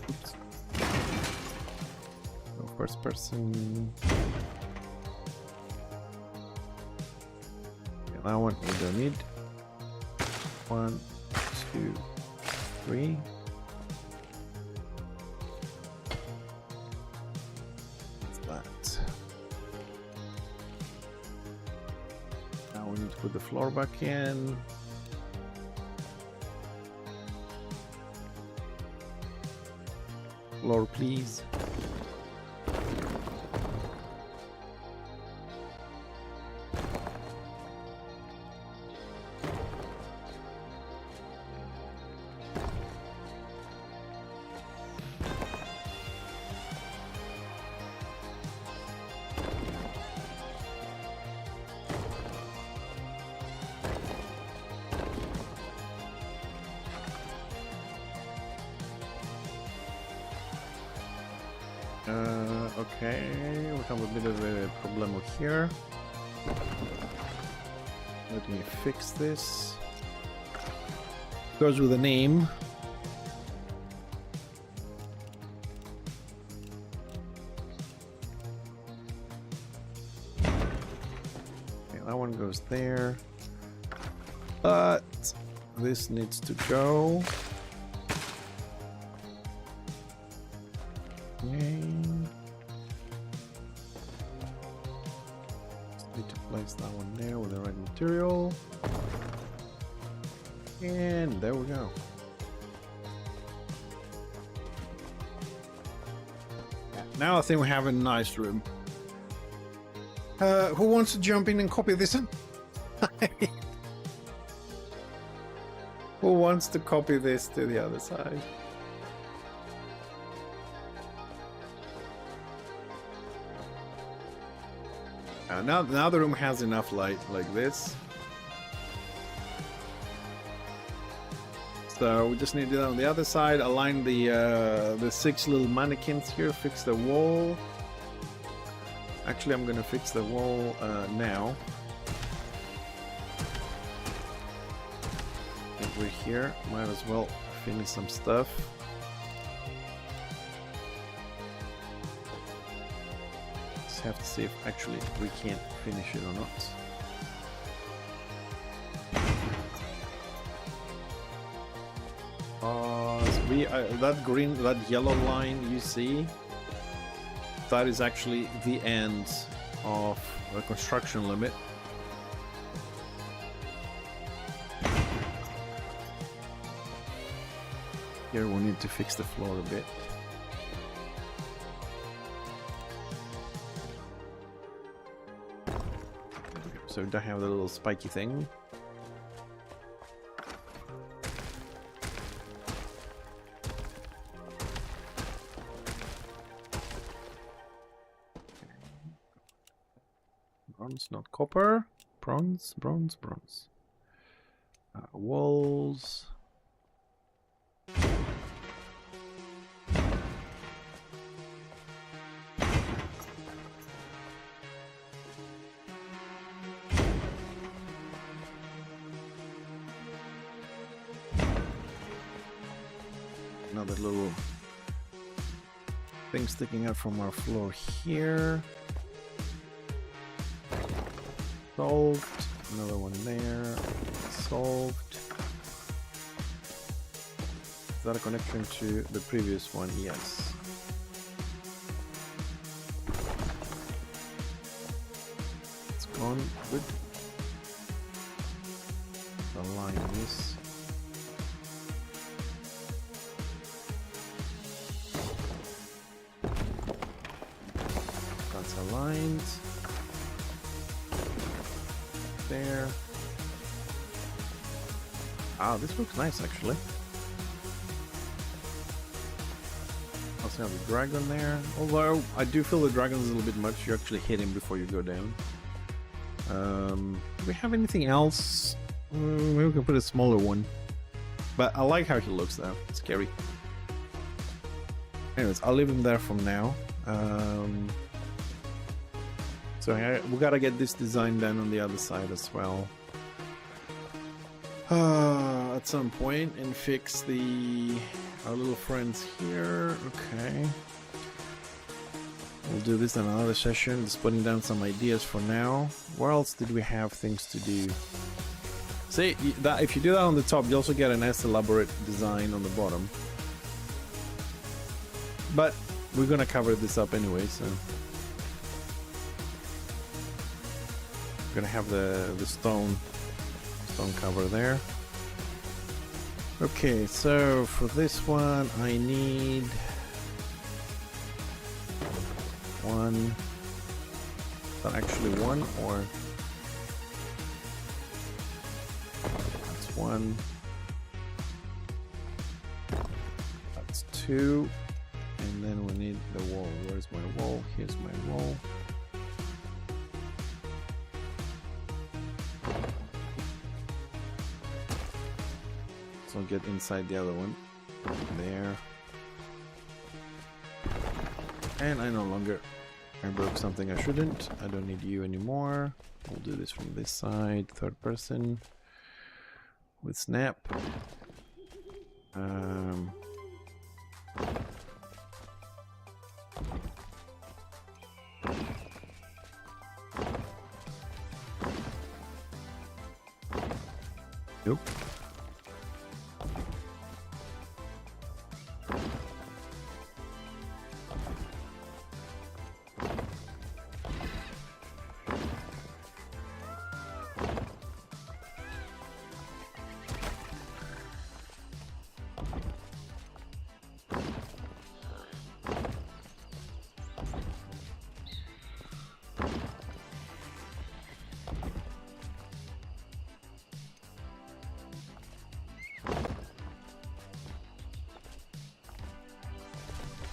Oops. No first person. That one we don't need. 1, 2, 3. What's that? Now we need to put the floor back in. Floor, please. Okay, we have a bit of a problem here. Let me fix this. Goes with a name. Okay, that one goes there. But this needs to go. Okay. Need to place that one there with the right material. And there we go. Now I think we have a nice room. Who wants to jump in and copy this? Who wants to copy this to the other side? Now the room has enough light like this. So we just need to do that on the other side. Align the 6 little mannequins here. Fix the wall. Actually, I'm gonna fix the wall now. If we're here, might as well finish some stuff. Just have to see if actually we can't finish it or not. That yellow line you see, that is actually the end of the construction limit. Here we need to fix the floor a bit. So we don't have the little spiky thing. Bronze, not copper. Bronze, bronze, bronze. Walls. Another little thing sticking out from our floor here. Solved. Another one there. Solved. Is that a connection to the previous one? Yes. It's gone. Good. Align this. That's aligned. There. Ah, this looks nice actually. Also have the dragon there. Although I do feel the dragon is a little bit much. You actually hit him before you go down. Do we have anything else? Maybe we can put a smaller one. But I like how he looks though. It's scary. Anyways, I'll leave him there from now. So we gotta get this design done on the other side as well. At some point, and fix our little friends here. Okay. We'll do this in another session. Just putting down some ideas for now. Where else did we have things to do? See, that if you do that on the top, you also get a nice elaborate design on the bottom. But we're gonna cover this up anyway, so. Gonna have the stone cover there. Okay, so for this one I need one. Is that actually one, or that's one? That's two, and then we need the wall. Where's my wall? Here's my wall. So I'll get inside the other one. There. And I broke something I shouldn't. I don't need you anymore. We'll do this from this side, third person. With snap. Nope.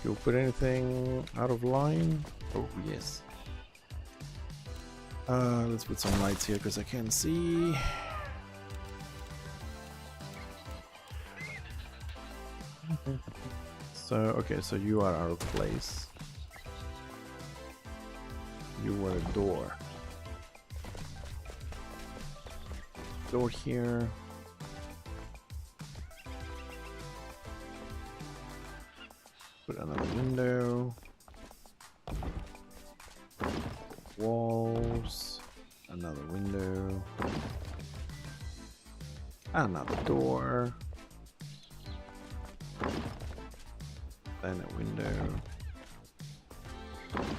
You'll put anything out of line? Oh, yes. Let's put some lights here because I can't see. So, okay, so you are out of place. You were a door. Door here. Put another window. Walls. Another window. Another door. Then a window.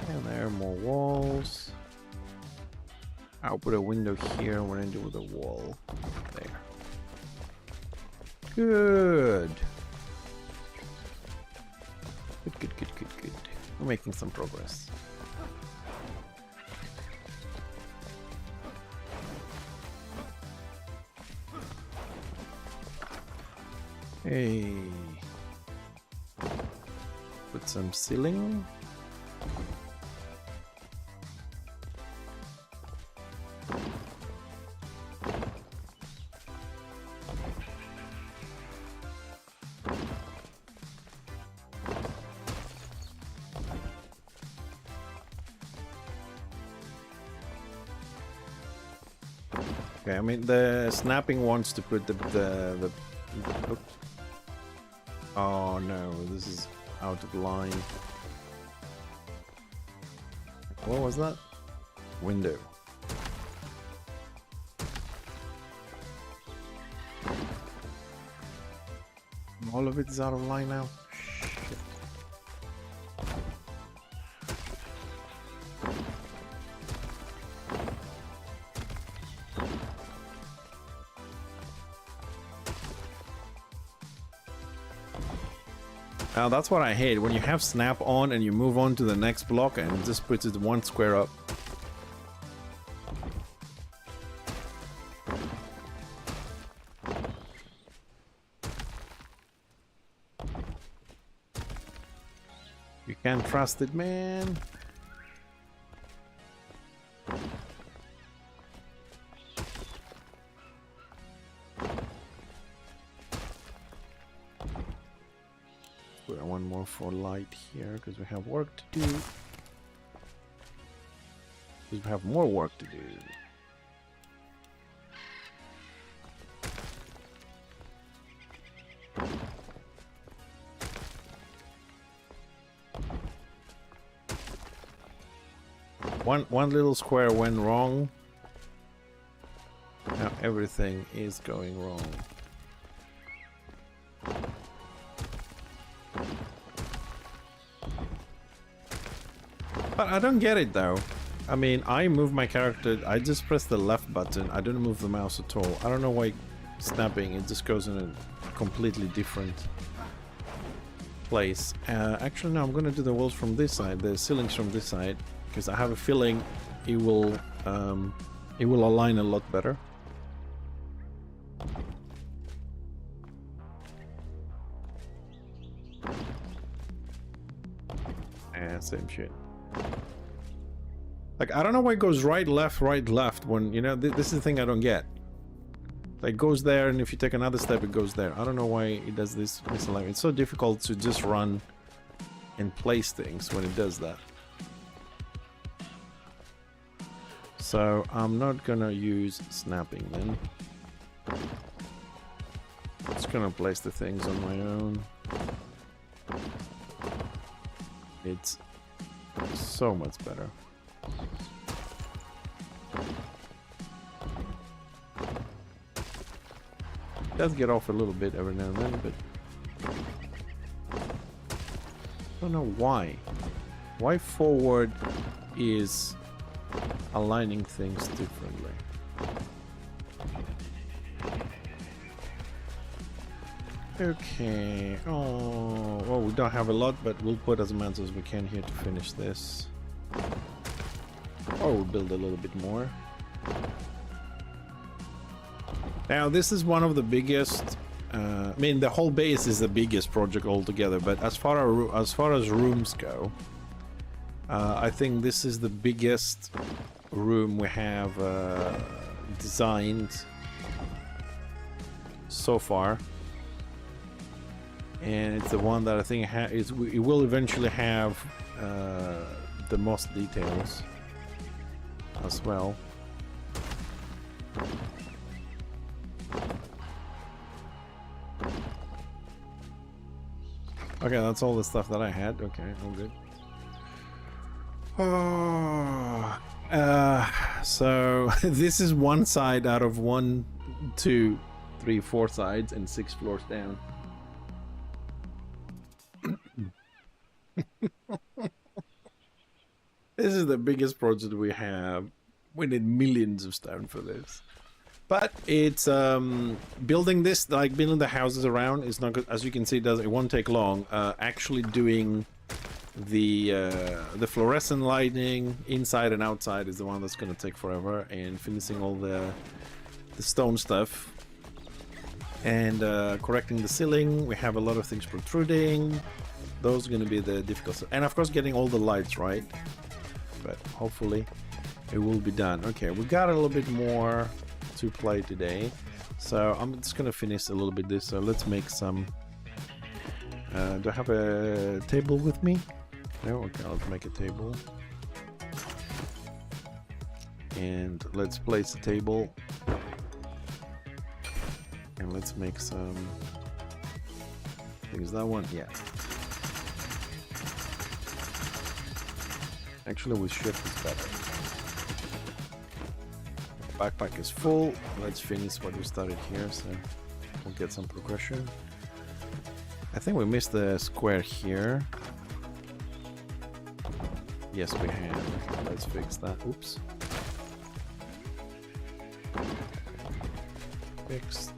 And there are more walls. I'll put a window here when I do the wall. There. Good. Good. We're making some progress. Hey. Put some ceiling. Okay, I mean the snapping wants to put the oh no, this is out of line. What was that? Window. All of it is out of line now. Shit. Now that's what I hate, when you have snap on and you move on to the next block and it just puts it one square up. You can't trust it, man. Put one more for light here because we have work to do. Because we have more work to do. One little square went wrong. Now everything is going wrong. But I don't get it though. I mean, I move my character, I just press the left button, I don't move the mouse at all. I don't know why snapping, it just goes in a completely different place. Actually no, I'm gonna do the walls from this side, the ceilings from this side, because I have a feeling it will align a lot better. And same shit. Like, I don't know why it goes right, left, when, you know, this is the thing I don't get. Like, it goes there, and if you take another step, it goes there. I don't know why it does this misalignment. It's so difficult to just run and place things when it does that. So, I'm not gonna use snapping then. I'm just gonna place the things on my own. It's so much better. It does get off a little bit every now and then, but I don't know why. Why forward is aligning things differently. Okay. Oh, well, we don't have a lot, but we'll put as much as we can here to finish this. Or we'll build a little bit more. Now, this is one of the biggest I mean, the whole base is the biggest project altogether, but as far as rooms go, I think this is the biggest room we have designed so far, and it's the one that I think it will eventually have the most details as well. Okay, that's all the stuff that I had. Okay, all good. So this is one side out of 1, 2, 3, 4 sides and 6 floors down. This is the biggest project we have. We need millions of stone for this. But it's building this, like building the houses around, is not good. As you can see, it won't take long. Actually doing the fluorescent lighting inside and outside is the one that's going to take forever, and finishing all the stone stuff and correcting the ceiling. We have a lot of things protruding. Those are going to be the difficult stuff, and of course getting all the lights right, but hopefully it will be done. Okay, we got a little bit more to play today, so I'm just gonna finish a little bit this. So let's make some do I have a table with me? No. Okay, let's make a table, and let's place the table, and let's make some things. That one, yeah, actually with shift is better. Backpack is full. Let's finish what we started here, so we'll get some progression. I think we missed the square here. Yes, we have. Okay, let's fix that. Oops. Fixed.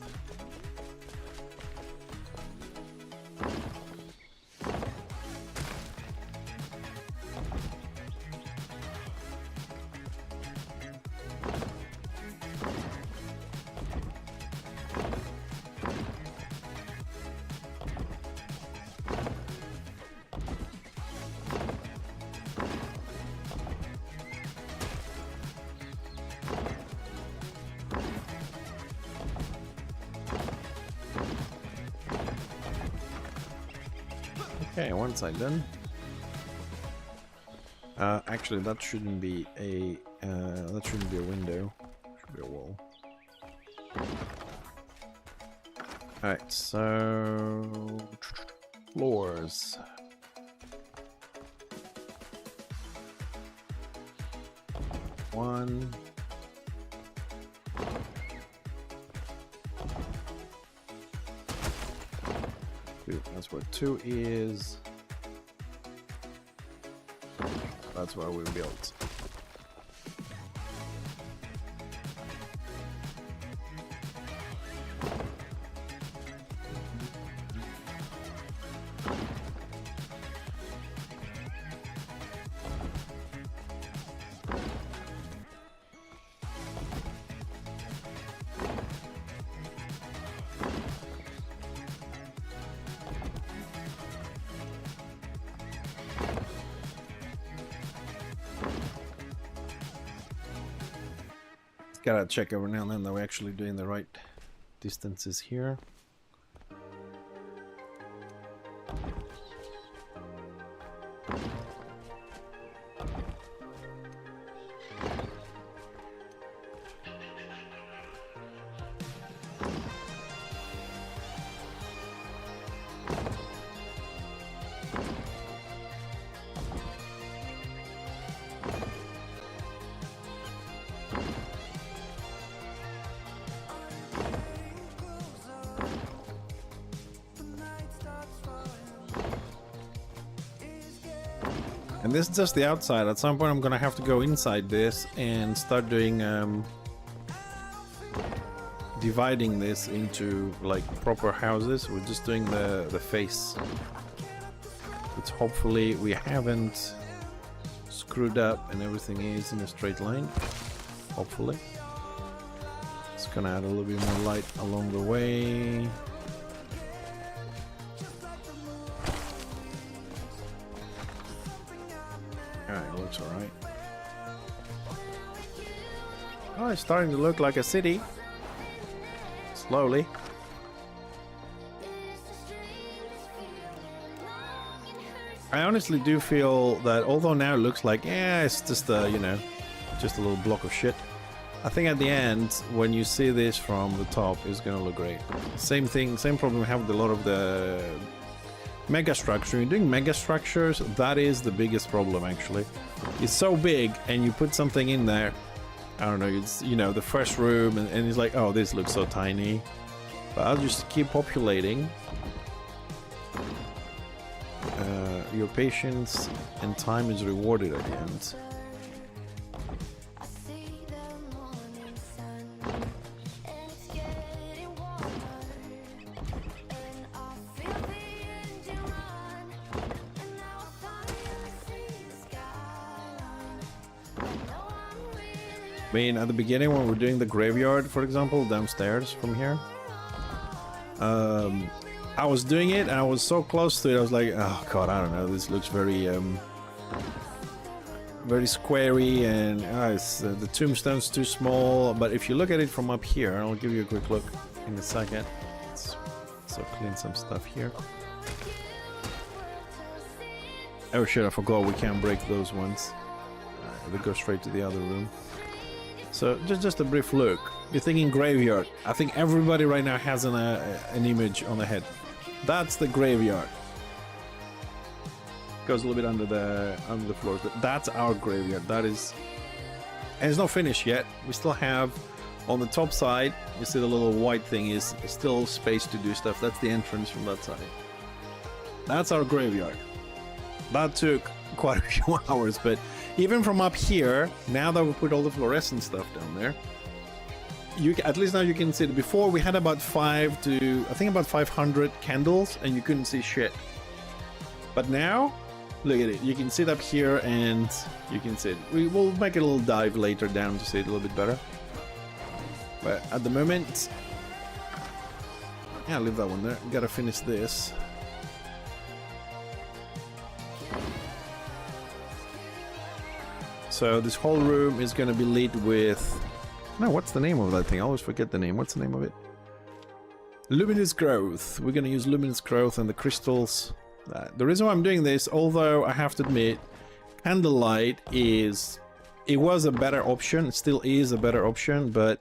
Okay, one side done. Actually, that shouldn't be a window. Should be a wall. All right, so floors. One. Two. That's where 2 is. That's where we built. Gotta check every now and then that we're actually doing the right distances here. And this is just the outside. At some point I'm gonna have to go inside this and start doing dividing this into like proper houses. We're just doing the face, which hopefully we haven't screwed up and everything is in a straight line. Hopefully. It's gonna add a little bit more light along the way. it looks alright. Oh, it's starting to look like a city. Slowly. I honestly do feel that although now it looks like, yeah, it's just a, you know, just a little block of shit. I think at the end, when you see this from the top, it's gonna look great. Same thing, same problem we have with a lot of the mega structure. When you're doing mega structures, that is the biggest problem actually. It's so big and you put something in there, I don't know, it's, you know, the first room and it's like, oh, this looks so tiny. But I'll just keep populating. Your patience and time is rewarded at the end. I mean, at the beginning when we're doing the graveyard, for example, downstairs from here, I was doing it and I was so close to it, I was like, oh god, I don't know, this looks very, very squarey and the tombstone's too small, but if you look at it from up here, I'll give you a quick look in a second. So clean some stuff here. Oh shit, I forgot we can't break those ones. They go straight to the other room. So just a brief look. You're thinking graveyard. I think everybody right now has an image on the head. That's the graveyard. Goes a little bit under the floors, but that's our graveyard. That is, and it's not finished yet. We still have on the top side. You see the little white thing is still space to do stuff. That's the entrance from that side. That's our graveyard. That took quite a few hours, but even from up here, now that we put all the fluorescent stuff down there, at least now you can see it. Before we had about 500 candles and you couldn't see shit. But now, look at it. You can see it up here and you can see it. We will make a little dive later down to see it a little bit better. But at the moment, yeah, leave that one there. Gotta finish this. So this whole room is going to be lit with... No, what's the name of that thing? I always forget the name. What's the name of it? Luminous growth. We're going to use luminous growth and the crystals. The reason why I'm doing this, although I have to admit, candlelight is... It was a better option. It still is a better option, but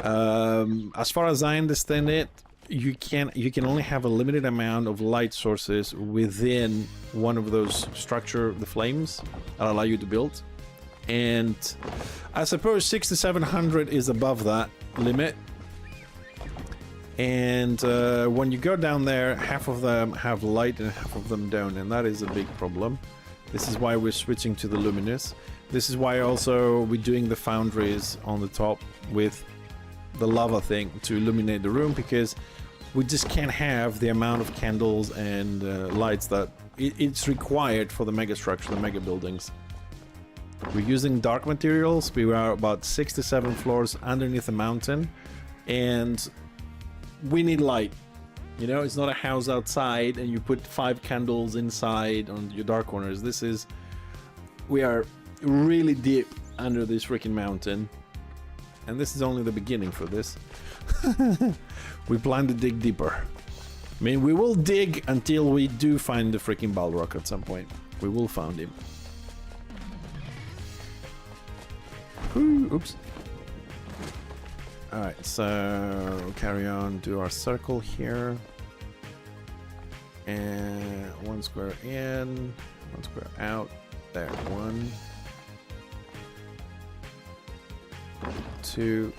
as far as I understand it, you can only have a limited amount of light sources within one of those structure, the flames, that allow you to build. And I suppose 6,700 is above that limit. And when you go down there, half of them have light and half of them don't, and that is a big problem. This is why we're switching to the luminous. This is why also we're doing the foundries on the top with the lava thing to illuminate the room, because we just can't have the amount of candles and lights that it's required for the mega structure, the mega buildings. We're using dark materials. We are about 6 to 7 floors underneath a mountain, and we need light. You know, it's not a house outside and you put 5 candles inside on your dark corners. We are really deep under this freaking mountain, and this is only the beginning for this. We plan to dig deeper. I mean, we will dig until we do find the freaking Balrog at some point. We will find him. Ooh, oops. Alright, so carry on, do our circle here. And 1 square in, 1 square out. There, 1, 2.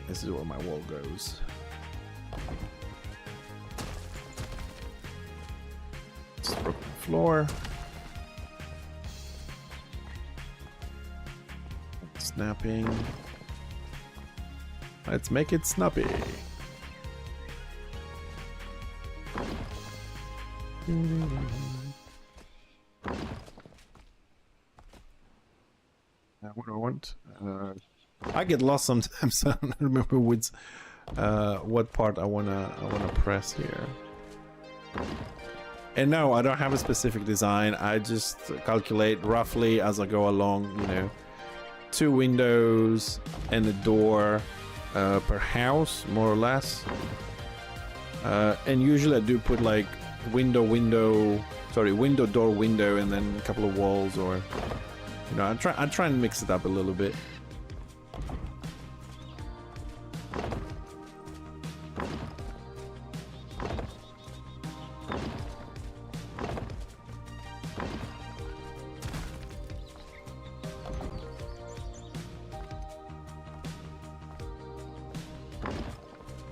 This is where my wall goes. Just broken the floor. Snapping. Let's make it snappy. What do I want? I get lost sometimes. So I don't remember which, what part I wanna press here. And no, I don't have a specific design. I just calculate roughly as I go along, you know, 2 windows and a door per house, more or less. And usually I do put like window, door, window, and then a couple of walls, or, you know, I try and mix it up a little bit.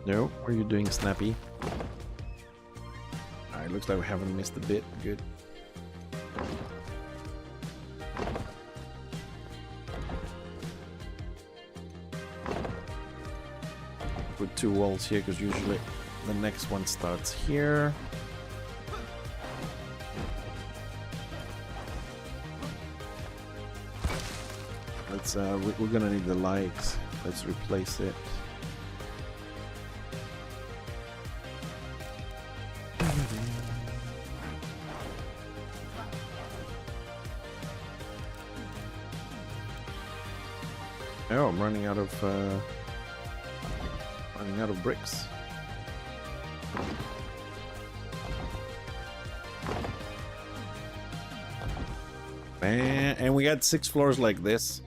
No, what are you doing, Snappy? Alright, looks like we haven't missed a bit. Good. Put 2 walls here because usually the next one starts here. Let's we're gonna need the lights. Let's replace it. Oh, I'm running out of bricks. And we got 6 floors like this,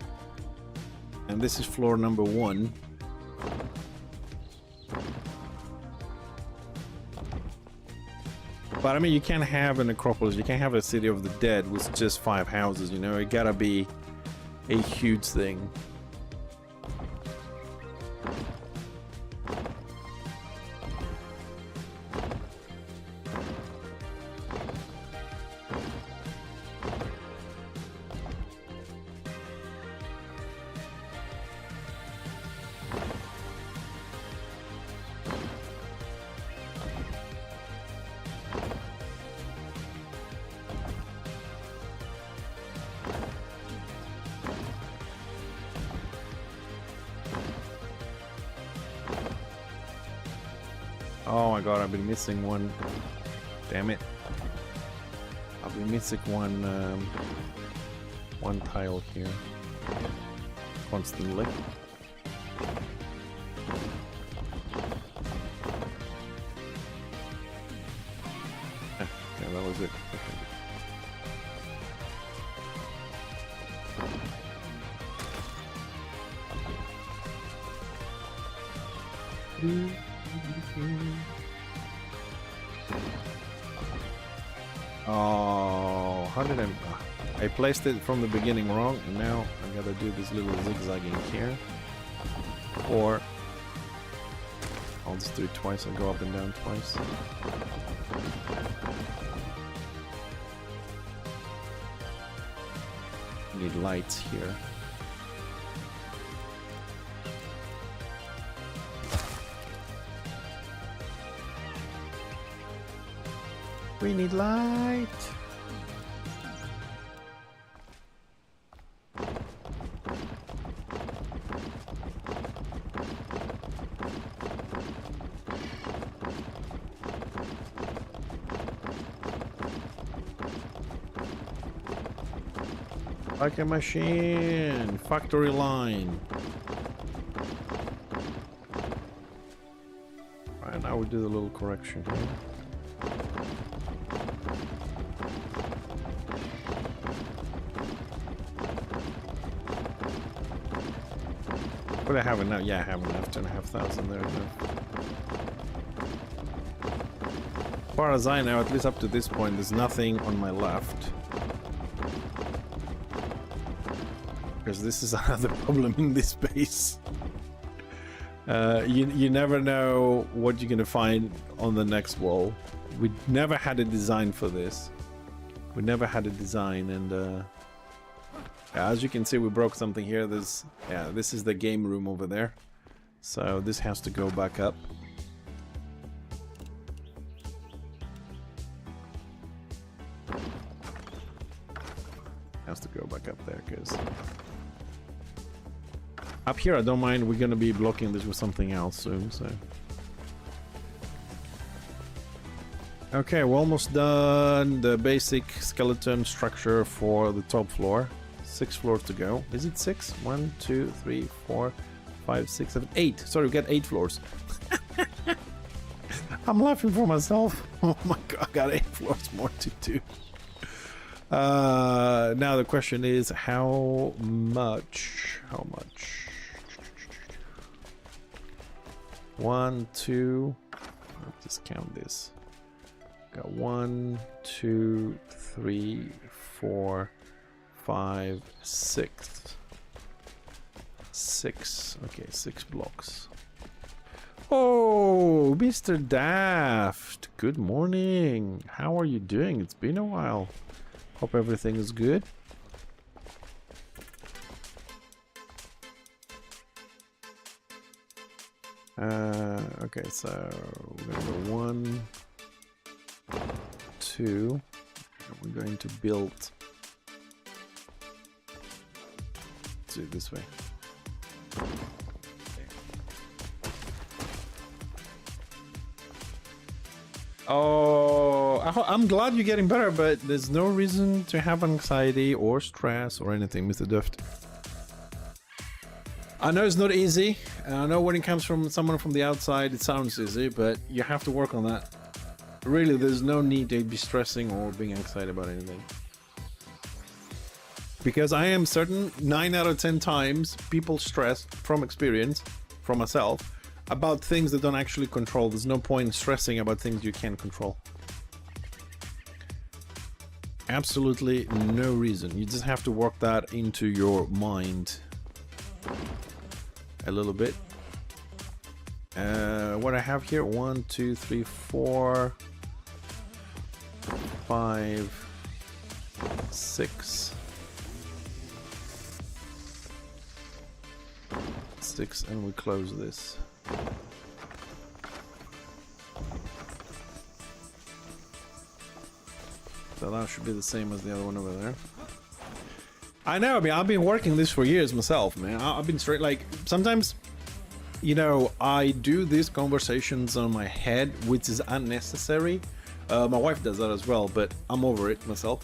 and this is floor number 1. But I mean, you can't have an Acropolis, you can't have a city of the dead with just 5 houses, you know, it gotta be a huge thing. Oh my god, I've been missing one. Damn it. I've been missing one tile here. Constantly. Yeah, that was it. Okay. Oh, how did I placed it from the beginning wrong, and now I gotta do this little zigzagging here. Or I'll just do it twice and go up and down twice. Need lights here. We need light. Like a machine, factory line. Alright, now we do the little correction here. But I have enough. Yeah, I have enough. 2,500 there. As far as I know, at least up to this point, there's nothing on my left. Because this is another problem in this base. You never know what you're gonna find on the next wall. We never had a design for this. We never had a design, and as you can see, we broke something here. This is the game room over there. So this has to go back up. Has to go back up there, because up here I don't mind. We're gonna be blocking this with something else soon, so Okay, we're almost done the basic skeleton structure for the top floor. 6 floors to go. Is it 6? 1, 2, 3, 4, 5, 6, 7, 8. Sorry, we got 8 floors. I'm laughing for myself. Oh my god, I got 8 floors more to do. Now the question is how much? How much? 1, 2. Let's just count this. Got 1, 2, 3, 4, 5, 6. 6. Okay, 6 blocks. Oh, Mr. Daft. Good morning. How are you doing? It's been a while. Hope everything is good. Okay, so we're gonna go 1, 2. We're going to build. Let's do it this way. Oh, I'm glad you're getting better, but there's no reason to have anxiety or stress or anything, Mr. Duft. I know it's not easy. I know when it comes from someone from the outside, it sounds easy, but you have to work on that. Really, there's no need to be stressing or being excited about anything. Because I am certain 9 out of 10 times people stress from experience, from myself, about things that don't actually control. There's no point in stressing about things you can't control. Absolutely no reason. You just have to work that into your mind a little bit. What I have here, 1, 2, 3, 4, 5, 6. 6, and we close this. So that should be the same as the other one over there. I know, I mean, I've been working this for years myself, man. I've been straight, like, sometimes, you know, I do these conversations on my head, which is unnecessary. My wife does that as well, but I'm over it myself.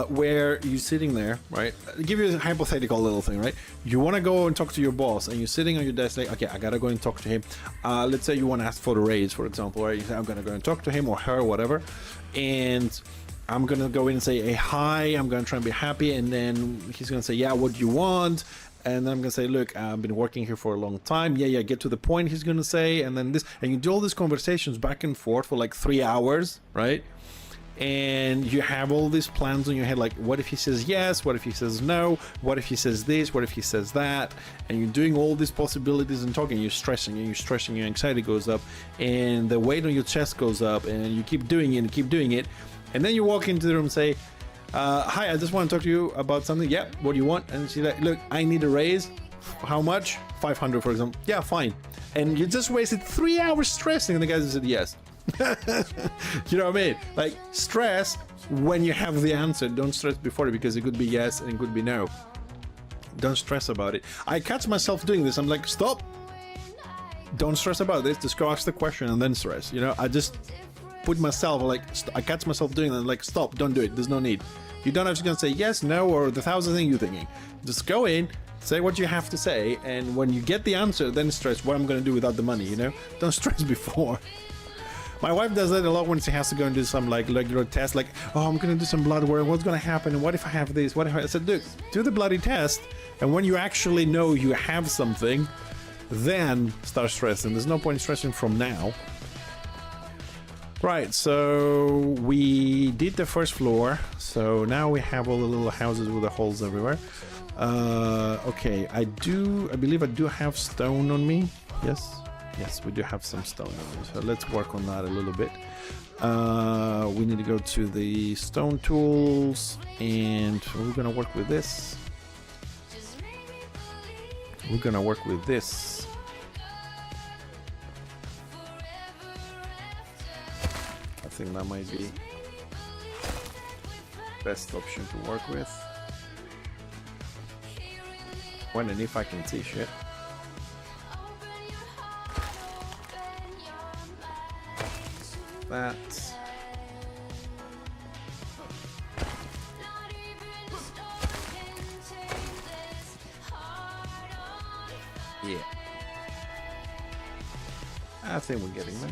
Where you're sitting there, right? I'll give you a hypothetical little thing, right? You want to go and talk to your boss, and you're sitting on your desk like, okay, I gotta go and talk to him. Let's say you want to ask for the raise, for example, right? You say, I'm gonna go and talk to him or her, whatever, and I'm gonna go in and say, hey, hi, I'm gonna try and be happy, and then he's gonna say, yeah, what do you want? And then I'm gonna say, look, I've been working here for a long time. Yeah, get to the point, he's gonna say, and then this, and you do all these conversations back and forth for like 3 hours, right? And you have all these plans in your head, like, what if he says yes? What if he says no? What if he says this? What if he says that? And you're doing all these possibilities and talking, you're stressing, your anxiety goes up, and the weight on your chest goes up, and you keep doing it and keep doing it. And then you walk into the room and say, hi, I just want to talk to you about something. Yeah, what do you want? And she's like, look, I need a raise. How much? 500, for example. Yeah, fine. And you just wasted 3 hours stressing, and the guy just said yes. You know what I mean? Like, stress when you have the answer. Don't stress before it, because it could be yes and it could be no. Don't stress about it. I catch myself doing this. I'm like, stop. Don't stress about this. Just go ask the question and then stress. You know, I just put myself, like, I catch myself doing that. Like, stop. Don't do it. There's no need. You don't have to go and say yes, no, or the 1,000 things you're thinking. Just go in, say what you have to say, and when you get the answer, then stress what I'm going to do without the money, you know? Don't stress before. My wife does that a lot when she has to go and do some like regular test, like, oh, I'm gonna do some blood work, what's gonna happen, and what if I have this, what if I said, look, do the bloody test, and when you actually know you have something, then start stressing. There's no point stressing from now. Right, so we did the first floor, so now we have all the little houses with the holes everywhere. Okay, I believe I do have stone on me. Yes, we do have some stone on me, so let's work on that a little bit. We need to go to the stone tools, and we're gonna work with this. We're gonna work with this. I think that might be best option to work with. When and if I can see shit. That. I think we're getting there.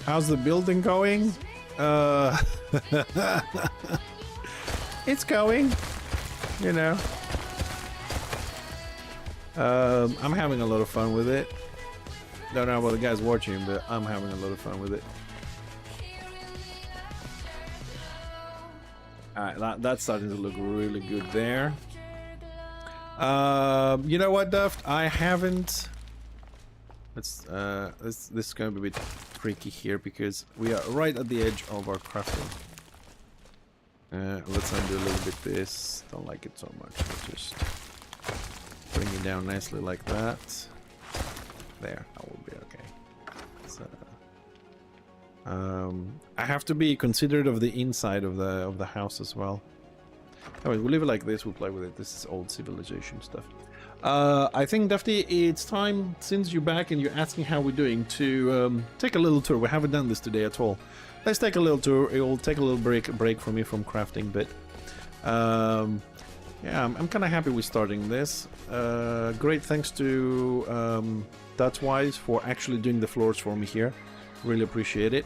How's the building going? It's going, you know. I'm having a lot of fun with it. Don't know about the guys watching, but I'm having a lot of fun with it. Alright, that's starting to look really good there. You know what, Duft? I haven't... this is going to be a bit tricky here because we are right at the edge of our crafting. Let's undo a little bit this. Don't like it so much. We'll just bring it down nicely like that. There, that will be okay. So, I have to be considerate of the inside of the house as well. Anyway, we'll leave it like this. We'll play with it. This is old civilization stuff. I think, Dufty, it's time, since you're back and you're asking how we're doing, to take a little tour. We haven't done this today at all. Let's take a little tour. It will take a little break for me from crafting, but yeah, I'm kind of happy with starting this. Great thanks to Dutchwise for actually doing the floors for me here. Really appreciate it.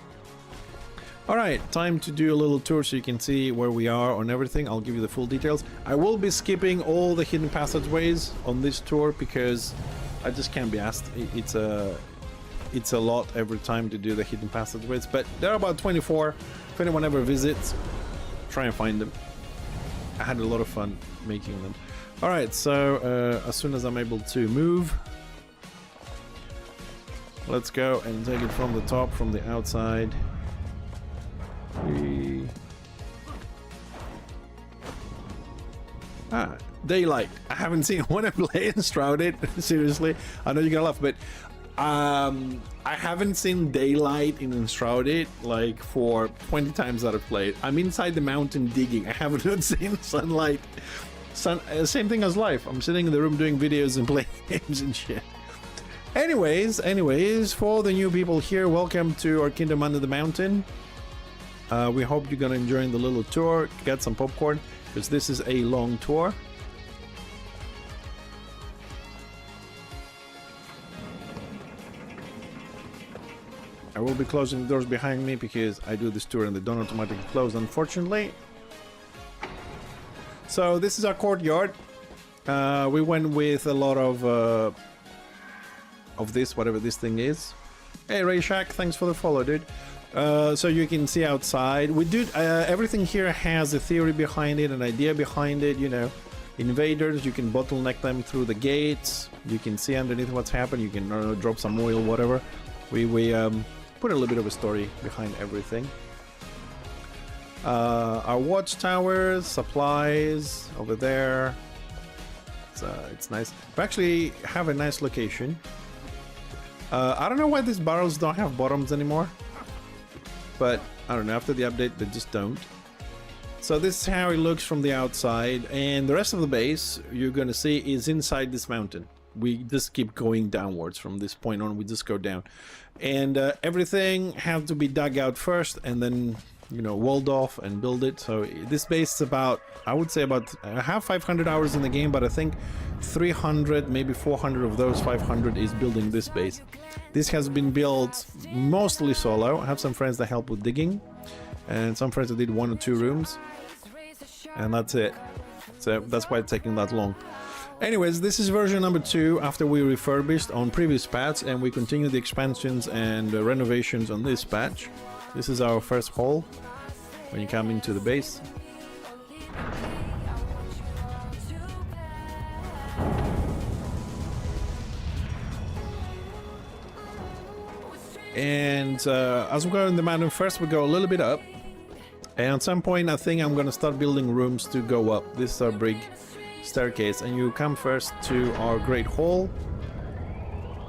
Alright, time to do a little tour so you can see where we are on everything. I'll give you the full details. I will be skipping all the hidden passageways on this tour because I just can't be asked. It's a lot every time to do the hidden passageways, but there are about 24. If anyone ever visits, try and find them. I had a lot of fun making them. Alright, so as soon as I'm able to move, let's go and take it from the top, from the outside. Daylight. I haven't seen one I play Enshrouded. Seriously, I know you're gonna laugh, but I haven't seen daylight in Enshrouded like for 20 times that I've played. I'm inside the mountain digging. I haven't not seen sunlight. Same thing as life. I'm sitting in the room doing videos and playing games and shit. Anyways, for the new people here, welcome to our kingdom under the mountain. We hope you're gonna enjoy the little tour. Get some popcorn because this is a long tour. I will be closing the doors behind me because I do this tour and they don't automatically close, unfortunately. So this is our courtyard. We went with a lot of this, whatever this thing is. Hey Ray Shack, thanks for the follow, dude. So you can see outside. We do everything here has a theory behind it, an idea behind it. You know, invaders. You can bottleneck them through the gates. You can see underneath what's happened. You can drop some oil, whatever. We put a little bit of a story behind everything. Our watchtowers, supplies over there. It's nice. We actually have a nice location. I don't know why these barrels don't have bottoms anymore. But I don't know, after the update they just don't. So this is how it looks from the outside, and the rest of the base you're gonna see is inside this mountain. We just keep going downwards from this point on. We just go down, and everything has to be dug out first and then, you know, walled off and build it. So this base is about, I would say about, I have 500 hours in the game, but I think 300, maybe 400 of those 500 is building this base. This has been built mostly solo. I have some friends that help with digging, and some friends that did 1 or 2 rooms, and that's it. So that's why it's taking that long. Anyways, this is version number 2 after we refurbished on previous patch, and we continue the expansions and renovations on this patch. This is our first hall when you come into the base. And as we go in the mountain, first we go a little bit up, and at some point I think I'm gonna start building rooms to go up. This is our big staircase, and you come first to our great hall.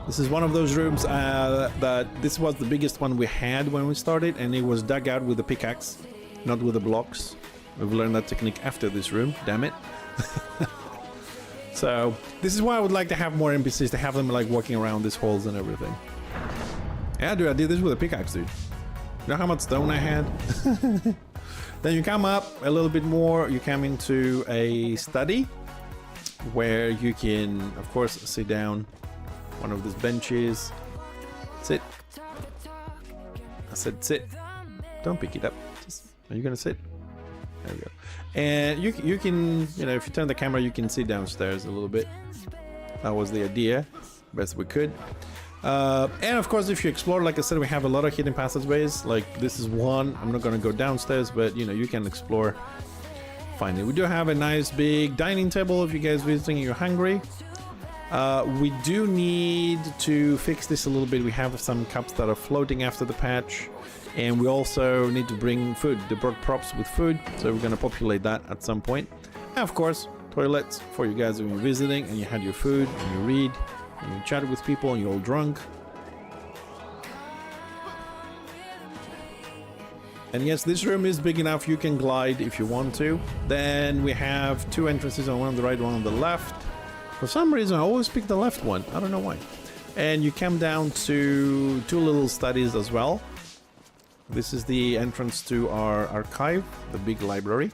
This is one of those rooms that this was the biggest one we had when we started, and it was dug out with a pickaxe, not with the blocks. We've learned that technique after this room, damn it. So this is why I would like to have more NPCs, to have them like walking around these halls and everything. Yeah, dude, I did this with a pickaxe, dude. You know how much stone I had? Then you come up a little bit more, you come into a study where you can, of course, sit down one of these benches. Sit. I said sit. Don't pick it up. Just, are you gonna sit? There you go. And you can, you know, if you turn the camera, you can see downstairs a little bit. That was the idea, best we could. And of course, if you explore, like I said, we have a lot of hidden passageways. Like this is one. I'm not gonna go downstairs, but you know, you can explore. Finally, we do have a nice big dining table if you guys visiting and you're hungry. We do need to fix this a little bit. We have some cups that are floating after the patch, and we also need to bring food. They brought props with food, so we're gonna populate that at some point. And of course, toilets for you guys when you're visiting and you had your food and you read and you chat with people and you're all drunk. And yes, this room is big enough you can glide if you want to. Then we have two entrances, one on the right, one on the left. For some reason, I always pick the left one. I don't know why. And you come down to two little studies as well. This is the entrance to our archive, the big library.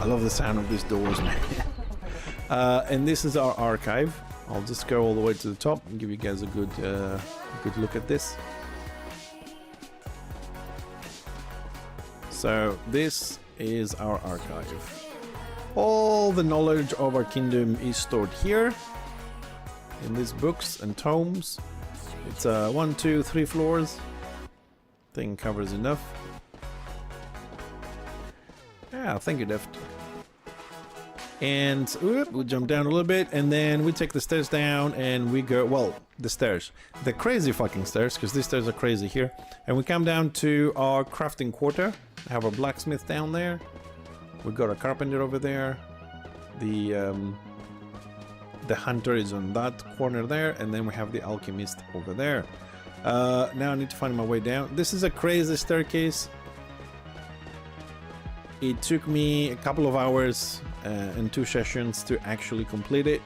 I love the sound of these doors, man. And this is our archive. I'll just go all the way to the top and give you guys a good look at this. So this is our archive. All the knowledge of our kingdom is stored here in these books and tomes. It's 1, 2, 3 floors. Thing covers enough. Yeah, thank you, Deft. And we jump down a little bit, and then we take the stairs down, and we go, well, the crazy fucking stairs, because these stairs are crazy here. And we come down to our crafting quarter. I have a blacksmith down there. We got a carpenter over there. The hunter is on that corner there, and then we have the alchemist over there. Now I need to find my way down. This is a crazy staircase. It took me a couple of hours and 2 sessions to actually complete it.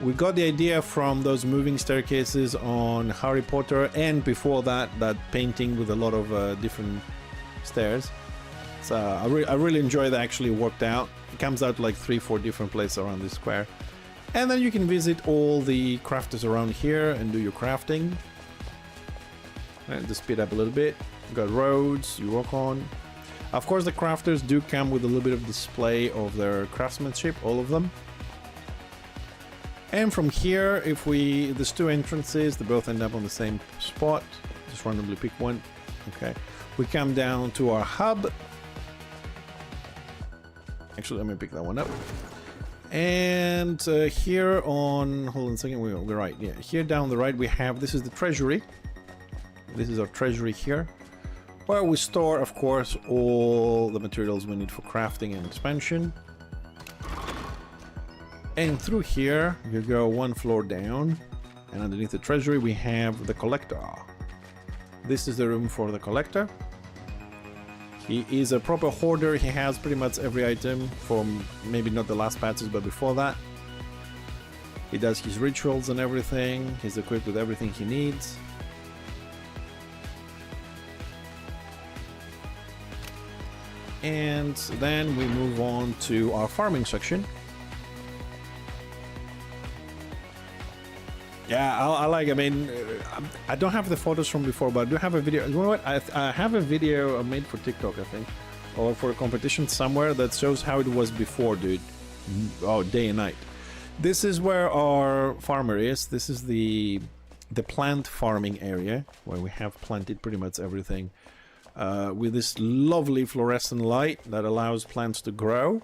We got the idea from those moving staircases on Harry Potter, and before that painting with a lot of different stairs. So I really enjoy that. Actually worked out. It comes out like 3-4 different places around this square. And then you can visit all the crafters around here and do your crafting. And just speed up a little bit. You got roads you walk on. Of course, the crafters do come with a little bit of display of their craftsmanship, all of them. And from here, there's 2 entrances, they both end up on the same spot. Just randomly pick one. Okay. We come down to our hub. Actually, let me pick that one up. And here on, hold on a second, we're right. Yeah, here down the right we have, this is the treasury. This is our treasury here, where we store, of course, all the materials we need for crafting and expansion. And through here, you go 1 floor down, and underneath the treasury we have the collector. This is the room for the collector. He is a proper hoarder. He has pretty much every item from maybe not the last patches, but before that. He does his rituals and everything. He's equipped with everything he needs. And then we move on to our farming section. Yeah, I mean, I don't have the photos from before, but I do have a video. You know what? I have a video made for TikTok, I think, or for a competition somewhere that shows how it was before, dude. Oh, day and night. This is where our farmer is. This is the plant farming area where we have planted pretty much everything with this lovely fluorescent light that allows plants to grow.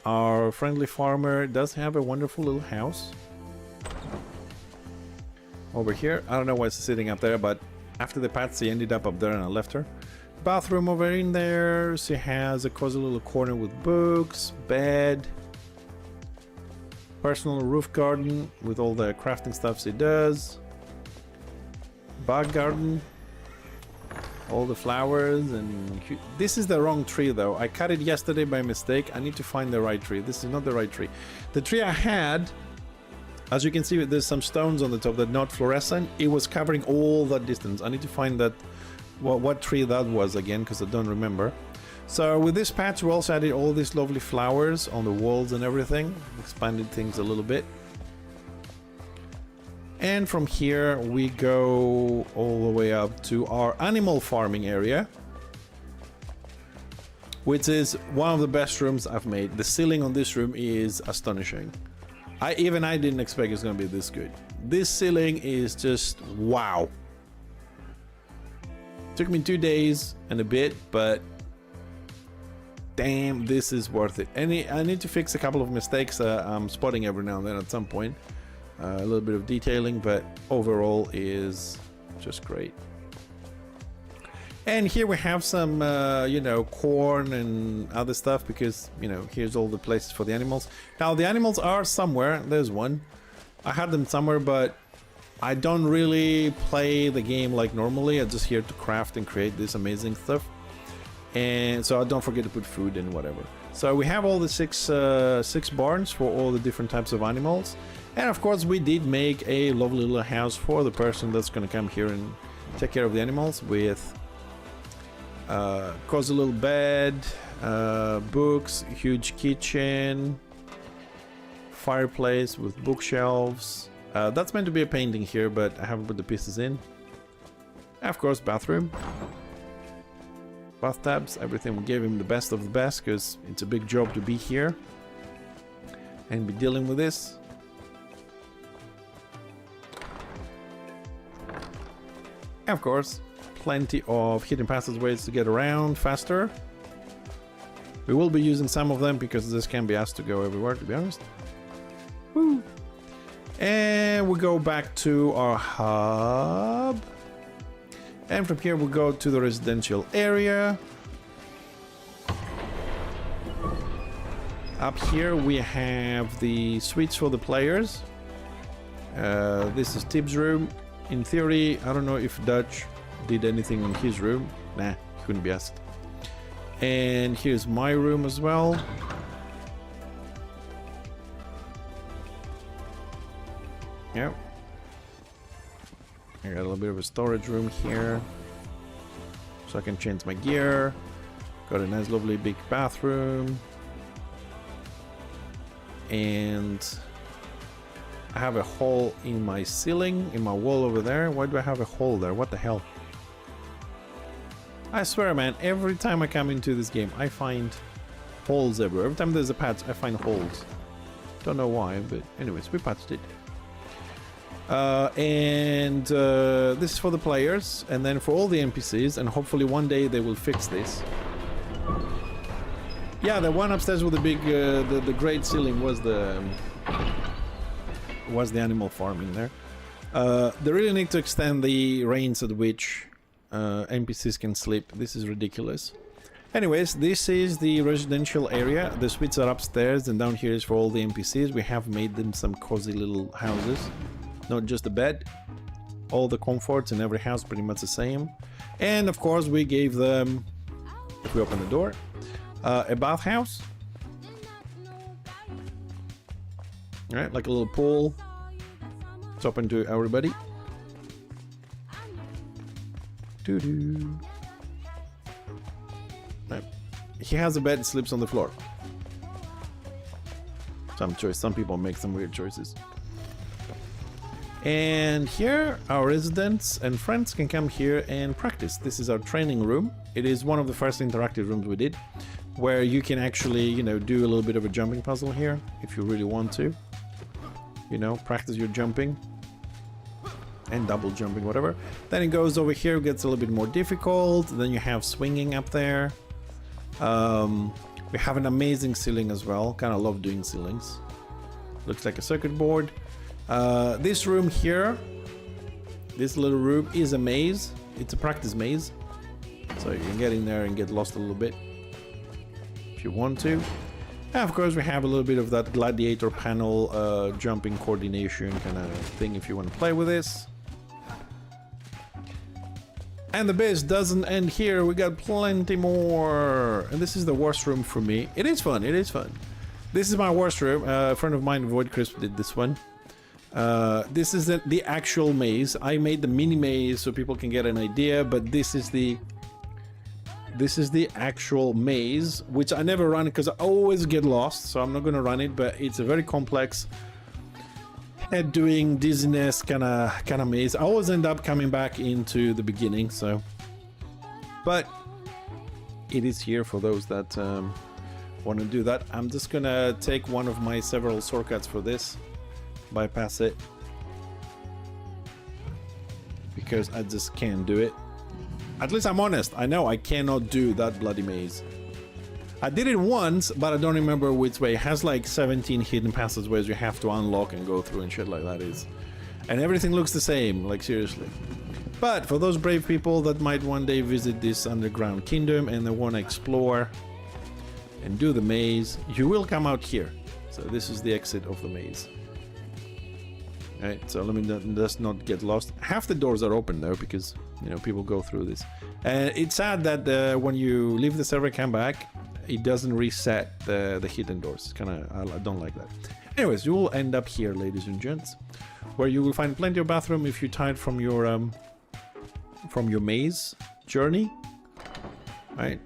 Our friendly farmer does have a wonderful little house over here. I don't know why it's sitting up there, but after the patch she ended up there and I left her. Bathroom over in there. She has a cozy little corner with books, bed, personal roof garden with all the crafting stuff she does, back garden, all the flowers. And this is the wrong tree though. I cut it yesterday by mistake. I need to find the right tree. This is not the right tree. The tree I had As you can see, there's some stones on the top that are not fluorescent. It was covering all that distance. I need to find that what tree that was again, because I don't remember. So with this patch, we also added all these lovely flowers on the walls and everything. Expanded things a little bit. And from here, we go all the way up to our animal farming area, which is one of the best rooms I've made. The ceiling on this room is astonishing. I didn't expect it's going to be this good. This ceiling is just wow. Took me 2 days and a bit, but damn, this is worth it. I need to fix a couple of mistakes I'm spotting every now and then at some point. A little bit of detailing, but overall is just great. And here we have some, you know, corn and other stuff because, you know, here's all the places for the animals. Now, the animals are somewhere. There's one. I had them somewhere, but I don't really play the game like normally. I'm just here to craft and create this amazing stuff. And so I don't forget to put food and whatever. So we have all the six barns for all the different types of animals. And of course, we did make a lovely little house for the person that's going to come here and take care of the animals with cozy little bed, books, huge kitchen, fireplace with bookshelves. That's meant to be a painting here, but I haven't put the pieces in. And of course, bathroom. Bathtubs, everything. We gave him the best of the best because it's a big job to be here and be dealing with this. And of course, plenty of hidden passageways to get around faster. We will be using some of them because this can be asked to go everywhere, to be honest. Woo. And we go back to our hub. And from here we'll go to the residential area. Up here we have the suites for the players. This is Tibbs' room. In theory, I don't know if Dutch did anything in his room. Nah, he couldn't be asked. And here's my room as well. Yep. I got a little bit of a storage room here, so I can change my gear. Got a nice lovely big bathroom. And I have a hole in my ceiling, in my wall over there. Why do I have a hole there? What the hell? I swear, man, every time I come into this game, I find holes everywhere. Every time there's a patch, I find holes. Don't know why, but anyways, we patched it. This is for the players, and then for all the NPCs, and hopefully one day they will fix this. Yeah, the one upstairs with the big, the great ceiling was the animal farming there. They really need to extend the range at which NPCs can sleep. This is ridiculous. Anyways, this is the residential area. The suites are upstairs, and down here is for all the NPCs. We have made them some cozy little houses. Not just a bed. All the comforts in every house pretty much the same. And of course we gave them, if we open the door, a bathhouse. Alright, like a little pool. It's open to everybody. Doo-doo. Right. He has a bed and sleeps on the floor. Some choice. Some people make some weird choices. And here our residents and friends can come here and practice. This is our training room. It is one of the first interactive rooms we did, where you can actually, you know, do a little bit of a jumping puzzle here if you really want to. You know, practice your jumping and double jumping, whatever. Then it goes over here, gets a little bit more difficult. Then you have swinging up there. We have an amazing ceiling as well. Kind of love doing ceilings. Looks like a circuit board. This room here, this little room is a maze. It's a practice maze. So you can get in there and get lost a little bit if you want to. And of course we have a little bit of that gladiator panel jumping coordination kind of thing if you want to play with this. And the base doesn't end here. We got plenty more. And this is the worst room for me. It is fun. It is fun. This is my worst room. A friend of mine, Void Crisp, did this one. This is the actual maze. I made the mini maze so people can get an idea, but this is the actual maze, which I never run because I always get lost, so I'm not going to run it, but it's a very complex head doing dizziness kind of maze. I always end up coming back into the beginning, so but it is here for those that want to do that. I'm just gonna take one of my several shortcuts for this, bypass it, because I just can't do it. At least I'm honest, I know I cannot do that bloody maze. I did it once, but I don't remember which way. It has like 17 hidden passageways you have to unlock and go through and shit like that is. And everything looks the same, like seriously. But for those brave people that might one day visit this underground kingdom and they want to explore and do the maze, you will come out here. So this is the exit of the maze. Alright, so let me just not get lost. Half the doors are open though, because, you know, people go through this. And it's sad that when you leave the server and come back, it doesn't reset the hidden doors. I don't like that. Anyways, you will end up here, ladies and gents, where you will find plenty of bathroom if you're tired from your maze journey. Right,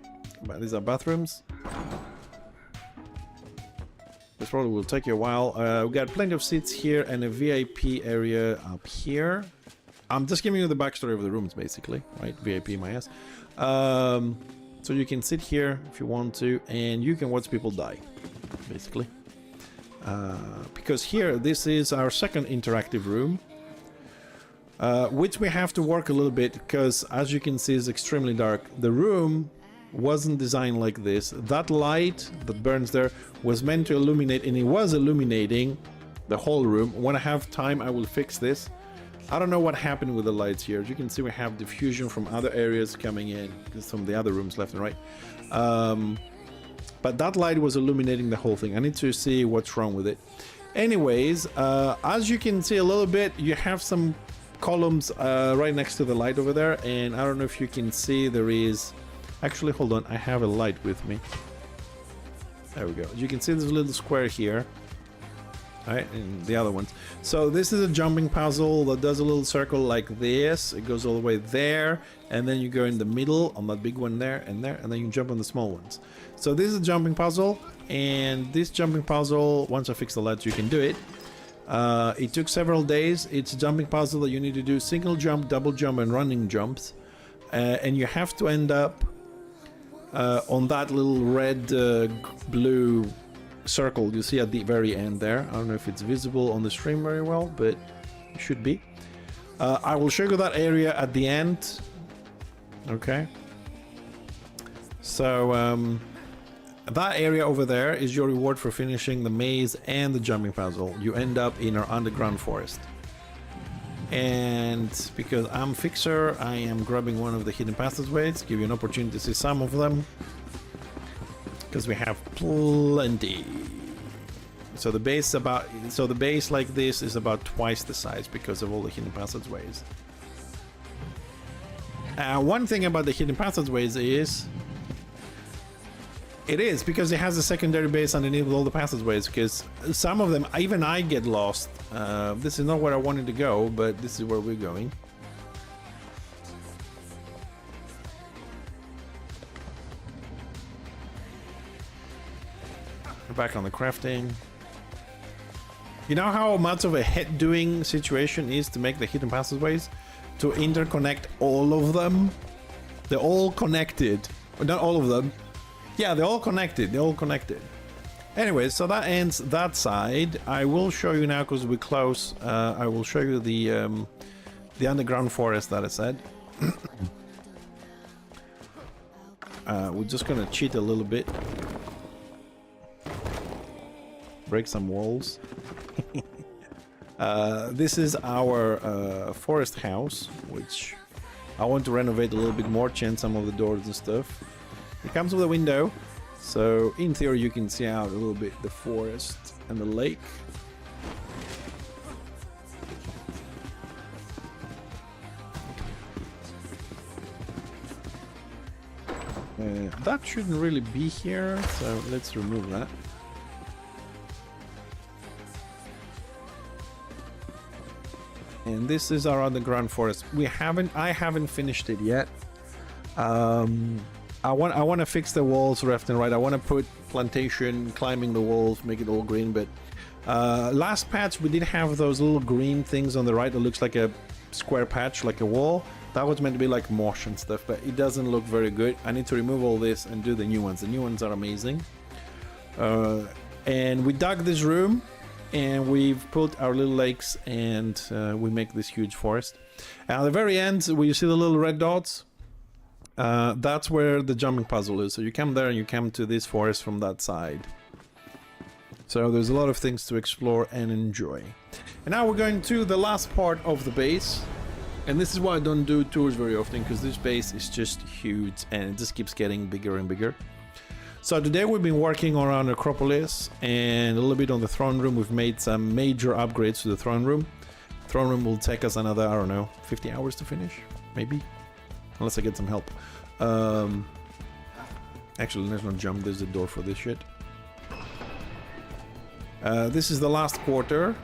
but these are bathrooms. This probably will take you a while. We got plenty of seats here and a VIP area up here. I'm just giving you the backstory of the rooms, basically, right? VIP, my ass. So you can sit here if you want to, and you can watch people die, basically. Because here, this is our second interactive room, which we have to work a little bit, because as you can see, it's extremely dark. The room wasn't designed like this. That light that burns there was meant to illuminate, and it was illuminating the whole room. When I have time, I will fix this. I don't know what happened with the lights here. As you can see, we have diffusion from other areas coming in, from the other rooms left and right. But that light was illuminating the whole thing. I need to see what's wrong with it. Anyways, as you can see a little bit, you have some columns right next to the light over there, and I don't know if you can see, there is... Actually, hold on, I have a light with me. There we go. As you can see, there's a little square here. Right, and the other ones. So this is a jumping puzzle that does a little circle like this. It goes all the way there, and then you go in the middle on that big one there, and then you jump on the small ones. So this is a jumping puzzle, and this jumping puzzle, once I fix the lights, you can do it. It took several days. It's a jumping puzzle that you need to do single jump, double jump, and running jumps, and you have to end up on that little red, blue circle you see at the very end there. I don't know if it's visible on the stream very well, but it should be. I will show you that area at the end. Okay. So that area over there is your reward for finishing the maze and the jumping puzzle. You end up in our underground forest. And because I'm Fixer, I am grabbing one of the hidden passageways, give you an opportunity to see some of them, because we have plenty. So the base like this is about twice the size because of all the hidden passageways. One thing about the hidden passageways is because it has a secondary base underneath all the passageways, because some of them, even I get lost. This is not where I wanted to go, but this is where we're going. We're back on the crafting. You know how much of a head doing situation is to make the hidden passageways? To interconnect all of them? They're all connected. Not all of them. Yeah, they're all connected. They're all connected. Anyway, so that ends that side. I will show you now because we're close. I will show you the underground forest that I said. We're just gonna cheat a little bit. Break some walls. This is our forest house, which I want to renovate a little bit more, change some of the doors and stuff. It comes with a window, so in theory you can see out a little bit the forest and the lake. That shouldn't really be here, so let's remove that. And this is our underground forest. I haven't finished it yet. I want to fix the walls left and right. I want to put plantation, climbing the walls, make it all green. But last patch we did have those little green things on the right that looks like a square patch, like a wall. That was meant to be like mosh and stuff, but it doesn't look very good. I need to remove all this and do the new ones. The new ones are amazing. And we dug this room. And we've put our little lakes, and we make this huge forest. And at the very end, where you see the little red dots, that's where the jumping puzzle is. So you come there and you come to this forest from that side. So there's a lot of things to explore and enjoy. And now we're going to the last part of the base. And this is why I don't do tours very often, because this base is just huge and it just keeps getting bigger and bigger. So today we've been working around Acropolis and a little bit on the throne room. We've made some major upgrades to the throne room. Throne room will take us another, I don't know, 50 hours to finish, maybe, unless I get some help. Actually, there's no jump. There's a door for this shit. This is the last quarter.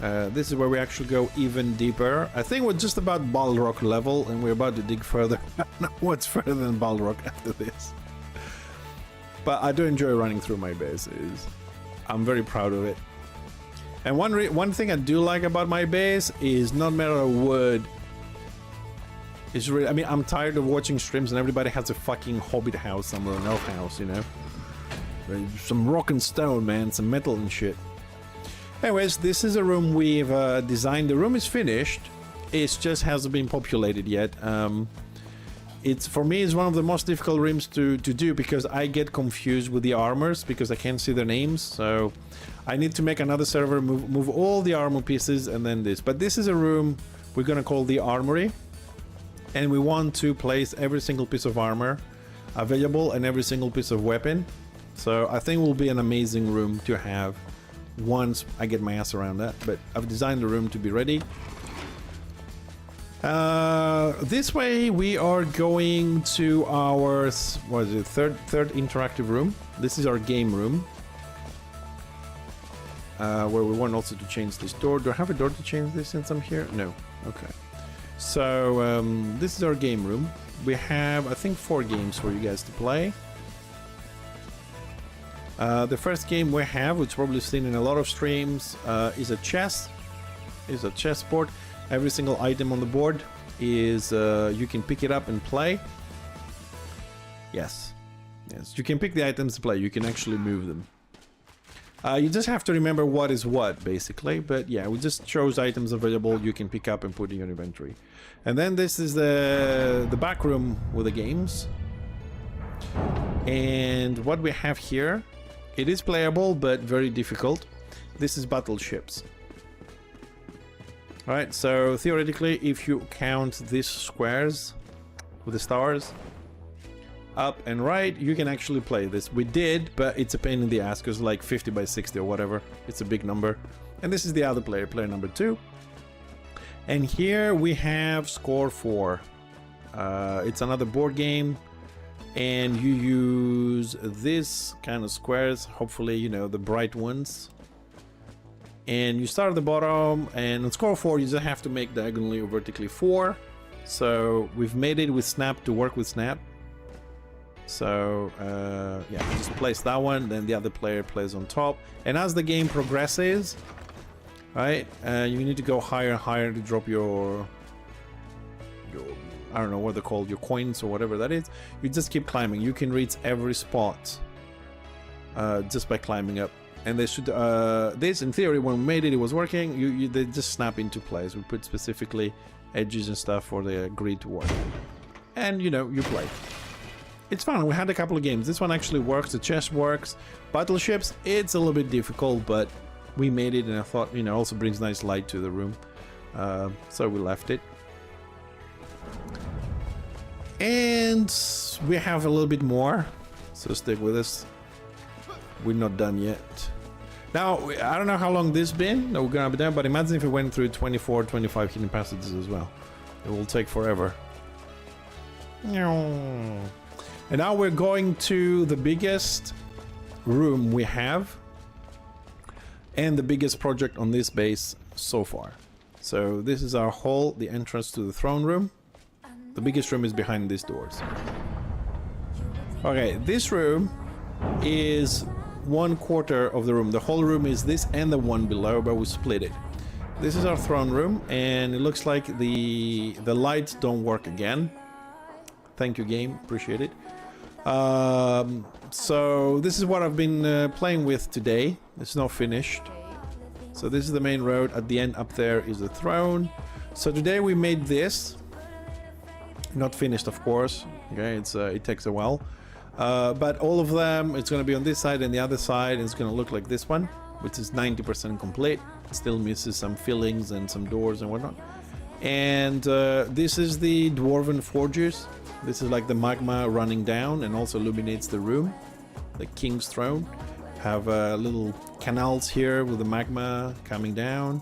This is where we actually go even deeper. I think we're just about Balrog level, and we're about to dig further. I don't know what's further than Balrog after this. But I do enjoy running through my bases. I'm very proud of it. And one thing I do like about my base is no matter what, it's really, I mean, I'm tired of watching streams and everybody has a fucking hobbit house somewhere, an elf house, you know? Some rock and stone, man, some metal and shit. Anyways, this is a room we've designed. The room is finished. It just hasn't been populated yet. It's, for me, it's one of the most difficult rooms to do because I get confused with the armors because I can't see their names. So I need to make another server, move all the armor pieces and then this. But this is a room we're gonna call the armory. And we want to place every single piece of armor available and every single piece of weapon. So I think it will be an amazing room to have once I get my ass around that, but I've designed the room to be ready. This way we are going to our, what is it, third interactive room. This is our game room, where we want also to change this door. Do I have a door to change this since I'm here? No. Okay. So this is our game room. We have, I think, 4 games for you guys to play. The first game we have, which probably seen in a lot of streams, is a chess. Is a chessboard. Every single item on the board is you can pick it up and play. Yes, you can pick the items to play. You can actually move them. You just have to remember what is what, basically. But yeah, we just chose items available you can pick up and put in your inventory. And then this is the back room with the games. And what we have here. It is playable, but very difficult. This is battleships. Alright, so theoretically, if you count these squares with the stars up and right, you can actually play this. We did, but it's a pain in the ass because like 50 by 60 or whatever. It's a big number. And this is the other player, player number 2. And here we have Score 4. It's another board game. And you use this kind of squares, hopefully, you know, the bright ones. And you start at the bottom, and on Score 4, you just have to make diagonally or vertically 4. So we've made it with Snap to work with Snap. So, yeah, just place that one, then the other player plays on top. And as the game progresses, right, you need to go higher and higher to drop your I don't know what they're called, your coins or whatever that is. You just keep climbing. You can reach every spot just by climbing up. And they should, this in theory, when we made it, it was working. They just snap into place. We put specifically edges and stuff for the grid to work. And, you know, you play. It's fun. We had a couple of games. This one actually works. The chess works. Battleships, it's a little bit difficult, but we made it, and I thought, you know, also brings nice light to the room. So we left it. And we have a little bit more, so stick with us. We're not done yet. Now, I don't know how long this been that we're gonna be done, but imagine if we went through 24, 25 hidden passages as well. It will take forever. And now we're going to the biggest room we have and the biggest project on this base so far. So this is our hall, the entrance to the throne room. The biggest room is behind these doors. Okay, this room is 1/4 of the room. The whole room is this and the one below, but we split it. This is our throne room, and it looks like the lights don't work again. Thank you, game. Appreciate it. So this is what I've been playing with today. It's not finished. So this is the main road. At the end up there is the throne. So today we made this. Not finished, of course. Okay, it takes a while. But all of them, it's going to be on this side and the other side. It's going to look like this one, which is 90% complete. Still misses some fillings and some doors and whatnot. And this is the dwarven forges. This is like the magma running down and also illuminates the room. The king's throne. Have little canals here with the magma coming down.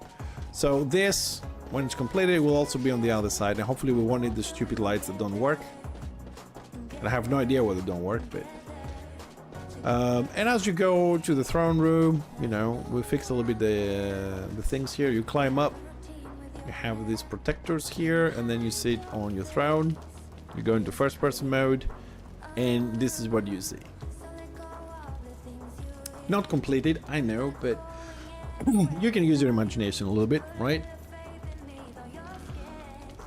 So this, when it's completed, will also be on the other side. And hopefully we won't need the stupid lights that don't work. I have no idea why they don't work, but... and as you go to the throne room, you know, we fixed a little bit the things here. You climb up. You have these protectors here, and then you sit on your throne. You go into first-person mode, and this is what you see. Not completed, I know, but you can use your imagination a little bit, right?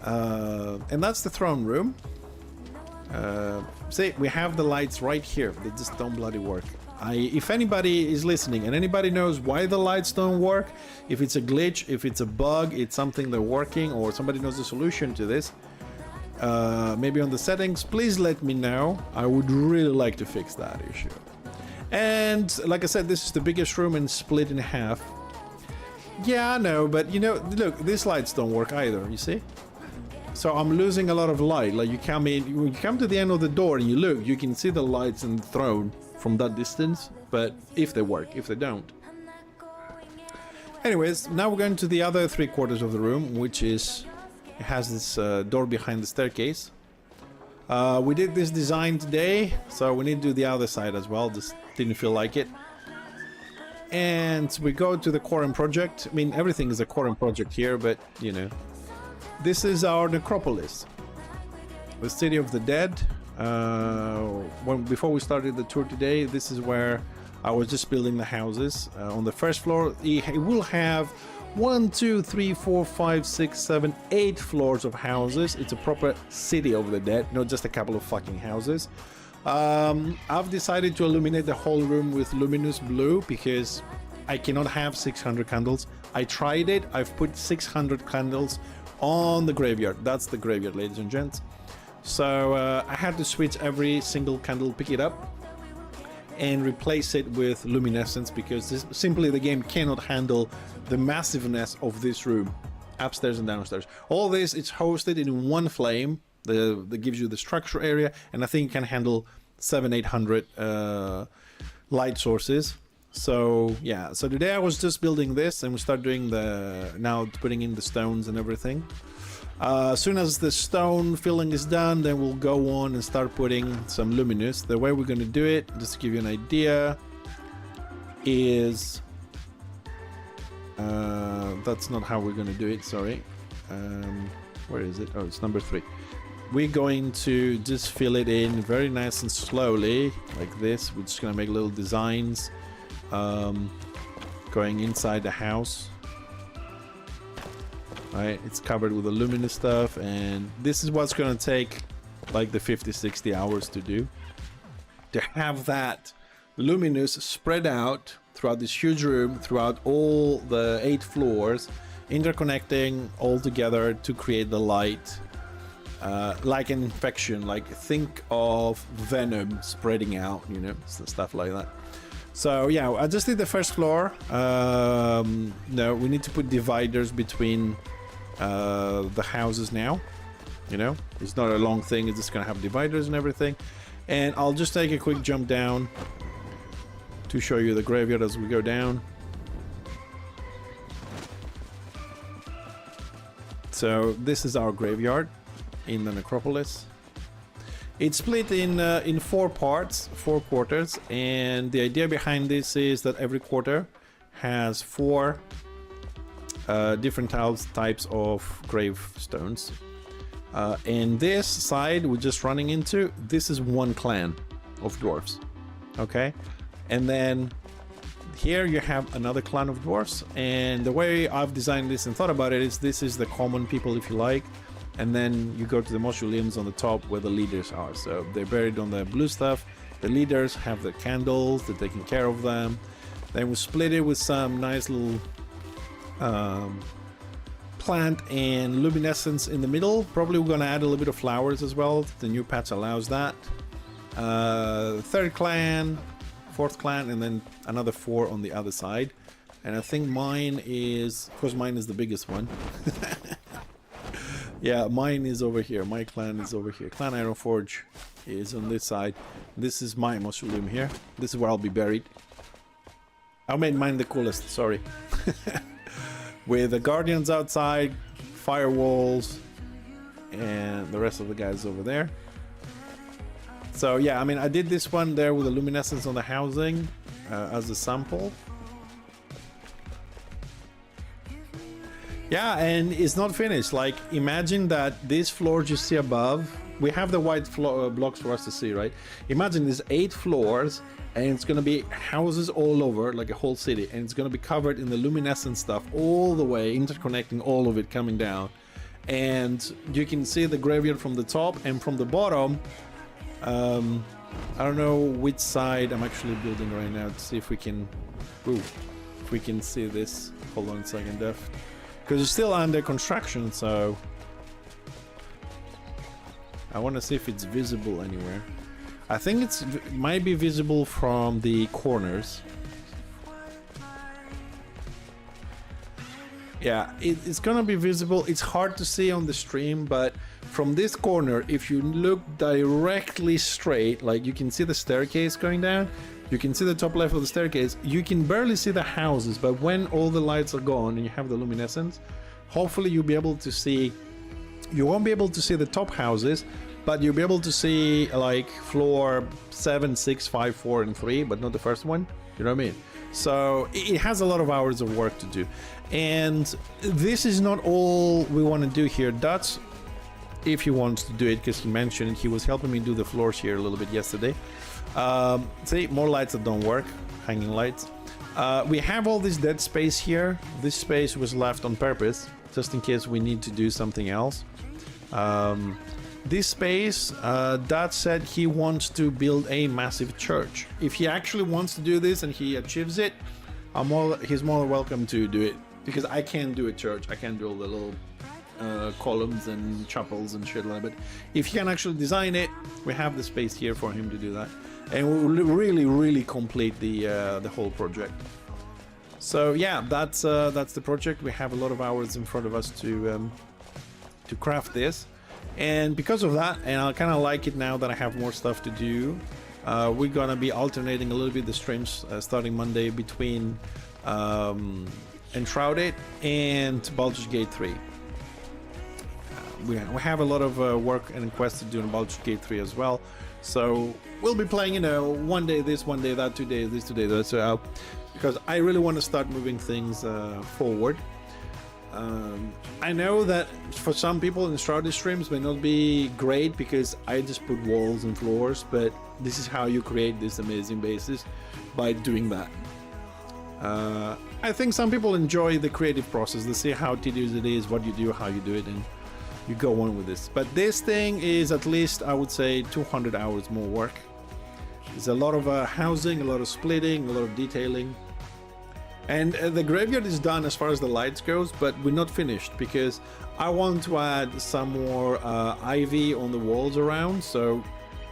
And that's the throne room. See, we have the lights right here. They just don't bloody work. If anybody is listening and anybody knows why the lights don't work, if it's a glitch, if it's a bug, it's something they're working, or somebody knows the solution to this, maybe on the settings, please let me know. I would really like to fix that issue. And like I said, this is the biggest room and split in half. Yeah, I know, but you know, look, these lights don't work either, you see? So I'm losing a lot of light. Like you come in, when you come to the end of the door and you look, you can see the lights in the throne from that distance, but if they work, if they don't. Anyways, now we're going to the other 3/4 of the room, which is, it has this door behind the staircase. We did this design today, so we need to do the other side as well, just didn't feel like it. And we go to the Quorum project. I mean, everything is a Quorum project here, but you know. This is our necropolis, the city of the dead. Before we started the tour today, this is where I was just building the houses. On the first floor, it will have 1, 2, 3, 4, 5, 6, 7, 8 floors of houses. It's a proper city of the dead, not just a couple of fucking houses. I've decided to illuminate the whole room with luminous blue because I cannot have 600 candles. I tried it. I've put 600 candles on the graveyard. That's the graveyard, ladies and gents. So I had to switch every single candle, pick it up and replace it with luminescence because simply the game cannot handle the massiveness of this room, upstairs and downstairs. All this, it's hosted in one flame that gives you the structure area, and I think it can handle 700-800 light sources. So yeah, so today I was just building this and we start doing now putting in the stones and everything. As soon as the stone filling is done, then we'll go on and start putting some luminous. The way we're going to do it, just to give you an idea, is that's not how we're going to do it, sorry. Where is it? Oh, it's number 3. We're going to just fill it in very nice and slowly like this. We're just going to make little designs going inside the house. Right, it's covered with the luminous stuff, and this is what's going to take like the 50-60 hours to do, to have that luminous spread out throughout this huge room, throughout all the 8 floors, interconnecting all together to create the light, like an infection. Like think of venom spreading out, you know, stuff like that. So yeah, I just did the first floor. No, we need to put dividers between the houses now. You know, it's not a long thing, it's just gonna have dividers and everything. And I'll just take a quick jump down to show you the graveyard as we go down. So this is our graveyard in the necropolis. It's split in 4 parts, 4 quarters, and the idea behind this is that every quarter has 4 different types of gravestones. And this side we're just running into, this is one clan of dwarves. Okay, and then here you have another clan of dwarves, and the way I've designed this and thought about it is this is the common people, if you like, and then you go to the mausoleums on the top where the leaders are. So they're buried on the blue stuff. The leaders have the candles, they're taking care of them. Then we split it with some nice little plant and luminescence in the middle. Probably we're going to add a little bit of flowers as well. The new patch allows that. Third clan, fourth clan, and then another 4 on the other side. And I think mine is, of course mine is the biggest one. Yeah, mine is over here. My clan is over here. Clan Ironforge is on this side. This is my mausoleum here. This is where I'll be buried. I made mine the coolest, sorry. With the guardians outside, firewalls, and the rest of the guys over there. So yeah, I mean, I did this one there with the luminescence on the housing as a sample. Yeah, and it's not finished. Like, imagine that these floors you see above, we have the white blocks for us to see, right? Imagine there's 8 floors, and it's gonna be houses all over, like a whole city, and it's gonna be covered in the luminescent stuff all the way, interconnecting all of it coming down. And you can see the graveyard from the top and from the bottom. I don't know which side I'm actually building right now to see if we can, if we can see this. Hold on a second, Def. Because it's still under construction, so I want to see if it's visible anywhere. I think it might be visible from the corners. Yeah, it's gonna be visible. It's hard to see on the stream, but from this corner, if you look directly straight, like you can see the staircase going down, you can see the top left of the staircase, you can barely see the houses, but when all the lights are gone and you have the luminescence, hopefully you'll be able to see, you won't be able to see the top houses, but you'll be able to see like floor 7, 6, 5, 4, and 3, but not the first one, you know what I mean? So it has a lot of hours of work to do. And this is not all we want to do here. That's if he wants to do it, because he mentioned he was helping me do the floors here a little bit yesterday. See, more lights that don't work, hanging lights. We have all this dead space here. This space was left on purpose, just in case we need to do something else. This space, Dad said he wants to build a massive church. If he actually wants to do this and he achieves it, he's more than welcome to do it, because I can't do a church. I can't do all the little columns and chapels and shit like that. But if he can actually design it, we have the space here for him to do that, and we'll really complete the whole project. So yeah, that's the project. We have a lot of hours in front of us to craft this, and because of that, and I kind of like it now that I have more stuff to do, we're gonna be alternating a little bit the streams starting Monday between Enshrouded and Baldur's Gate 3. We have a lot of work and quests to do in Baldur's Gate 3 as well, so we'll be playing, you know, one day this, one day that, 2 days this, 2 days that, so because I really want to start moving things forward. I know that for some people, Enshrouded streams may not be great because I just put walls and floors, but this is how you create these amazing bases, by doing that. I think some people enjoy the creative process. They see how tedious it is, what you do, how you do it, and you go on with this. But this thing is at least, I would say, 200 hours more work. There's a lot of housing, a lot of splitting, a lot of detailing. And the graveyard is done as far as the lights goes, but we're not finished because I want to add some more ivy on the walls around. So,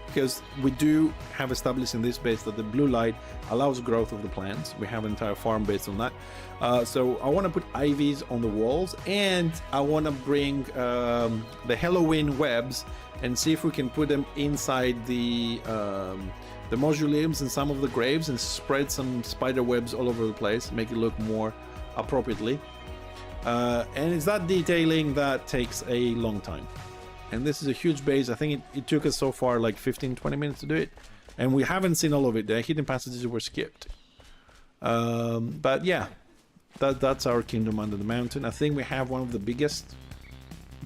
because we do have established in this base that the blue light allows growth of the plants. We have an entire farm based on that. So I want to put ivies on the walls, and I want to bring the Halloween webs and see if we can put them inside the mausoleums and some of the graves, and spread some spider webs all over the place, make it look more appropriately. And it's that detailing that takes a long time. And this is a huge base. I think it took us so far like 15-20 minutes to do it, and we haven't seen all of it. The hidden passages were skipped. But yeah, That's our kingdom under the mountain. I think we have one of the biggest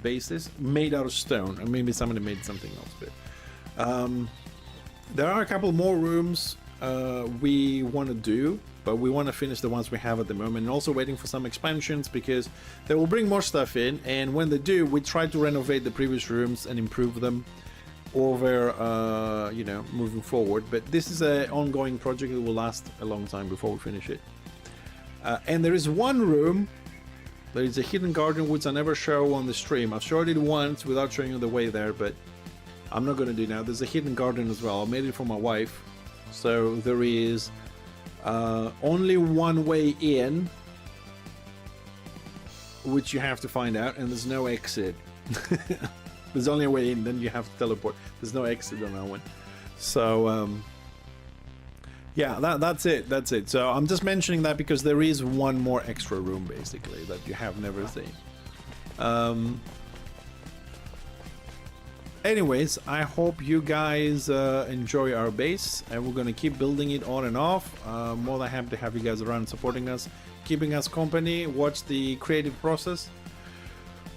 bases made out of stone, and maybe somebody made something else. But there are a couple more rooms we want to do, but we want to finish the ones we have at the moment, and also waiting for some expansions because they will bring more stuff in, and when they do, we try to renovate the previous rooms and improve them over you know, moving forward. But this is an ongoing project that will last a long time before we finish it. And there is one room, there is a hidden garden which I never show on the stream. I've showed it once without showing you the way there, but I'm not going to do now. There's a hidden garden as well. I made it for my wife, so there is only one way in, which you have to find out, and there's no exit. There's only a way in, then you have to teleport. There's no exit on that one. So yeah, that's it. So I'm just mentioning that because there is one more extra room basically that you have never seen. Anyways, I hope you guys enjoy our base, and we're gonna keep building it on and off. More than happy to have you guys around supporting us, keeping us company, watch the creative process.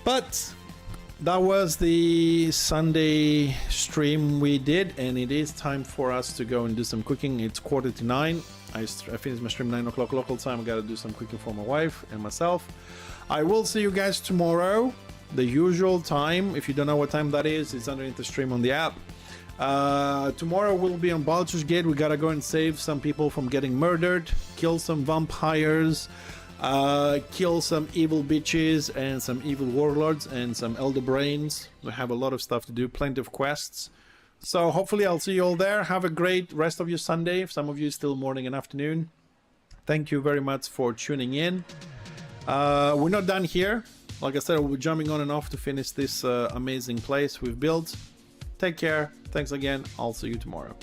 But that was the Sunday stream we did, and it is time for us to go and do some cooking. It's 8:45. I finished my stream 9 o'clock local time. I gotta do some cooking for my wife and myself. I will see you guys tomorrow, the usual time. If you don't know what time that is, it's underneath the stream on the app. Tomorrow we'll be on Baldur's Gate. We gotta go and save some people from getting murdered, kill some vampires, kill some evil bitches and some evil warlords and some elder brains. We have a lot of stuff to do, plenty of quests. So hopefully I'll see you all there. Have a great rest of your Sunday. If some of you still morning and afternoon, thank you very much for tuning in. We're not done here. Like I said, we'll be jumping on and off to finish this amazing place we've built. Take care. Thanks again. I'll see you tomorrow.